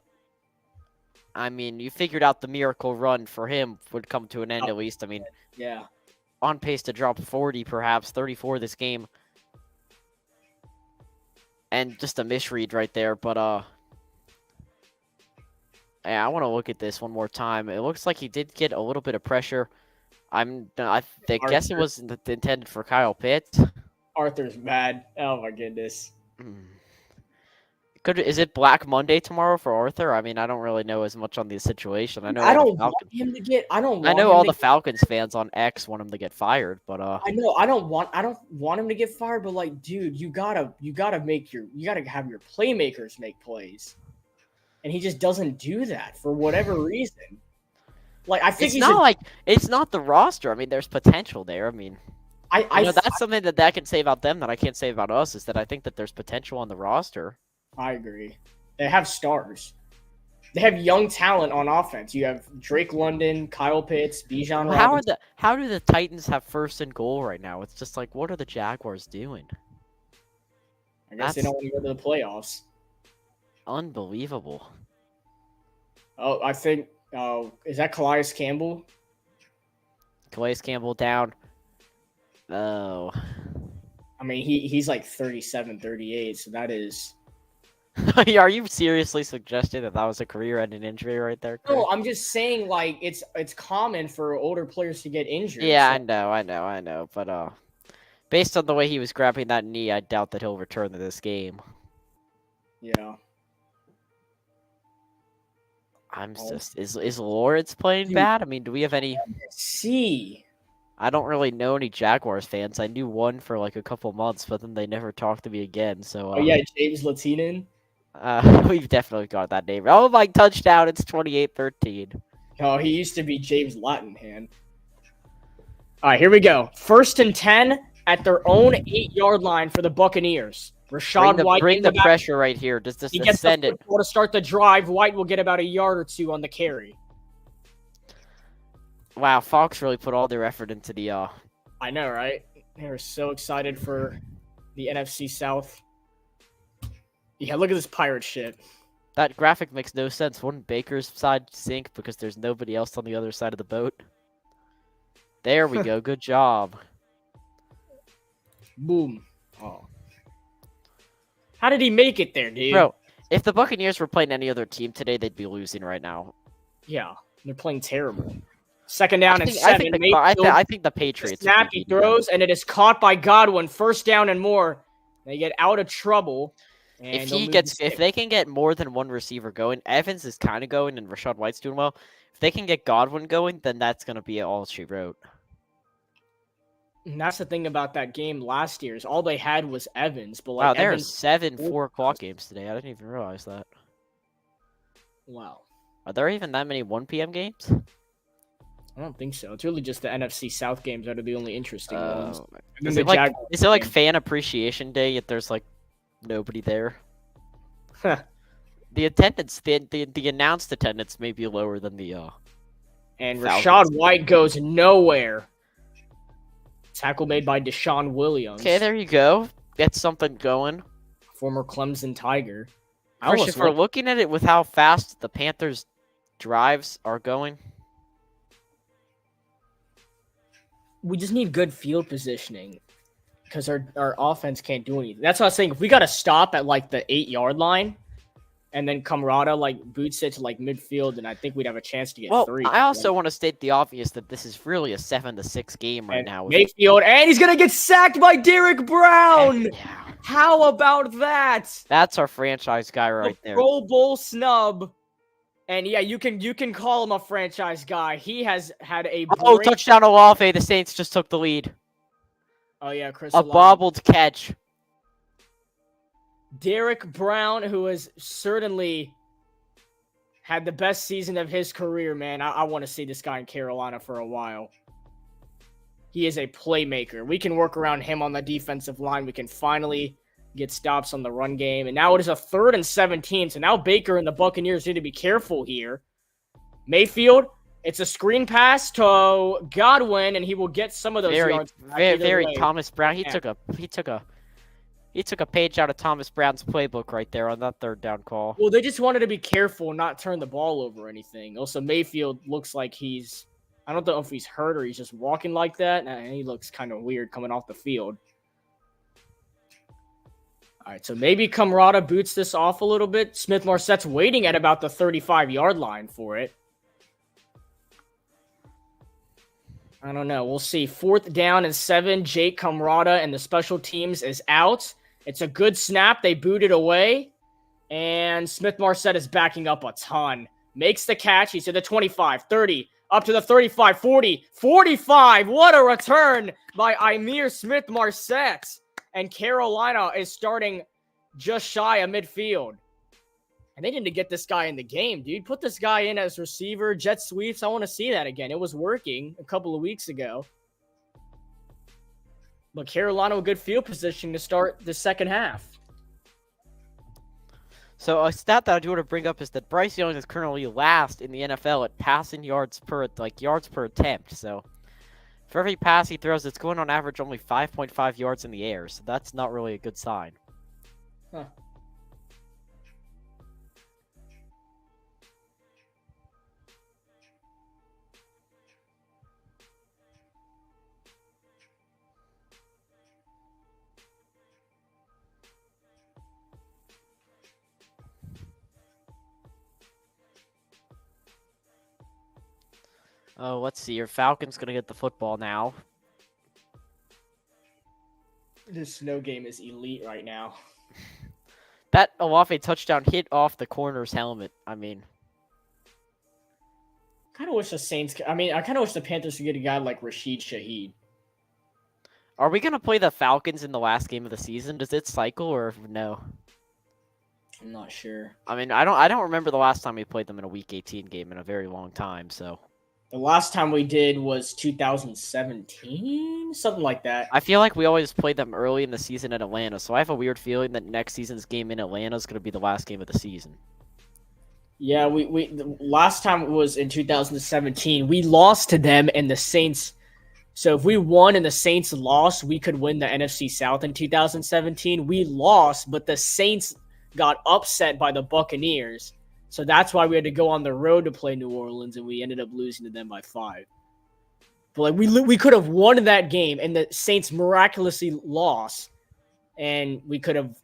I mean, you figured out the miracle run for him would come to an end at least. I mean, yeah, on pace to drop 40, perhaps 34 this game, and just a misread right there. But yeah, I want to look at this one more time. It looks like he did get a little bit of pressure. I guess it was intended for Kyle Pitts. Arthur's mad. Oh my goodness. Is it Black Monday tomorrow for Arthur? I mean, I don't really know as much on the situation. I know I don't want him to get. I know all the Falcons fans on X want him to get fired, but I know I don't want him to get fired, but like, dude, you gotta have your playmakers make plays, and he just doesn't do that for whatever reason. Like, I think it's not the roster. I mean, there's potential there. I mean, that's something that can say about them that I can't say about us, is that I think that there's potential on the roster. I agree. They have stars. They have young talent on offense. You have Drake London, Kyle Pitts, Bijan Robinson. How do the Titans have 1st and goal right now? It's just like, what are the Jaguars doing? I guess they don't want to go to the playoffs. Unbelievable. Oh, I think. Is that Calais Campbell? Calais Campbell down. Oh. I mean, he's like 37, 38, so that is. Are you seriously suggesting that was a career-ending injury right there, Chris? No, I'm just saying like it's common for older players to get injured. Yeah, so. I know. But based on the way he was grabbing that knee, I doubt that he'll return to this game. Yeah. I'm just is Lawrence playing bad? I mean, do we have any? See. I don't really know any Jaguars fans. I knew one for like a couple months, but then they never talked to me again. So. Oh yeah, James Latinen. We've definitely got that name. Oh my touchdown! It's 28-13. Oh, he used to be James Lattenham. All right, here we go. 1st and 10 at their own 8-yard line for the Buccaneers. Rashad White. Bring the pressure right here. Just he gets the football to start the drive. White will get about a yard or two on the carry. Wow, Fox really put all their effort into the. I know, right? They were so excited for the NFC South. Yeah, look at this pirate shit. That graphic makes no sense. Wouldn't Baker's side sink because there's nobody else on the other side of the boat? There we go. Good job. Boom. Oh. How did he make it there, dude? Bro, if the Buccaneers were playing any other team today, they'd be losing right now. Yeah, they're playing terrible. 2nd down and 7. I think the Patriots. Snap, he throws, and it is caught by Godwin. 1st down and more. They get out of trouble. If they can get more than one receiver going, Evans is kind of going, and Rashad White's doing well. If they can get Godwin going, then that's gonna be all she wrote. And that's the thing about that game last year is all they had was Evans. But like, wow, there are 7 4 o'clock games today. I didn't even realize that. Wow. Are there even that many 1 p.m. games? I don't think so. It's really just the NFC South games that are the only interesting ones. Is it like Fan Appreciation Day? Yet there's like nobody there. The attendance, the announced attendance may be lower than the. And Rashad White goes nowhere. Tackle made by Deshaun Williams. Okay, there you go. Get something going. Former Clemson Tiger. Christian, if we're looking at it with how fast the Panthers' drives are going. We just need good field positioning because our offense can't do anything. That's what I was saying. If we got to stop at like the 8-yard line and then Camarada like boots it to like midfield, and I think we'd have a chance to get 3. I also want to state the obvious that this is really a 7-6 game right now. Mayfield, and he's going to get sacked by Derek Brown. Yeah. How about that? That's our franchise guy right there. Pro Bowl snub. And yeah, you can call him a franchise guy. He has had a touchdown Olave. The Saints just took the lead. Oh yeah, Chris. A bobbled catch. Derek Brown, who has certainly had the best season of his career, man. I want to see this guy in Carolina for a while. He is a playmaker. We can work around him on the defensive line. We can finally get stops on the run game. And now it is a 3rd and 17. So now Baker and the Buccaneers need to be careful here. Mayfield, it's a screen pass to Godwin, and he will get some of those yards. Very Thomas Brown. He took a page out of Thomas Brown's playbook right there on that 3rd down call. Well, they just wanted to be careful and not turn the ball over or anything. Also, Mayfield looks like I don't know if he's hurt or he's just walking like that. And he looks kind of weird coming off the field. All right, so maybe Camarada boots this off a little bit. Smith-Marsette's waiting at about the 35-yard line for it. I don't know. We'll see. 4th down and 7. Jake Camarada and the special teams is out. It's a good snap. They boot it away. And Smith-Marsette is backing up a ton. Makes the catch. He's at the 25, 30, up to the 35, 40, 45. What a return by Ihmir Smith-Marsette. And Carolina is starting just shy of midfield. And they need to get this guy in the game, dude. Put this guy in as receiver, jet sweeps. I want to see that again. It was working a couple of weeks ago. But Carolina with good field position to start the second half. So a stat that I do want to bring up is that Bryce Young is currently last in the NFL at passing yards per attempt. So for every pass he throws, it's going on average only 5.5 yards in the air. So that's not really a good sign. Huh. Oh, let's see. Your Falcons gonna get the football now. This snow game is elite right now. That Olafe touchdown hit off the corner's helmet. I mean, Kind of wish the Saints. I kind of wish the Panthers could get a guy like Rashid Shaheed. are we gonna play the Falcons in the last game of the season? Does it cycle or no? I'm not sure. I mean, I don't remember the last time we played them in a Week 18 game in a very long time. So The last time we did was 2017, something like that. I feel like we always played them early in the season in Atlanta. So I have a weird feeling that next season's game in Atlanta is gonna be the last game of the season. Yeah, the last time it was in 2017. We lost to them and the Saints. So if we won and the Saints lost, we could win the NFC South in 2017. We lost, but the Saints got upset by the Buccaneers. So that's why we had to go on the road to play New Orleans, and we ended up losing to them by 5. But like we could have won that game, and the Saints miraculously lost, and we could have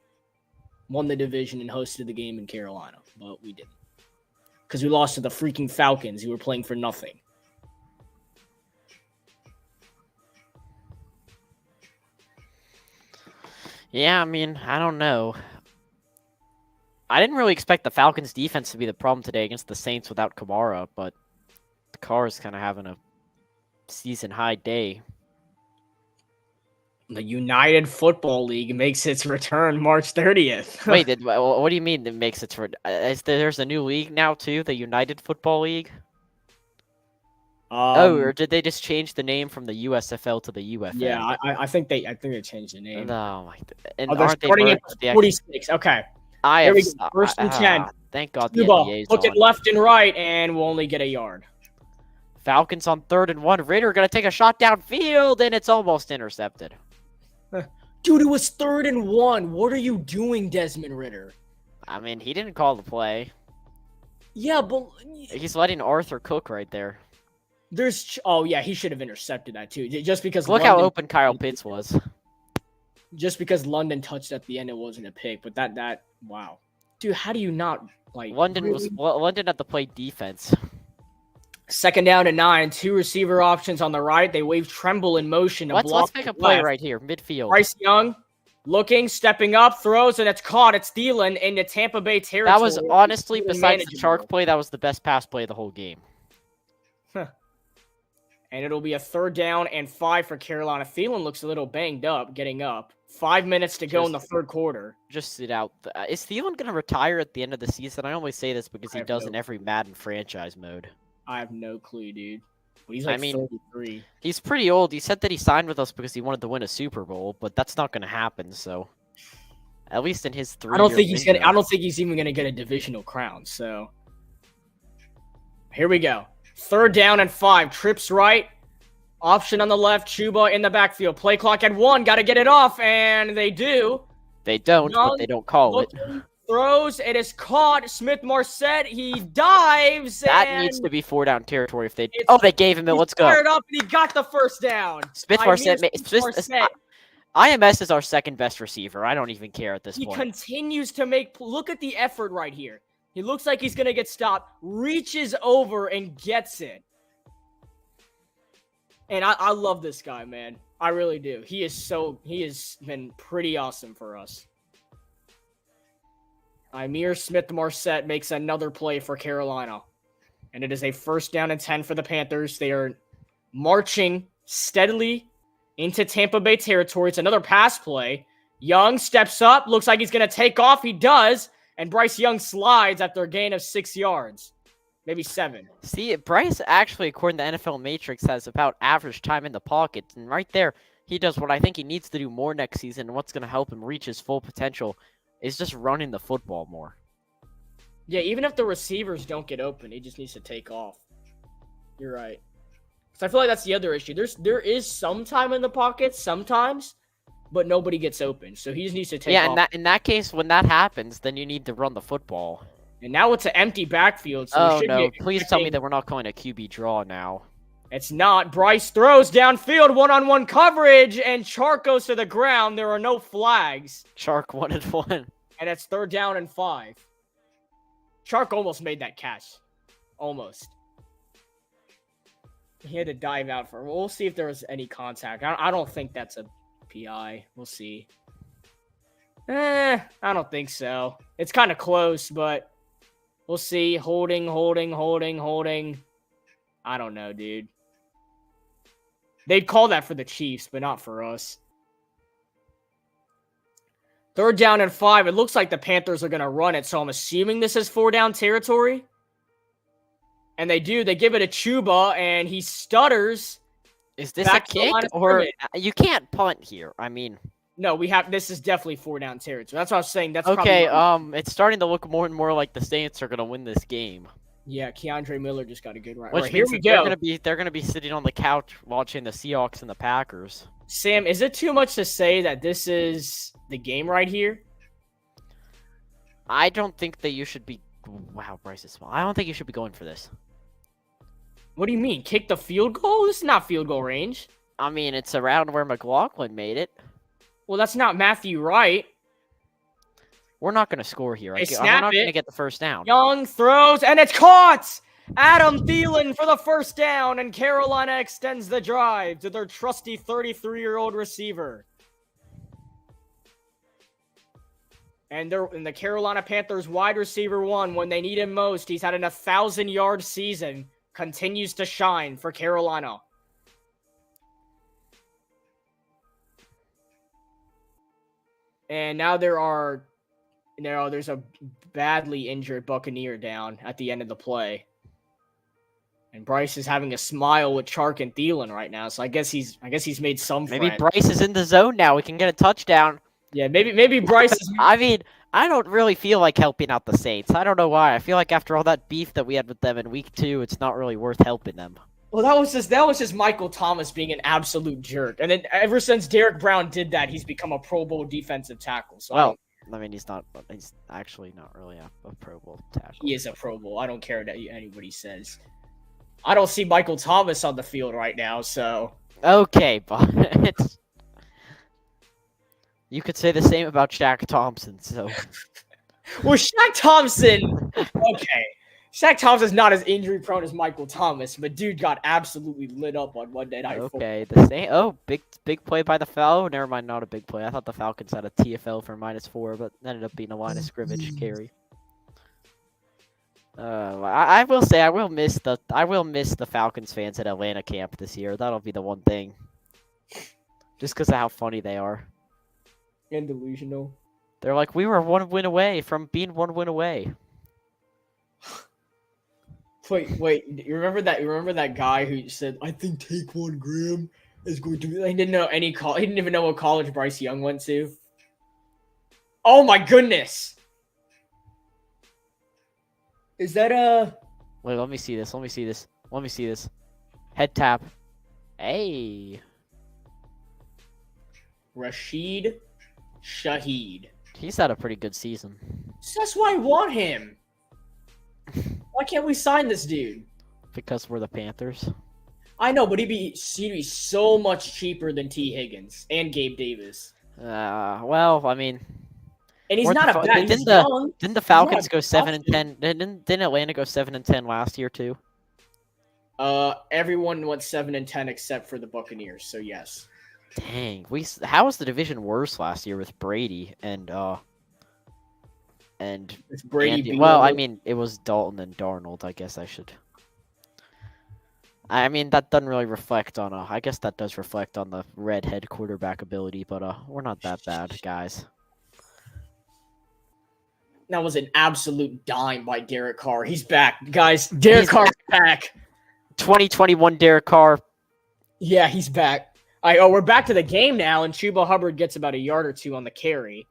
won the division and hosted the game in Carolina, but we didn't. Because we lost to the freaking Falcons, who were playing for nothing. Yeah, I mean, I don't know. I didn't really expect the Falcons' defense to be the problem today against the Saints without Kamara, but the Carr is kind of having a season-high day. The United Football League makes its return March 30th. Wait, what do you mean it makes it for? There's a new league now too, the United Football League. Or did they just change the name from the USFL to the UFL? Yeah, I think they changed the name. No, and they're aren't they starting at merged? 46. Okay. I Here have we go. First and 10. Thank God the Cuba, NBA's look on. at left and right, and we'll only get a yard. Falcons on 3rd and 1. Ritter gonna take a shot downfield, and it's almost intercepted. Dude, it was 3rd and 1. What are you doing, Desmond Ritter? I mean, he didn't call the play. Yeah, but He's letting Arthur cook right there. oh yeah, he should have intercepted that too. Just because Look how open Kyle Pitts was. Just because London touched at the end, it wasn't a pick. But that wow, dude, how do you not like London had to play defense. 2nd down and 9, 2 receiver options on the right. They wave Tremble in motion. Let's make a play right here, midfield. Bryce Young looking, stepping up, throws, and it's caught. It's Thielen into Tampa Bay territory. That was honestly, It's besides the manageable. Chark play, that was the best pass play of the whole game. And it'll be a 3rd down and 5 for Carolina. Thielen looks a little banged up, getting up. 5 minutes to go in the 3rd quarter. Just sit out. Is Thielen going to retire at the end of the season? I only say this because he does in no- every Madden franchise mode. I have no clue, dude. But he's like 33. He's pretty old. He said that he signed with us because he wanted to win a Super Bowl, but that's not going to happen. So, at least in his 3 I don't think he's even gonna get a divisional crown. So, here we go. 3rd down and 5. Trips right. Option on the left. Chuba in the backfield. Play clock at 1. Got to get it off, and they do. They don't, Young but they don't call it. Throws. It is caught. Smith-Marset. He dives. That and needs to be 4-down territory. If they they gave him it. he's Let's go. fired up, and he got the 1st down. Smith-Marset. Smith-Marset. IMS is our 2nd best receiver. I don't even care at this He point. continues to look at the effort right here. He looks like he's going to get stopped, reaches over and gets it. And I love this guy, man. I really do. He has been pretty awesome for us. Ihmir Smith-Marset makes another play for Carolina. And it is a 1st down and 10 for the Panthers. They are marching steadily into Tampa Bay territory. It's another pass play. Young steps up. Looks like he's going to take off. He does. And Bryce Young slides after a gain of 6 yards. Maybe 7. See, Bryce actually, according to NFL Matrix, has about average time in the pocket. And right there, he does what I think he needs to do more next season. And what's going to help him reach his full potential is just running the football more. Yeah, even if the receivers don't get open, he just needs to take off. You're right. Because I feel like that's the other issue. There is some time in the pocket sometimes, but nobody gets open. So he just needs to take Yeah, off. in that case, when that happens, then you need to run the football. And now it's an empty backfield. So Oh no! Please tell me that we're not calling a QB draw now. It's not. Bryce throws downfield, one-on-one coverage, and Chark goes to the ground. There are no flags. Chark 1-1. And it's 3rd down and 5. Chark almost made that catch. Almost. He had to dive out for. We'll see if there was any contact. I don't think that's a PI. We'll see. I don't think so. It's kind of close, but we'll see. Holding. I don't know, dude. They'd call that for the Chiefs, but not for us. 3rd down and 5. It looks like the Panthers are going to run it, so I'm assuming this is 4-down territory. And they do. They give it a Chuba, and he stutters. Is this a kick or you can't punt here? I mean, no, we have. This is definitely 4-down territory. That's what I was saying. That's okay. It's starting to look more and more like the Saints are going to win this game. Yeah, Keandre Miller just got a good run. Which right, means here we go. They're gonna be sitting on the couch watching the Seahawks and the Packers. Sam, is it too much to say that this is the game right here? I don't think that you should be. Wow, Bryce is small. I don't think you should be going for this. What do you mean? Kick the field goal? This is not field goal range. I mean, it's around where McLaughlin made it. Well, that's not Matthew Wright. We're not going to score here. They We're snap not going to it. get the first down. Young throws, and it's caught! Adam Thielen for the first down, and Carolina extends the drive to their trusty 33-year-old receiver. And the Carolina Panthers wide receiver 1, when they need him most, he's had an 1,000-yard season, continues to shine for Carolina. And now there's a badly injured Buccaneer down at the end of the play. And Bryce is having a smile with Chark and Thielen right now, so I guess he's made some Maybe friends. Bryce is in the zone now. We can get a touchdown. Yeah, maybe Bryce is. I mean, I don't really feel like helping out the Saints. I don't know why. I feel like after all that beef that we had with them in week 2, it's not really worth helping them. Well, that was just Michael Thomas being an absolute jerk. And then ever since Derek Brown did that, he's become a Pro Bowl defensive tackle. So well, I mean, he's actually not really a Pro Bowl tackle. he is a Pro Bowl. I don't care what anybody says. I don't see Michael Thomas on the field right now, so. Okay, but you could say the same about Shaq Thompson, so. Well, Shaq Thompson. Okay. Shaq Thompson's not as injury prone as Michael Thomas, but dude got absolutely lit up on Monday Night Football. Okay, the same. Oh, big play by the Falcons. Oh, never mind, not a big play. I thought the Falcons had a TFL for -4, but ended up being a line of scrimmage carry. I will say I will miss the Falcons fans at Atlanta camp this year. That'll be the one thing. Just because of how funny they are. And delusional. They're like, we were 1 win away from being 1 win away. Wait, you remember that guy who said, I think Taquan Graham is going to be. He didn't know he didn't even know what college Bryce Young went to. Oh my goodness. Is that Wait, let me see this. Head tap. Hey. Rashid Shaheed? He's had a pretty good season. That's why I want him. Why can't we sign this dude? Because we're the Panthers. I know, but he'd be so much cheaper than T. Higgins and Gabe Davis. Well, I mean, and he's not a bad. He's young. Didn't the Falcons go 7-10? Didn't Atlanta go 7-10 last year too? Everyone went 7-10 except for the Buccaneers. So yes. Dang, how was the division worse last year with Brady and It's Brady. Andy? Well, I mean, it was Dalton and Darnold. I guess I should. I mean, that doesn't really reflect on I guess that does reflect on the redhead quarterback ability, but we're not that bad, guys. That was an absolute dime by Derek Carr. He's back, guys. Derek Carr's back. 2021 Derek Carr. Yeah, he's back. All right, we're back to the game now, and Chuba Hubbard gets about a yard or two on the carry.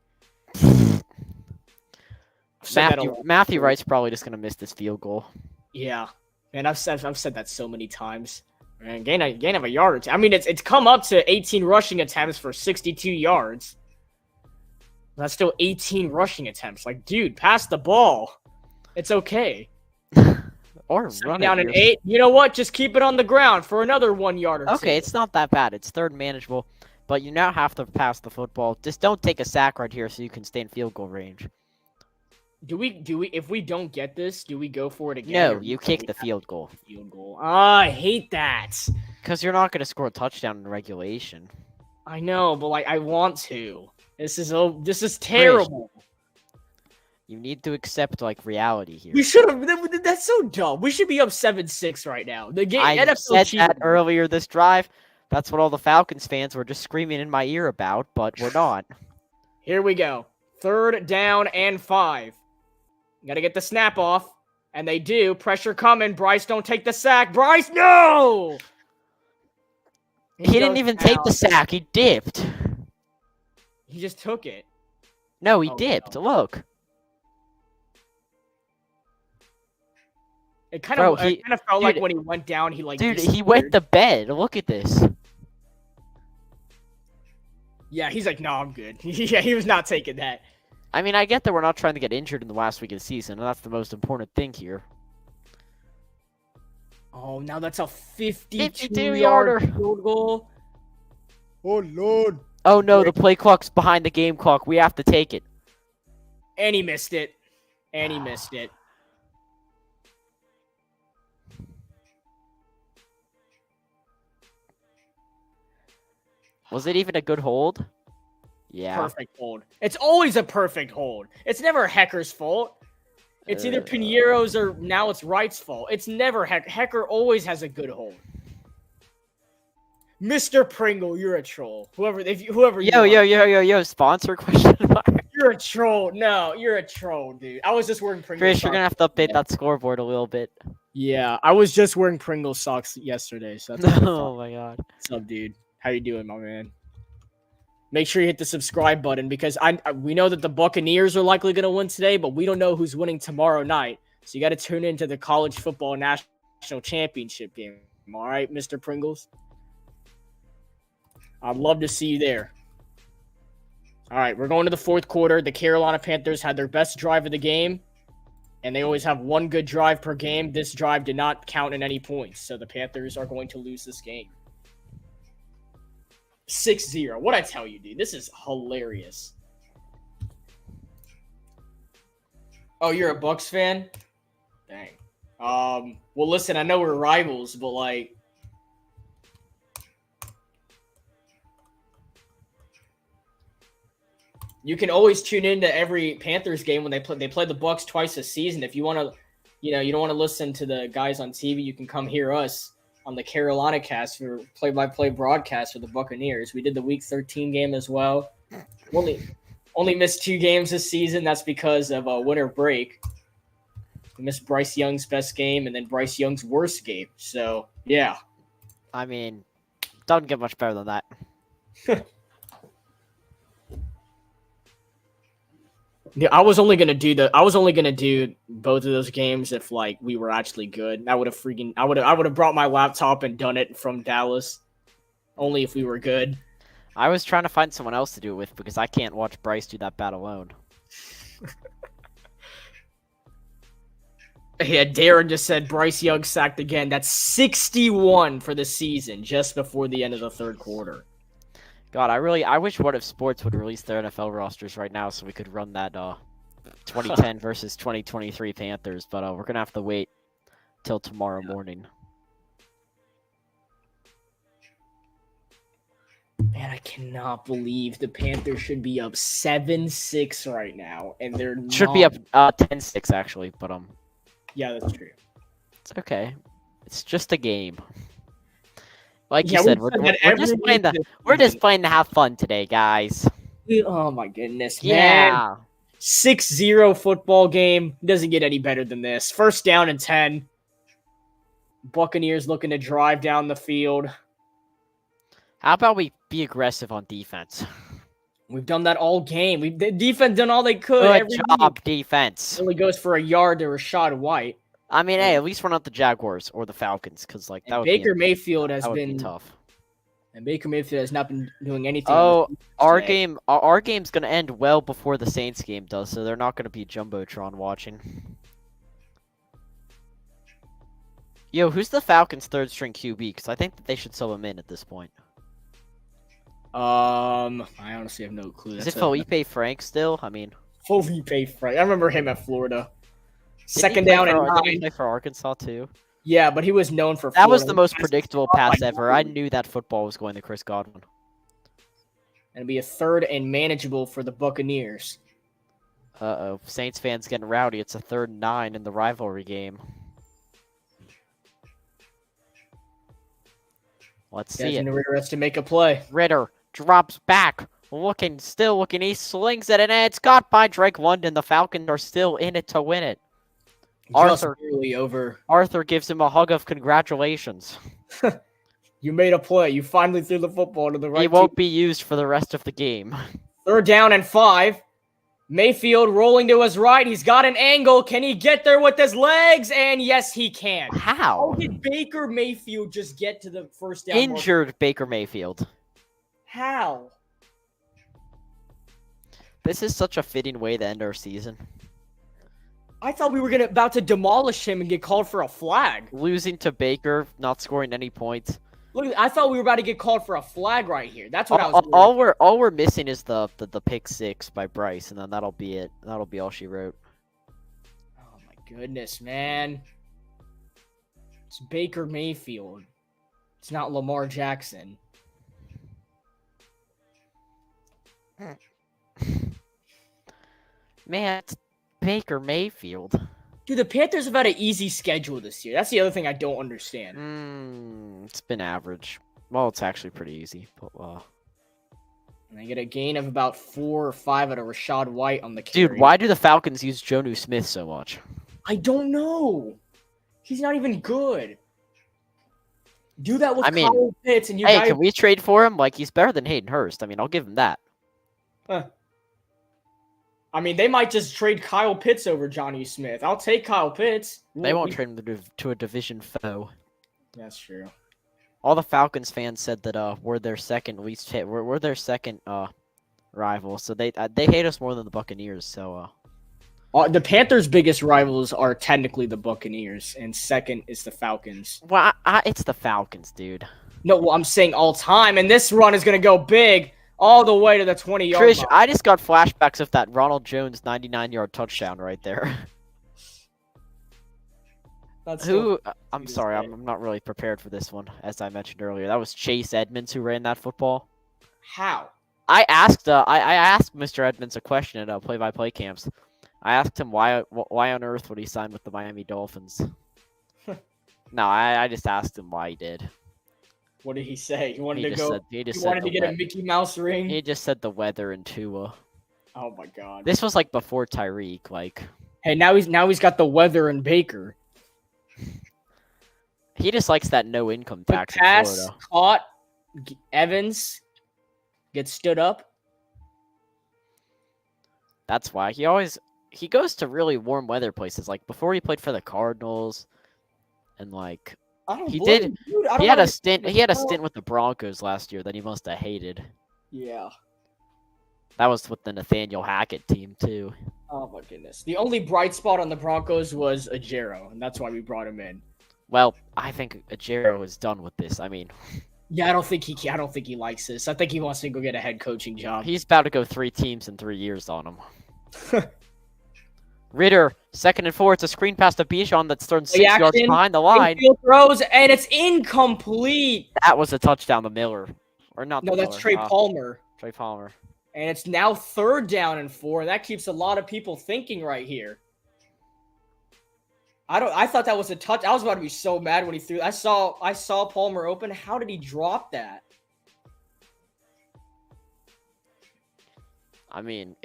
Matthew Wright's probably just gonna miss this field goal. Yeah, and I've said that so many times. Man, gain of a yard or two. I mean, it's come up to 18 rushing attempts for 62 yards. That's still 18 rushing attempts. Like, dude, pass the ball. It's okay. Or Second run down it. and 8. You know what? Just keep it on the ground for another 1 yard or two. Okay, it's not that bad. It's third manageable, but you now have to pass the football. Just don't take a sack right here so you can stay in field goal range. Do we? If we don't get this, do we go for it again? No, or you do kick we the have field goal. Field goal. I hate that. Because you're not going to score a touchdown in regulation. I know, but like I want to. This is terrible. You need to accept like reality here. We should have. That's so dumb. We should be up 7-6 right now. The game. I NFL said cheated. that earlier this drive. That's what all the Falcons fans were just screaming in my ear about, but we're not. Here we go. 3rd down and 5. Gotta get the snap off. And they do. Pressure coming. Bryce, don't take the sack. Bryce, no! He didn't goes even take the down. sack. He dipped. He just took it. No, he Oh, dipped. no. Look. It kind Bro, of felt like dude, when he went down, he like Dude, he went to bed. Look at this. Yeah, he's like, no, I'm good. Yeah, he was not taking that. I mean, I get that we're not trying to get injured in the last week of the season, and that's the most important thing here. Oh, now that's a 52-yarder. 52-yard field goal. Oh, Lord. Oh no, the play clock's behind the game clock. We have to take it. And he missed it. And he missed it. Was it even a good hold? Yeah. Perfect hold. It's always a perfect hold. It's never Hecker's fault. It's either Piniero's or now it's Wright's fault. It's never Hecker always has a good hold. Mr. Pringle, you're a troll. Whoever you Yo, sponsor question mark. You're a troll. No, you're a troll, dude. I was just wearing Pringle Chris, socks. you're gonna have to update that scoreboard a little bit. Yeah, I was just wearing Pringle socks yesterday, so that's Oh my god. What's up, dude? How you doing, my man? Make sure you hit the subscribe button because we know that the Buccaneers are likely going to win today, but we don't know who's winning tomorrow night. So you got to tune into the college football national championship game. All right, Mr. Pringles? I'd love to see you there. All right, we're going to the fourth quarter. The Carolina Panthers had their best drive of the game, and they always have one good drive per game. This drive did not count in any points, so the Panthers are going to lose this game. 6-0. What'd I tell you, dude? This is hilarious. Oh, you're a Bucks fan? Dang. Well, listen, I know we're rivals, but like, you can always tune into every Panthers game when they play the Bucks twice a season. If you want to, you don't want to listen to the guys on TV, you can come hear us on the Carolina cast for play-by-play broadcast for the Buccaneers. We did the Week 13 game as well. Only missed 2 games this season. That's because of a winter break. We missed Bryce Young's best game and then Bryce Young's worst game. So, yeah. I mean, doesn't get much better than that. Yeah, I was only gonna do both of those games if like we were actually good. I would have brought my laptop and done it from Dallas. Only if we were good. I was trying to find someone else to do it with because I can't watch Bryce do that bad alone. Yeah, Darren just said Bryce Young sacked again. That's 61 for the season, just before the end of the third quarter. God, I wish What If Sports would release their NFL rosters right now so we could run that 2010 versus 2023 Panthers, but we're gonna have to wait till tomorrow morning. Man, I cannot believe the Panthers should be up 7-6 right now, and they're Should be up 10-6 actually, but Yeah, that's true. it's okay. It's just a game. Like Yeah, you said, we've we're said that just every playing week this we're just season. playing to have fun today, guys. Oh my goodness, man. Yeah. 6-0 football game. Doesn't get any better than this. First down and 10. Buccaneers looking to drive down the field. How about we be aggressive on defense? We've done that all game. The defense done all they could. Good every job, week. defense. Only goes for a yard to Rashad White. I mean, hey, at least we're not the Jaguars or the Falcons, because like And Baker Mayfield has that would be been tough. And Baker Mayfield has not been doing anything. Oh, our today. our game's gonna end well before the Saints game does, so they're not gonna be jumbotron watching. Yo, who's the Falcons' third string QB? Because I think that they should sub him in at this point. I honestly have no clue. Is it Felipe Frank still? I mean, Felipe Frank. I remember him at Florida. didn't he Second play down and for- didn't he 9. play for Arkansas too. Yeah, but he was known for That was Florida. the most He predictable passed pass by ever. I 9. knew that football was going to Chris Godwin. And it'd be a third and manageable for the Buccaneers. Uh-oh. Saints fans getting rowdy. It's a 3rd and 9 in the rivalry game. Let's see it. Desmond Ritter has to make a play. Ritter drops back. Still looking. He slings it, and it's caught by Drake London. The Falcons are still in it to win it. Just barely over. Arthur gives him a hug of congratulations. You made a play. You finally threw the football to the right. He won't be used for the rest of the game. 3rd down and 5. Mayfield rolling to his right. He's got an angle. Can he get there with his legs? And yes, he can. How How? did Baker Mayfield just get to the first down? Injured Baker Mayfield. How? This is such a fitting way to end our season. I thought we were about to demolish him and get called for a flag. Losing to Baker, not scoring any points. Look, I thought we were about to get called for a flag right here. That's what I was. All we're missing is the pick 6 by Bryce, and then that'll be it. That'll be all she wrote. Oh my goodness, man! It's Baker Mayfield. It's not Lamar Jackson. Man, it's Baker Mayfield. Dude, the Panthers have had an easy schedule this year. That's the other thing I don't understand. It's been average. Well, it's actually pretty easy, but And they get a gain of about 4 or 5 out of Rashad White on the carry. dude, why do the Falcons use Jonnu Smith so much? I don't know. He's not even good. Do that with Kyle Pitts and you Hey, guys. can we trade for him? Like, he's better than Hayden Hurst. I mean, I'll give him that. I mean, they might just trade Kyle Pitts over Johnny Smith. I'll take Kyle Pitts. They won't trade him to a division foe. That's true. All the Falcons fans said that we're their second least hit. We're their second rival, so they hate us more than the Buccaneers. So The Panthers' biggest rivals are technically the Buccaneers, and second is the Falcons. well, it's the Falcons, dude. No, well, I'm saying all time, and this run is going to go big all the way to the 20-yard Trish, line. I just got flashbacks of that Ronald Jones 99-yard touchdown right there. That's I'm sorry, I'm not really prepared for this one, as I mentioned earlier. That was Chase Edmonds who ran that football. How? I asked Mr. Edmonds a question at play-by-play camps. I asked him why on earth would he sign with the Miami Dolphins. No, I just asked him why he did. What did he say? He wanted He to just go. said- he just He said wanted the to get a wet- Mickey Mouse ring. He just said the weather and Tua. Oh my god. This was like before Tyreek. Like Hey, now he's got the weather and Baker. he just likes that no income Quick tax in pass Florida. caught. Evans gets stood up. That's why he goes to really warm weather places. Like before he played for the Cardinals, and like I don't He blame did- him, dude. I don't he had a wanna- stint. He had a stint with the Broncos last year that he must have hated. Yeah. That was with the Nathaniel Hackett team too. Oh my goodness. The only bright spot on the Broncos was Ajero, and that's why we brought him in. Well, I think Ajero is done with this. I mean, Yeah, I don't think he likes this. I think he wants to go get a head coaching job. he's about to go 3 teams in 3 years on him. Ritter, 2nd and 4. It's a screen pass to Bijan that's thrown 6 yards action. behind the line. Infield throws, and it's incomplete. That was a touchdown to Miller. Or not No, to that's Miller, Trey Palmer. Trey Palmer. And it's now 3rd down and 4. That keeps a lot of people thinking right here. I thought that was a touch. I was about to be so mad when he threw. I saw Palmer open. How did he drop that? I mean,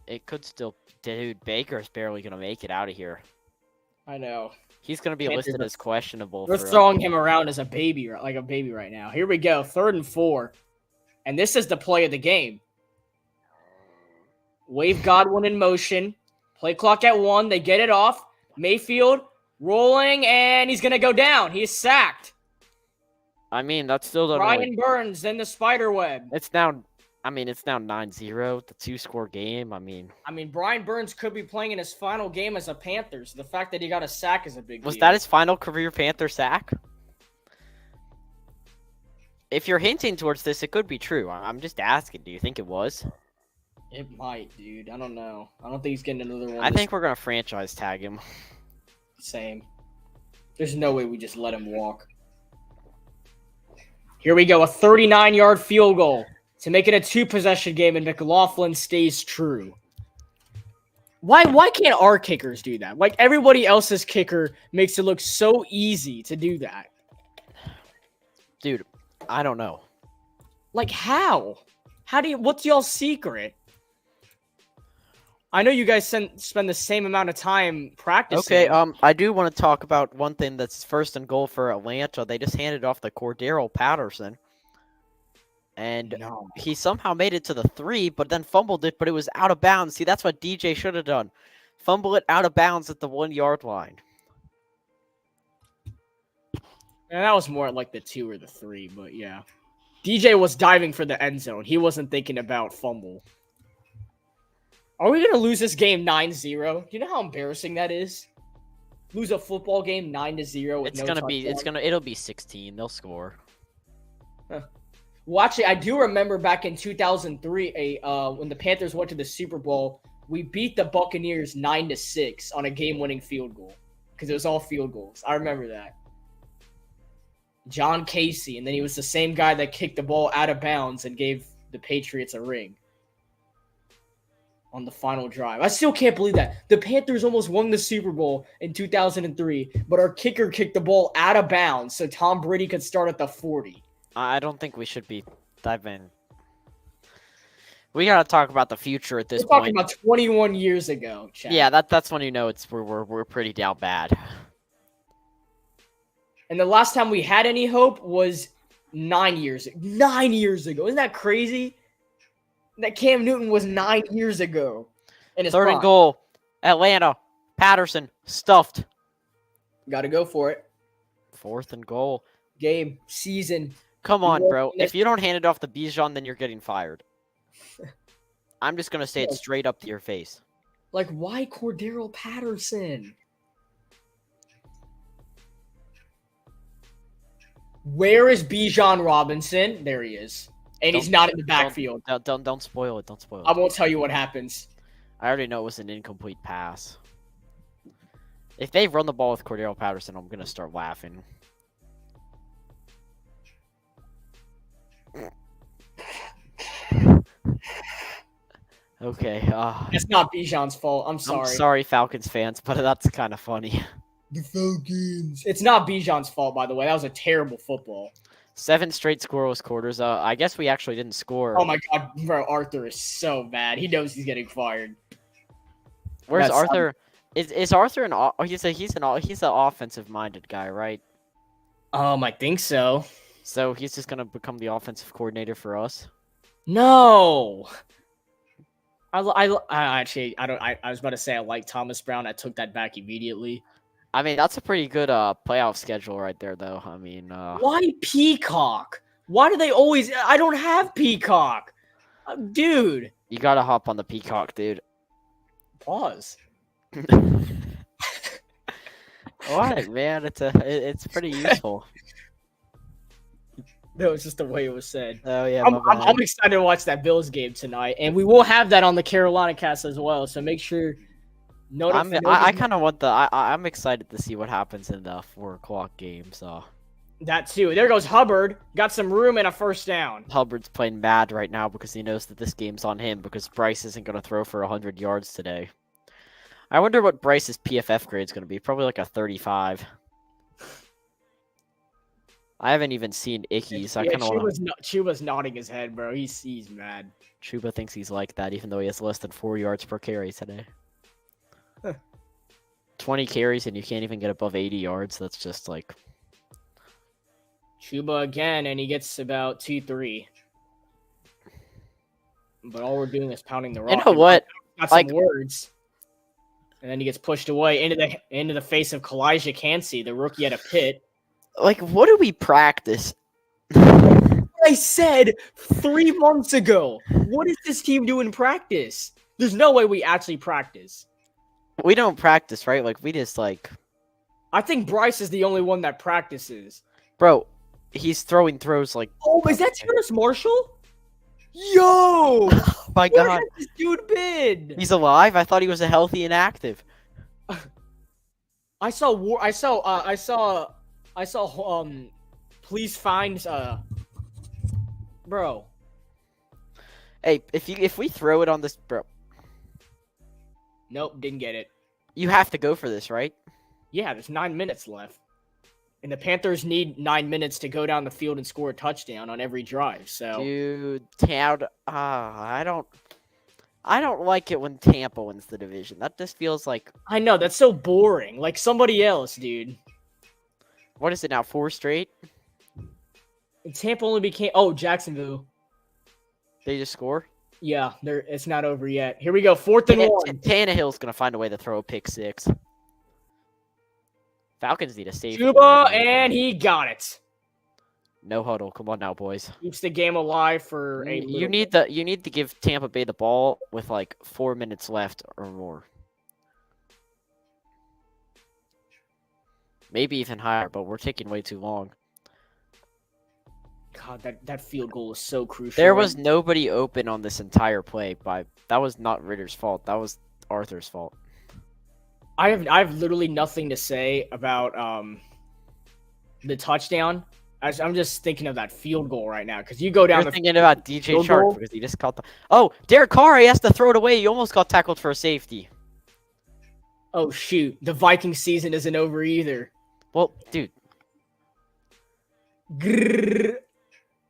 it could still. Dude, Baker's barely gonna make it out of here. I know. He's gonna be Panthers listed are- as questionable. We're for, throwing him around as a baby, like a baby right now. Here we go, 3rd and 4. And this is the play of the game. Wave Godwin in motion. Play clock at 1. They get it off. Mayfield Rolling, and he's going to go down. He's sacked. I mean, that's still doesn't Brian really... Burns in the spider web. It's now 9-0, the 2-score game. I mean, Brian Burns could be playing in his final game as a Panthers. The fact that he got a sack is a big deal. was that his final career Panther sack? If you're hinting towards this, it could be true. I'm just asking. Do you think it was? It might, dude. I don't know. I don't think he's getting another one. I think we're going to franchise tag him. Same. There's no way we just let him walk. Here we go. A 39-yard field goal to make it a 2-possession game, and McLaughlin stays true. Why can't our kickers do that? Like, everybody else's kicker makes it look so easy to do that. Dude, I don't know. Like, how? What's y'all's secret? I know you guys spend the same amount of time practicing. Okay, I do want to talk about one thing that's first and goal for Atlanta. They just handed off to Cordero Patterson. And he somehow made it to the 3, but then fumbled it, but it was out of bounds. See, that's what DJ should have done. Fumble it out of bounds at the 1-yard line. And that was more like the 2 or the 3, but yeah. DJ was diving for the end zone. He wasn't thinking about fumble. Are we going to lose this game 9-0? Do you know how embarrassing that is? Lose a football game 9-0 with it'll be 16. They'll score. Huh. Well, actually, I do remember back in 2003, when the Panthers went to the Super Bowl, we beat the Buccaneers 9-6 on a game-winning field goal because it was all field goals. I remember that. John Casey, and then he was the same guy that kicked the ball out of bounds and gave the Patriots a ring on the final drive. I still can't believe that. The Panthers almost won the Super Bowl in 2003, but our kicker kicked the ball out of bounds so Tom Brady could start at the 40. I don't think we should be diving. We gotta talk about the future at this point. We're talking about 21 years ago, Chad. Yeah, that's when you know we're pretty down bad. And the last time we had any hope was 9 years ago. 9 years ago. Isn't that crazy? That Cam Newton was 9 years ago. Third and goal. Atlanta. Patterson. Stuffed. Got to go for it. 4th and goal. Game. Season. Come on, bro. If you don't hand it off to Bijan, then you're getting fired. I'm just going to say it straight up to your face. Like, why Cordero Patterson? Where is Bijan Robinson? There he is. And he's not in the backfield. Don't spoil it. Don't spoil it. I won't tell you what happens. I already know it was an incomplete pass. If they run the ball with Cordero Patterson, I'm going to start laughing. Okay. It's not Bijan's fault. I'm sorry. I'm sorry, Falcons fans, but that's kind of funny. The Falcons. It's not Bijan's fault, by the way. That was a terrible football. 7 straight scoreless quarters. I guess we actually didn't score. Oh my god, bro! Arthur is so bad. He knows he's getting fired. Where's Arthur? Is Arthur he's an offensive-minded guy, right? I think so. So he's just gonna become the offensive coordinator for us? No. I was about to say I like Thomas Brown. I took that back immediately. I mean, that's a pretty good playoff schedule right there, though. I mean, why Peacock? Why do they always? I don't have Peacock, dude. You gotta hop on the Peacock, dude. Pause. What, man? It's pretty useful. That was just the way it was said. Oh yeah, I'm excited to watch that Bills game tonight, and we will have that on the Carolina cast as well. So make sure. I kind of want I'm excited to see what happens in the 4:00 game. So that too. There goes Hubbard. Got some room and a first down. Hubbard's playing mad right now because he knows that this game's on him because Bryce isn't going to throw for 100 yards today. I wonder what Bryce's PFF grade is going to be. Probably like a 35. I haven't even seen Icky's. I kind of Chuba's nodding his head, bro. He's mad. Chuba thinks he's like that, even though he has less than 4 yards per carry today. 20 carries and you can't even get above 80 yards. That's just like Chuba again, and he gets about 2-3. But all we're doing is pounding the rock. You know what? Got some words. And then he gets pushed away into the face of Kalijah Cansey, the rookie at a Pitt. Like, what do we practice? I said 3 months ago. What does this team do in practice? There's no way we actually practice. We don't practice, right? Like, we just, like... I think Bryce is the only one that practices. Bro, he's throwing throws like... Oh, is that Terrace Marshall? Yo! Oh my Where god. has this dude been? He's alive? I thought he was a healthy and active. I saw please find bro. Hey, if we throw it on this... Bro, Nope, didn't get it. you have to go for this, right? Yeah, there's 9 minutes left. And the Panthers need 9 minutes to go down the field and score a touchdown on every drive. So Dude, I don't like it when Tampa wins the division. That just feels like... I know, that's so boring. Like somebody else, dude. What is it now, 4 straight? And Tampa only became Jacksonville. They just score? Yeah, it's not over yet. Here we go, 4th and 1. Tannehill's going to find a way to throw a pick 6. Falcons need a safety. Juba, and he got it. No huddle. Come on now, boys. Keeps the game alive for a You need to give Tampa Bay the ball with like 4 minutes left or more. Maybe even higher, but we're taking way too long. God, that field goal is so crucial. There was nobody open on this entire play. That was not Ritter's fault. That was Arthur's fault. I have literally nothing to say about the touchdown. I'm just thinking of that field goal right now because you go down. You're thinking about DJ field Chark goal? because he just caught the. Oh, Derek Carr, he has to throw it away. He almost got tackled for a safety. Oh shoot, the Viking season isn't over either. Well, dude, Grrr.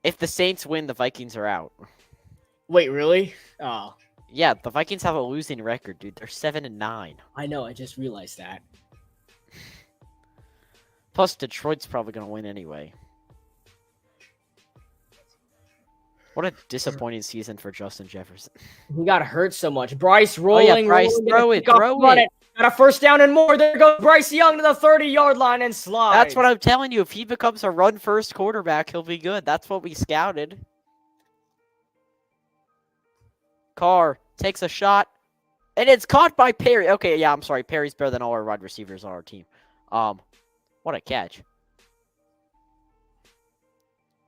if the Saints win, the Vikings are out. Wait, really? Oh, Yeah, the Vikings have a losing record, dude. They're 7-9. I know. I just realized that. Plus, Detroit's probably gonna win anyway. What a disappointing season for Justin Jefferson. He got hurt so much. Bryce rolling. Bryce, rolling, throw it. Got a first down and more. There goes Bryce Young to the 30-yard line and slides. That's what I'm telling you. If he becomes a run-first quarterback, he'll be good. That's what we scouted. Carr takes a shot, and it's caught by Perry. Okay, yeah, I'm sorry. Perry's better than all our wide receivers on our team. What a catch.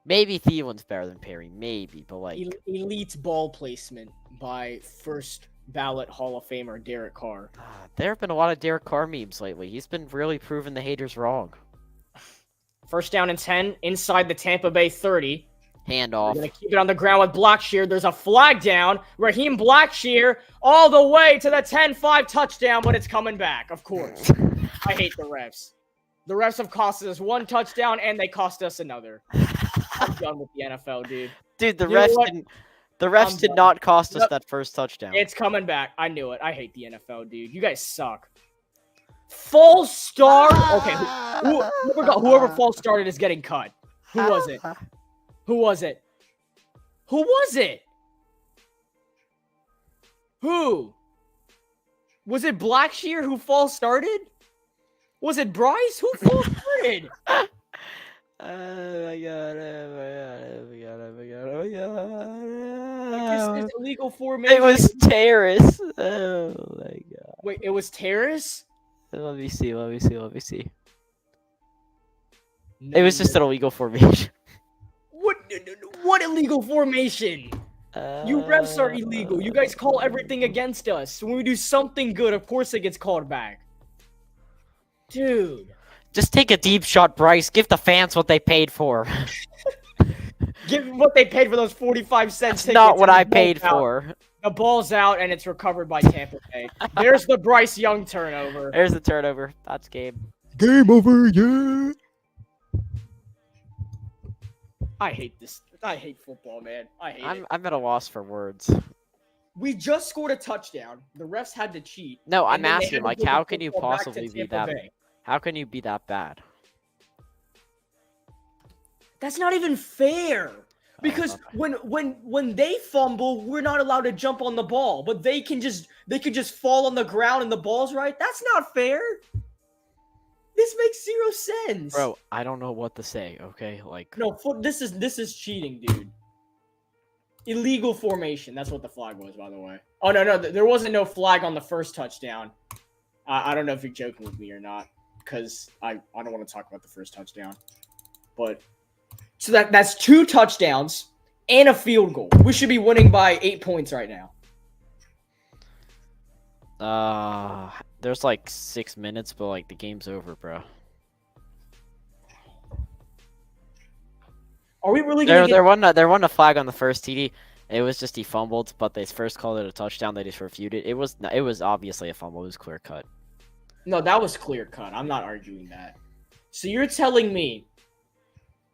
Maybe Thielen's better than Perry. Maybe, but like... Elite ball placement by first ballot Hall of Famer Derek Carr. There have been a lot of Derek Carr memes lately. He's been really proving the haters wrong. First down and 10 inside the Tampa Bay 30. Handoff. We're going to keep it on the ground with Blackshear. There's a flag down. Raheem Blackshear all the way to the 10-5 touchdown, but it's coming back, of course. I hate the refs. The refs have cost us 1 touchdown, and they cost us another. I'm done with the NFL, dude. Dude, the You know refs what? didn't... The refs did not cost us that first touchdown. It's coming back. I knew it. I hate the NFL, dude. You guys suck. False start. Okay, whoever false started is getting cut. Who was it? Who was it? Who was it? Who? Was it Blackshear who false started? Was it Bryce who false started? Oh my god, oh my god, oh my god, oh my god, oh my god. This is illegal formation. It was Terrace. Oh my god. Wait, it was Terrace? Let me see. No, It was just an illegal formation. What illegal formation? You refs are illegal. You guys call everything against us. When we do something good, of course it gets called back. Dude. Just take a deep shot, Bryce. Give the fans what they paid for. Give what they paid for those 45 cents. That's not what I paid for. The ball's out, and it's recovered by Tampa Bay. There's the Bryce Young turnover. There's the turnover. That's game. Game over, yeah. I hate this. I hate football, man. I hate it. I'm at a loss for words. We just scored a touchdown. The refs had to cheat. No, I'm and then they asking, had to like, give the how can you football back to possibly be Tampa that... Bay. How can you be that bad? That's not even fair. Because when they fumble, we're not allowed to jump on the ball, but they could just fall on the ground and the ball's right. That's not fair. This makes zero sense. Bro, I don't know what to say, okay? Like, No, this is cheating, dude. Illegal formation. That's what the flag was, by the way. Oh, no, there wasn't no flag on the first touchdown. I don't know if you're joking with me or not, because I don't want to talk about the first touchdown. But so that's 2 touchdowns and a field goal. We should be winning by 8 points right now. there's like 6 minutes, but like the game's over, bro. Are we really gonna There wasn't a flag on the first TD. It was just he fumbled, but they first called it a touchdown. They just reviewed it. It was obviously a fumble. It was clear cut. No, that was clear cut. I'm not arguing that. So you're telling me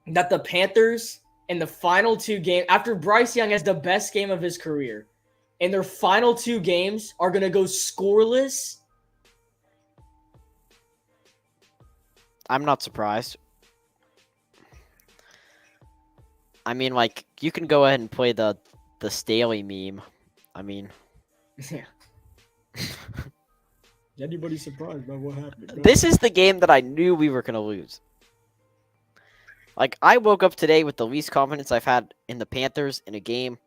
that the Panthers in the final 2 games, after Bryce Young has the best game of his career, in their final 2 games are gonna go scoreless? I'm not surprised. I mean, like, you can go ahead and play the Staley meme. I mean, Yeah. Anybody surprised by what happened? this is the game that I knew we were gonna lose. Like, I woke up today with the least confidence I've had in the Panthers in a game,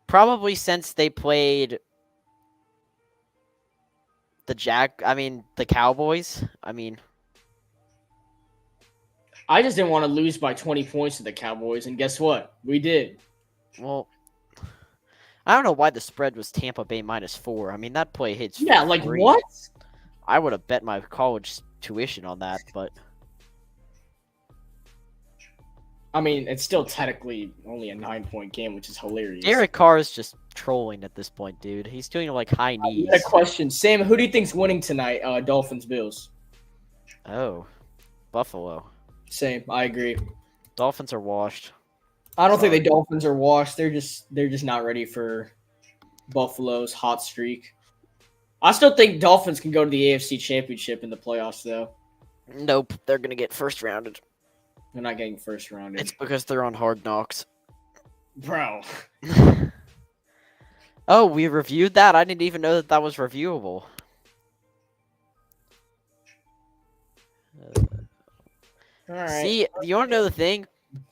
probably since they played the Cowboys. I just didn't want to lose by 20 points to the Cowboys, and guess what? We did. Well, I don't know why the spread was Tampa Bay -4. I mean, that play hits. Yeah, like free. what? I would have bet my college tuition on that, but I mean, it's still technically only a 9-point game, which is hilarious. Derek Carr is just trolling at this point, dude. He's doing like high knees. A question, Sam. Who do you think's winning tonight? Dolphins, Bills. Oh, Buffalo. Same. I agree. Dolphins are washed. I don't think the Dolphins are washed. They're just not ready for Buffalo's hot streak. I still think Dolphins can go to the AFC Championship in the playoffs, though. Nope, they're gonna get first rounded. They're not getting first rounded. It's because they're on Hard Knocks. Bro. Oh, we reviewed that? I didn't even know that was reviewable. All right. See, you want to know the thing?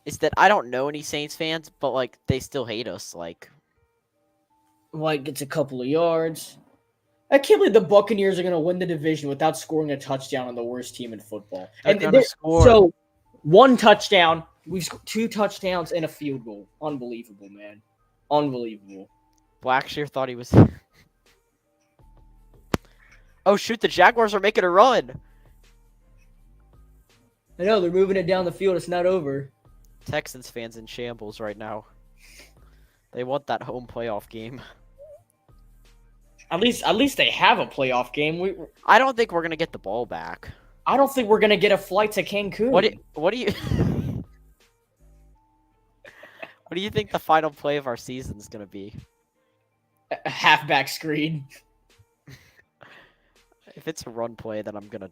Is that I don't know any Saints fans, but, like, they still hate us. Like, White gets a couple of yards. I can't believe the Buccaneers are going to win the division without scoring a touchdown on the worst team in football. They're gonna score. So, 1 touchdown. We've scored 2 touchdowns and a field goal. Unbelievable, man. Unbelievable. Blackshear thought he was... Oh, shoot, the Jaguars are making a run! I know, they're moving it down the field. It's not over. Texans fans in shambles right now. They want that home playoff game. At least they have a playoff game. I don't think we're gonna get the ball back. I don't think we're gonna get a flight to Cancun. What do you What do you think the final play of our season is gonna be? A halfback screen. If it's a run play, then I'm gonna...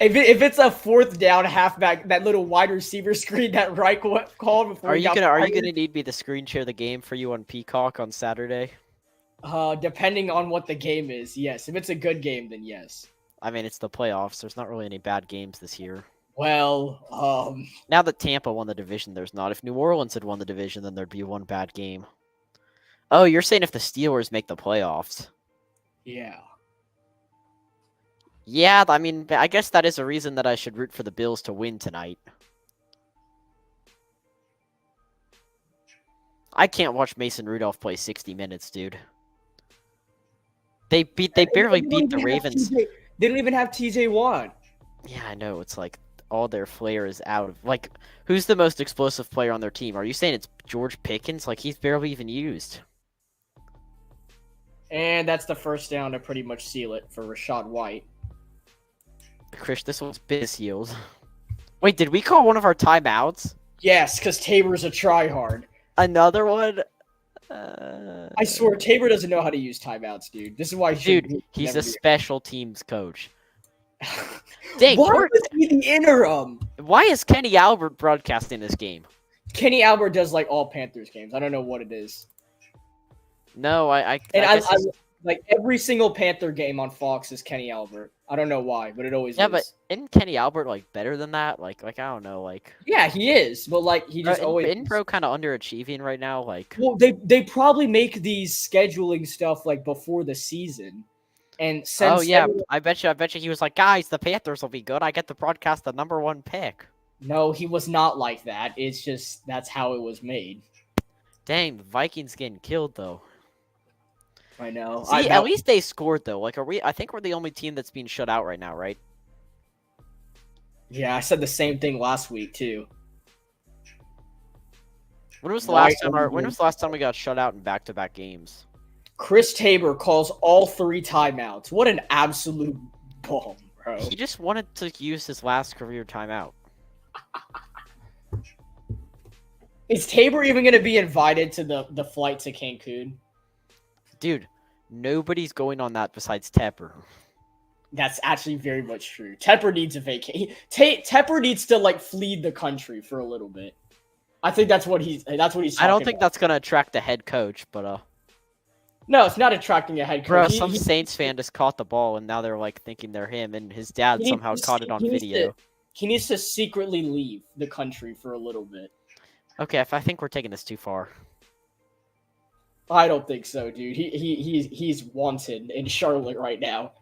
If it's a 4th down halfback, that little wide receiver screen that Reich called before. Are you gonna need me to screen share the game for you on Peacock on Saturday? Depending on what the game is, yes. If it's a good game, then yes. I mean, it's the playoffs. There's not really any bad games this year. Well, Now that Tampa won the division, there's not. If New Orleans had won the division, then there'd be 1 bad game. Oh, you're saying if the Steelers make the playoffs? yeah. Yeah, I mean, I guess that is a reason that I should root for the Bills to win tonight. I can't watch Mason Rudolph play 60 minutes, dude. They barely beat the Ravens. They don't even have TJ Watt. Yeah, I know. It's like all their flair is out of... Like, who's the most explosive player on their team? Are you saying it's George Pickens? Like, he's barely even used. And that's the first down to pretty much seal it for Rashad White. Chris, this one's business healed. Wait, did we call one of our timeouts? Yes, because Tabor's a tryhard. Another one? I swear, Tabor doesn't know how to use timeouts, dude. This is why he's a special teams coach. Dang, why was he the interim? Why is Kenny Albert broadcasting this game? Kenny Albert does like all Panthers games. I don't know what it is. No, I And guess I like every single Panther game on Fox is Kenny Albert. I don't know why, but it always yeah, is. but isn't Kenny Albert like better than that? Like I don't know, like Yeah, he is, but like he just always. isn't Bro kind of underachieving right now? Like, Well, they probably make these scheduling stuff like before the season, and since oh yeah, I bet you he was like, guys, the Panthers will be good. I get to broadcast the #1 pick. No, he was not like that. It's just that's how it was made. Dang, the Vikings getting killed though. I know. See, at least they scored though. Like, I think we're the only team that's being shut out right now, right? Yeah, I said the same thing last week too. When was the last time we got shut out in back-to-back games? Chris Tabor calls all 3 timeouts. What an absolute bum, bro. He just wanted to use his last career timeout. Is Tabor even going to be invited to the flight to Cancun? Dude, nobody's going on that besides Tepper. That's actually very much true. Tepper needs a vacation. Tepper needs to like flee the country for a little bit. I think that's what he's. I don't think that's gonna attract the head coach, but No, it's not attracting a head coach. bro, some Saints fan just caught the ball, and now they're like thinking they're him, and his dad somehow caught it on video. He needs to secretly leave the country for a little bit. Okay, I think we're taking this too far. I don't think so, dude. He's wanted in Charlotte right now.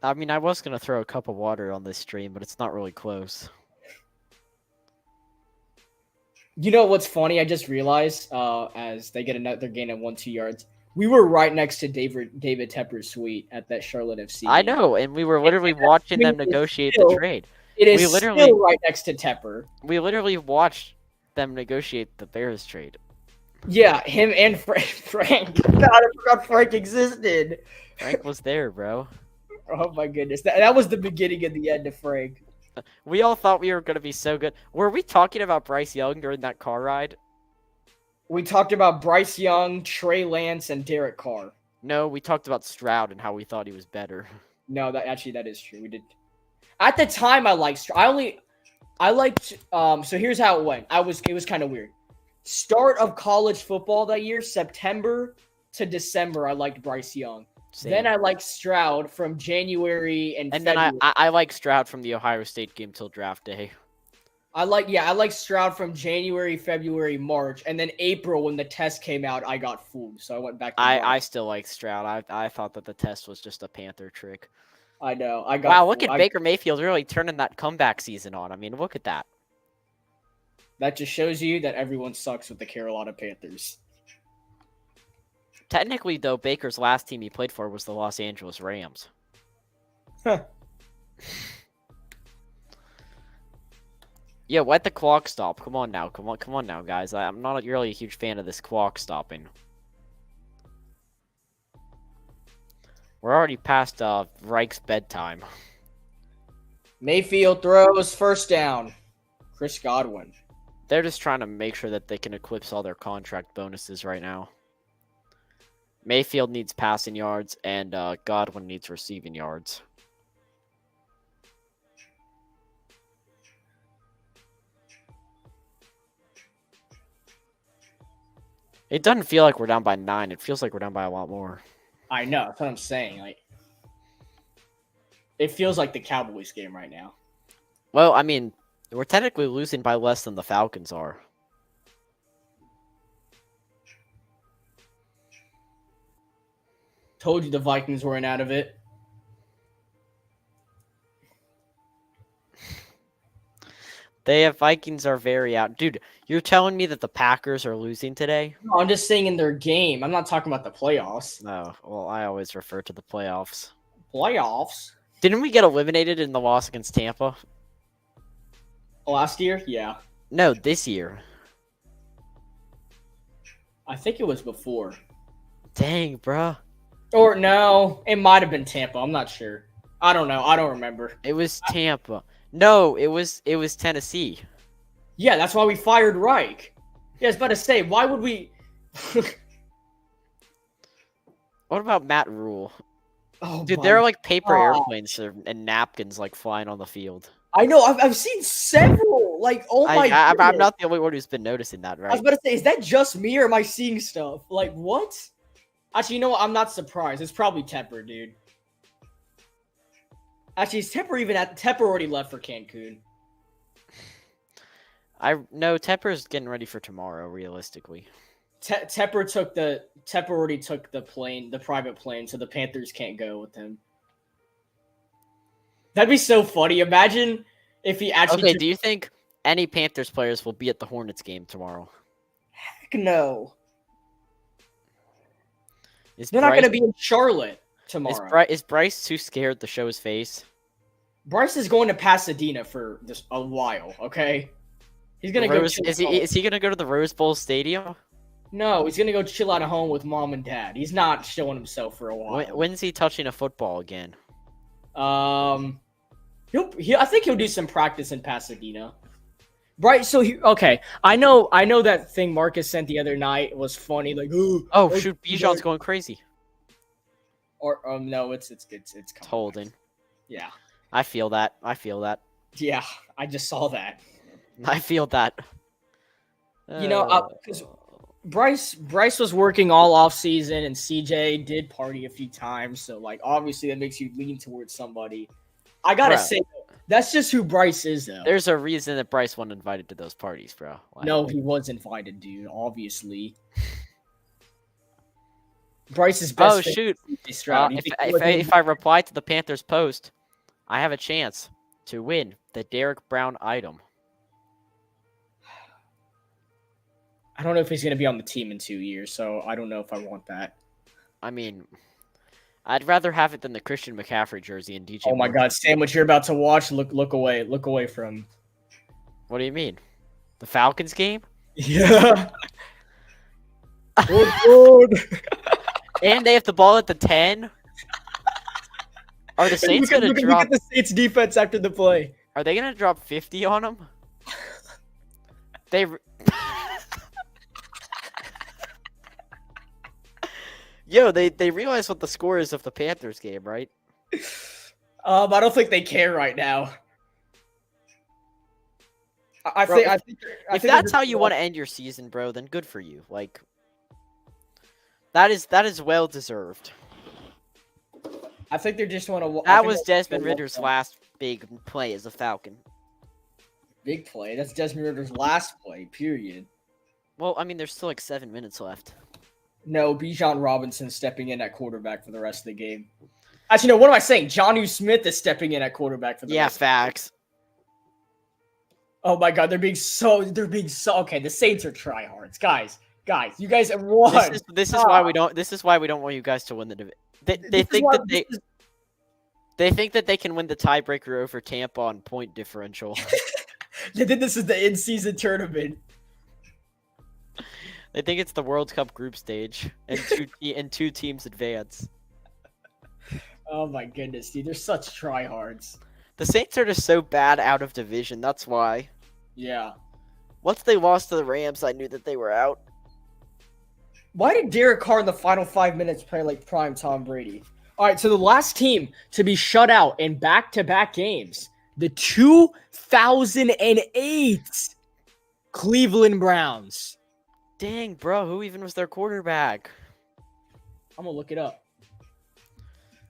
I mean, I was gonna throw a cup of water on this stream, but it's not really close. You know what's funny? I just realized as they get another gain of 1-2 yards, we were right next to David Tepper's suite at that Charlotte FC. I know, and we were literally watching them negotiate the trade. It is still right next to Tepper. We literally watched them negotiate the Bears trade. Yeah, him and Frank. God, I forgot Frank existed. Frank was there, bro. Oh my goodness, that was the beginning and the end of Frank. We all thought we were going to be so good. Were we talking about Bryce Young during that car ride? We talked about Bryce Young, Trey Lance, and Derek Carr. No, we talked about Stroud and how we thought he was better. No, that is true. We did. At the time, I liked Stroud. I liked. So here's how it went. It was kind of weird. Start of college football that year, September to December, I liked Bryce Young. Same. Then I liked Stroud from January and February. Then I like Stroud from the Ohio State game till draft day. I like Stroud from January, February, March, and then April when the test came out, I got fooled, so I went back to I still like Stroud. I thought that the test was just a Panther trick. I know. Wow, look at Baker Mayfield really turning that comeback season on. I mean, look at that. That just shows you that everyone sucks with the Carolina Panthers. Technically, though, Baker's last team he played for was the Los Angeles Rams. Huh. Yeah, let the clock stop. Come on now, guys. I'm not really a huge fan of this clock stopping. We're already past Reich's bedtime. Mayfield throws first down. Chris Godwin. They're just trying to make sure that they can eclipse all their contract bonuses right now. Mayfield needs passing yards, and Godwin needs receiving yards. It doesn't feel like we're down by 9. It feels like we're down by a lot more. I know. That's what I'm saying. Like, it feels like the Cowboys game right now. Well, I mean, we're technically losing by less than the Falcons are. Told you the Vikings weren't out of it. Vikings are very out. Dude, you're telling me that the Packers are losing today? No, I'm just saying in their game. I'm not talking about the playoffs. No, well, I always refer to the playoffs. Playoffs? Didn't we get eliminated in the loss against Tampa? Last year? Yeah. No, this year. I think it was before. Dang, bruh. Or no, it might have been Tampa. I'm not sure. I don't know. I don't remember. It was Tampa. No, it was Tennessee. Yeah, that's why we fired Reich. Yeah, I was about to say, why would we... What about Matt Rule? Oh Dude, my there are like paper God. airplanes and napkins like flying on the field. I know. I've seen several. Like, oh my I'm goodness. not the only one who's been noticing that, I was right? about to say, is that just me or am I seeing stuff? Like, what? Actually, you know what? I'm not surprised. It's probably Tepper, dude. Actually, is Tepper even at Tepper already left for Cancun? No, Tepper's getting ready for tomorrow, realistically. Tepper already took the plane, the private plane, so the Panthers can't go with him. That'd be so funny. Imagine if he actually. Okay, do you think any Panthers players will be at the Hornets game tomorrow? Heck no. Is They're not Bryce, going to be in Charlotte tomorrow. is Bryce too scared to show his face? Bryce is going to Pasadena for this a while. Okay, he's going to go. Is he gonna go to the Rose Bowl Stadium? No, he's going to go chill out at home with mom and dad. He's not showing himself for a while. When's he touching a football again? I think he'll do some practice in Pasadena. Right, so okay. I know that thing Marcus sent the other night was funny. Like, oh shoot, Bijan's going crazy. Or no, it's Holding. Yeah, I feel that. yeah. I just saw that. I feel that. You know, because Bryce was working all off season, and CJ did party a few times. So like, obviously, that makes you lean towards somebody. I gotta say, that's just who Bryce is, though. There's a reason that Bryce wasn't invited to those parties, bro. Like, no, he was invited, dude. Obviously, Bryce's best. Oh shoot! If I reply to the Panthers post, I have a chance to win the Derek Brown item. I don't know if he's gonna be on the team in 2 years, so I don't know if I want that. I mean, I'd rather have it than the Christian McCaffrey jersey and DJ. Oh my God, Sam, what you're about to watch, look away from. What do you mean? The Falcons game? Yeah. Good. And they have the ball at the 10? Are the Saints going to drop... Look at the Saints defense after the play. Are they going to drop 50 on them? Yo, they realize what the score is of the Panthers game, right? I don't think they care right now. I think if that's how you want to end your season, bro, then good for you. Like, that is well deserved. I think they just want to. That was Desmond Ritter's last big play as a Falcon. Big play. That's Desmond Ritter's last play. Period. Well, I mean, there's still like 7 minutes left. No, Bijan Robinson stepping in at quarterback for the rest of the game. Actually, no, what am I saying? Jonnu Smith is stepping in at quarterback for the rest facts. Oh my God, they're being so okay, the Saints are tryhards. Guys, you guys have won. This is why we don't want you guys to win the division. They think that they can win the tiebreaker over Tampa on point differential. They did this is the in-season tournament. They think it's the World Cup group stage, and two teams advance. Oh my goodness, dude, they're such tryhards. The Saints are just so bad out of division. That's why. Yeah. Once they lost to the Rams, I knew that they were out. Why did Derek Carr in the final 5 minutes play like prime Tom Brady? All right, so the last team to be shut out in back-to-back games, the 2008 Cleveland Browns. Dang, bro, who even was their quarterback? I'm gonna look it up.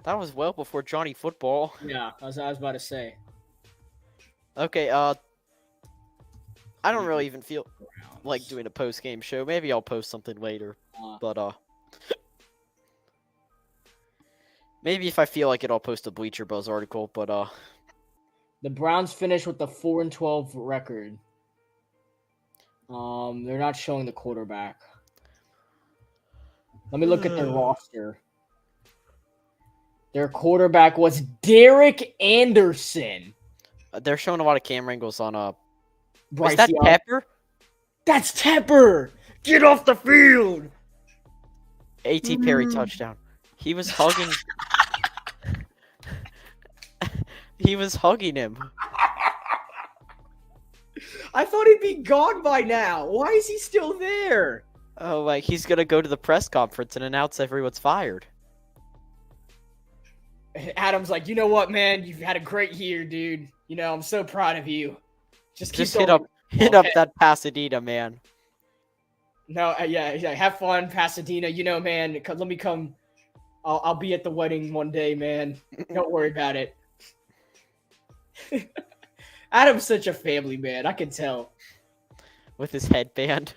That was well before Johnny Football. Yeah, I was about to say. Okay, I don't really even feel like doing a post-game show. Maybe I'll post something later. But, maybe if I feel like it, I'll post a Bleacher Buzz article, but, The Browns finished with the 4-12 record. They're not showing the quarterback. Let me look at their roster. Their quarterback was Derek Anderson. They're showing a lot of camera angles on, Bryce is that Young. Tepper? That's Tepper! Get off the field! A.T. Perry touchdown. He was hugging... He was hugging him. I thought he'd be gone by now. Why is he still there? Oh, like, he's gonna go to the press conference and announce everyone's fired. Adam's like, you know what, man? You've had a great year, dude. You know, I'm so proud of you. Just hit up that Pasadena, man. No, yeah, have fun, Pasadena. You know, man, let me come. I'll be at the wedding one day, man. Don't worry about it. Adam's such a family man. I can tell. With his headband.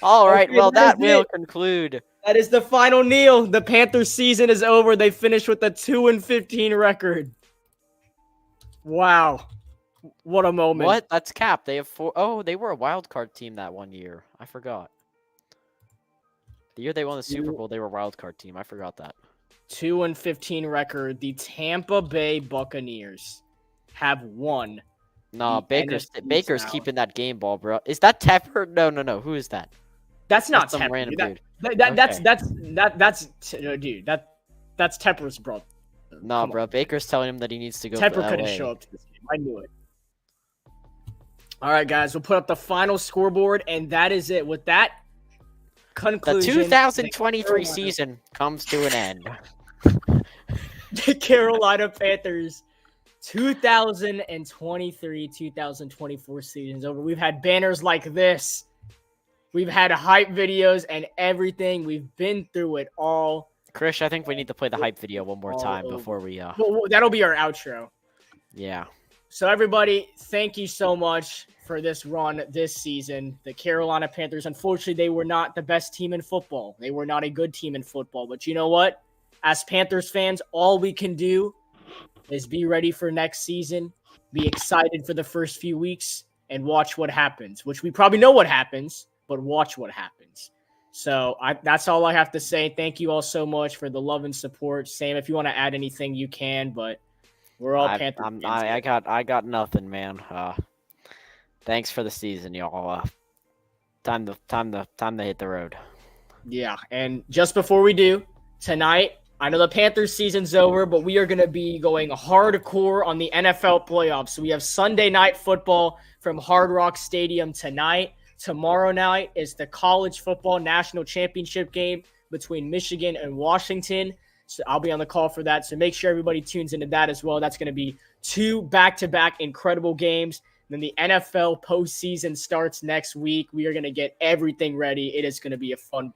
All right, well, that will conclude. That is the final kneel. The Panthers season is over. They finished with a 2-15 record. Wow. What a moment. What? That's cap. They have 4. Oh, they were a wild card team that one year. I forgot. The year they won the Super Bowl, they were a wild card team. I forgot that. 2-15 record. The Tampa Bay Buccaneers have won. No, Baker's keeping that game ball, bro. Is that Tepper? No. Who is that? That's not some Tepper. random dude. That's dude. That's Tepper's brother. No, bro. Baker's telling him that he needs to go. Tepper couldn't show up to this game. I knew it. All right, guys. We'll put up the final scoreboard, and that is it. With that conclusion, the 2023 season comes to an end. The Carolina Panthers 2023-2024 season's over. We've had banners like this. We've had hype videos and everything. We've been through it all. Krish, I think we need to play the hype video one more time before we Well, that'll be our outro. Yeah. So everybody, thank you so much for this run this season. The Carolina Panthers, unfortunately, they were not the best team in football. They were not a good team in football. But you know what? As Panthers fans, all we can do is be ready for next season, be excited for the first few weeks, and watch what happens, which we probably know what happens, but watch what happens. So that's all I have to say. Thank you all so much for the love and support. Sam, if you want to add anything, you can, but we're all Panthers fans. I got nothing, man. Thanks for the season, y'all. Time to hit the road. Yeah, and just before we do, tonight, I know the Panthers season's over, but we are going to be going hardcore on the NFL playoffs. So we have Sunday night football from Hard Rock Stadium tonight. Tomorrow night is the college football national championship game between Michigan and Washington. So I'll be on the call for that. So make sure everybody tunes into that as well. That's going to be 2 back-to-back incredible games. And then the NFL postseason starts next week. We are going to get everything ready. It is going to be a fun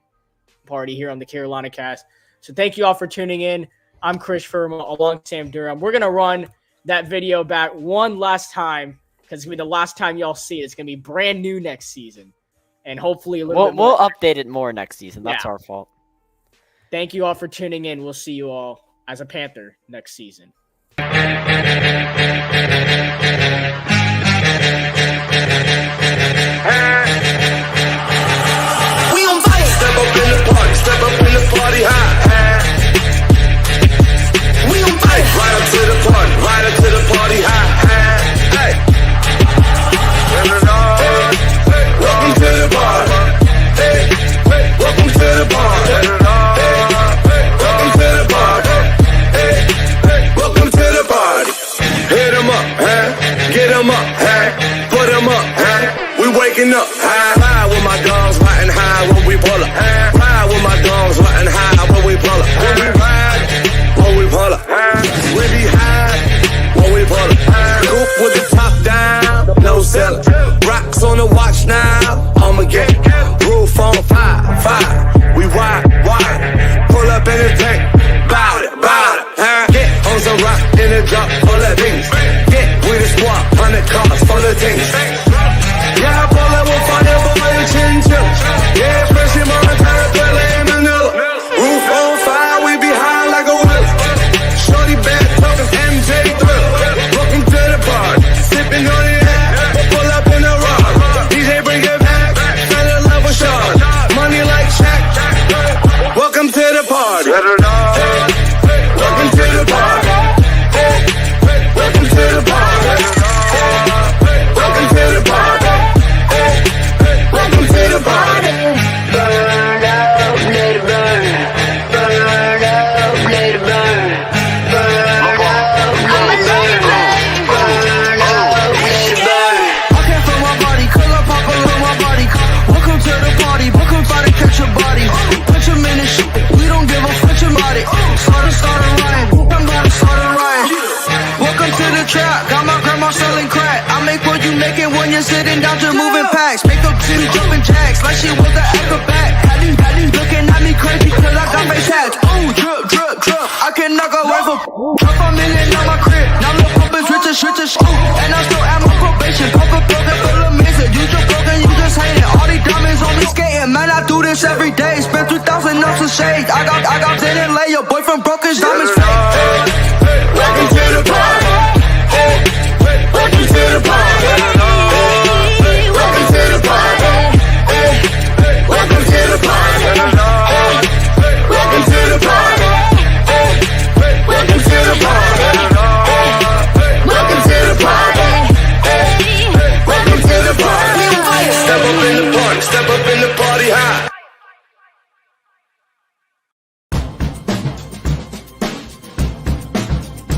party here on the Carolina Cast. So thank you all for tuning in. I'm Chris Firma along with Sam Durham. We're going to run that video back one last time because it's going to be the last time y'all see it. It's going to be brand new next season. And hopefully a little bit more. We'll update it more next season. That's our fault. Thank you all for tuning in. We'll see you all as a Panther next season. We on fire. Step up in the party, step up in the party high. We on fire. Right up to the party, right up to the party high. Hey. Welcome to the party. Hey. Welcome to the party. Welcome to the party. Hey. Welcome to the party. Hit 'em up, huh? Get 'em up, huh? Put 'em up, huh? We waking up, high, ride with my dogs, riding high when we pull up. Ride with my dogs, riding high when we pull up. When we ride, when we pull up. We be high when we pull up. Coupe with the top down, no cellar. Rocks on the watch now, I'ma get roof on fire. We wide, pull up in the tank, bout it. Get on some rock in the drop full of things. Get with a squad, 100 cars full of things. Yeah, I pull up with fire, boy, and chinchilla. Yeah, especially Montana, Pele, and Manila. Roof on fire, we be high like a willow. Shorty bad, talking MJ Thriller. Welcome to the party, sipping on the air. Pull up in the rock, DJ bring it back. Fella the trap, got my grandma selling crack. I make what you making when you're sitting down just moving packs. Make up city jumping jacks like she was an acrobat. Had these looking at me crazy cause I got face hats. Ooh, drip, drip, drip. I can knock a wife up. Drop a million on my crib. Now look up is rich as and I still at my probation. Pop a plug and fill a mixer. You just broken, you just hating. All these diamonds on me skating. Man, I do this every day. Spend 3,000 up some shades. I got in and lay. Your boyfriend broke his diamonds fake.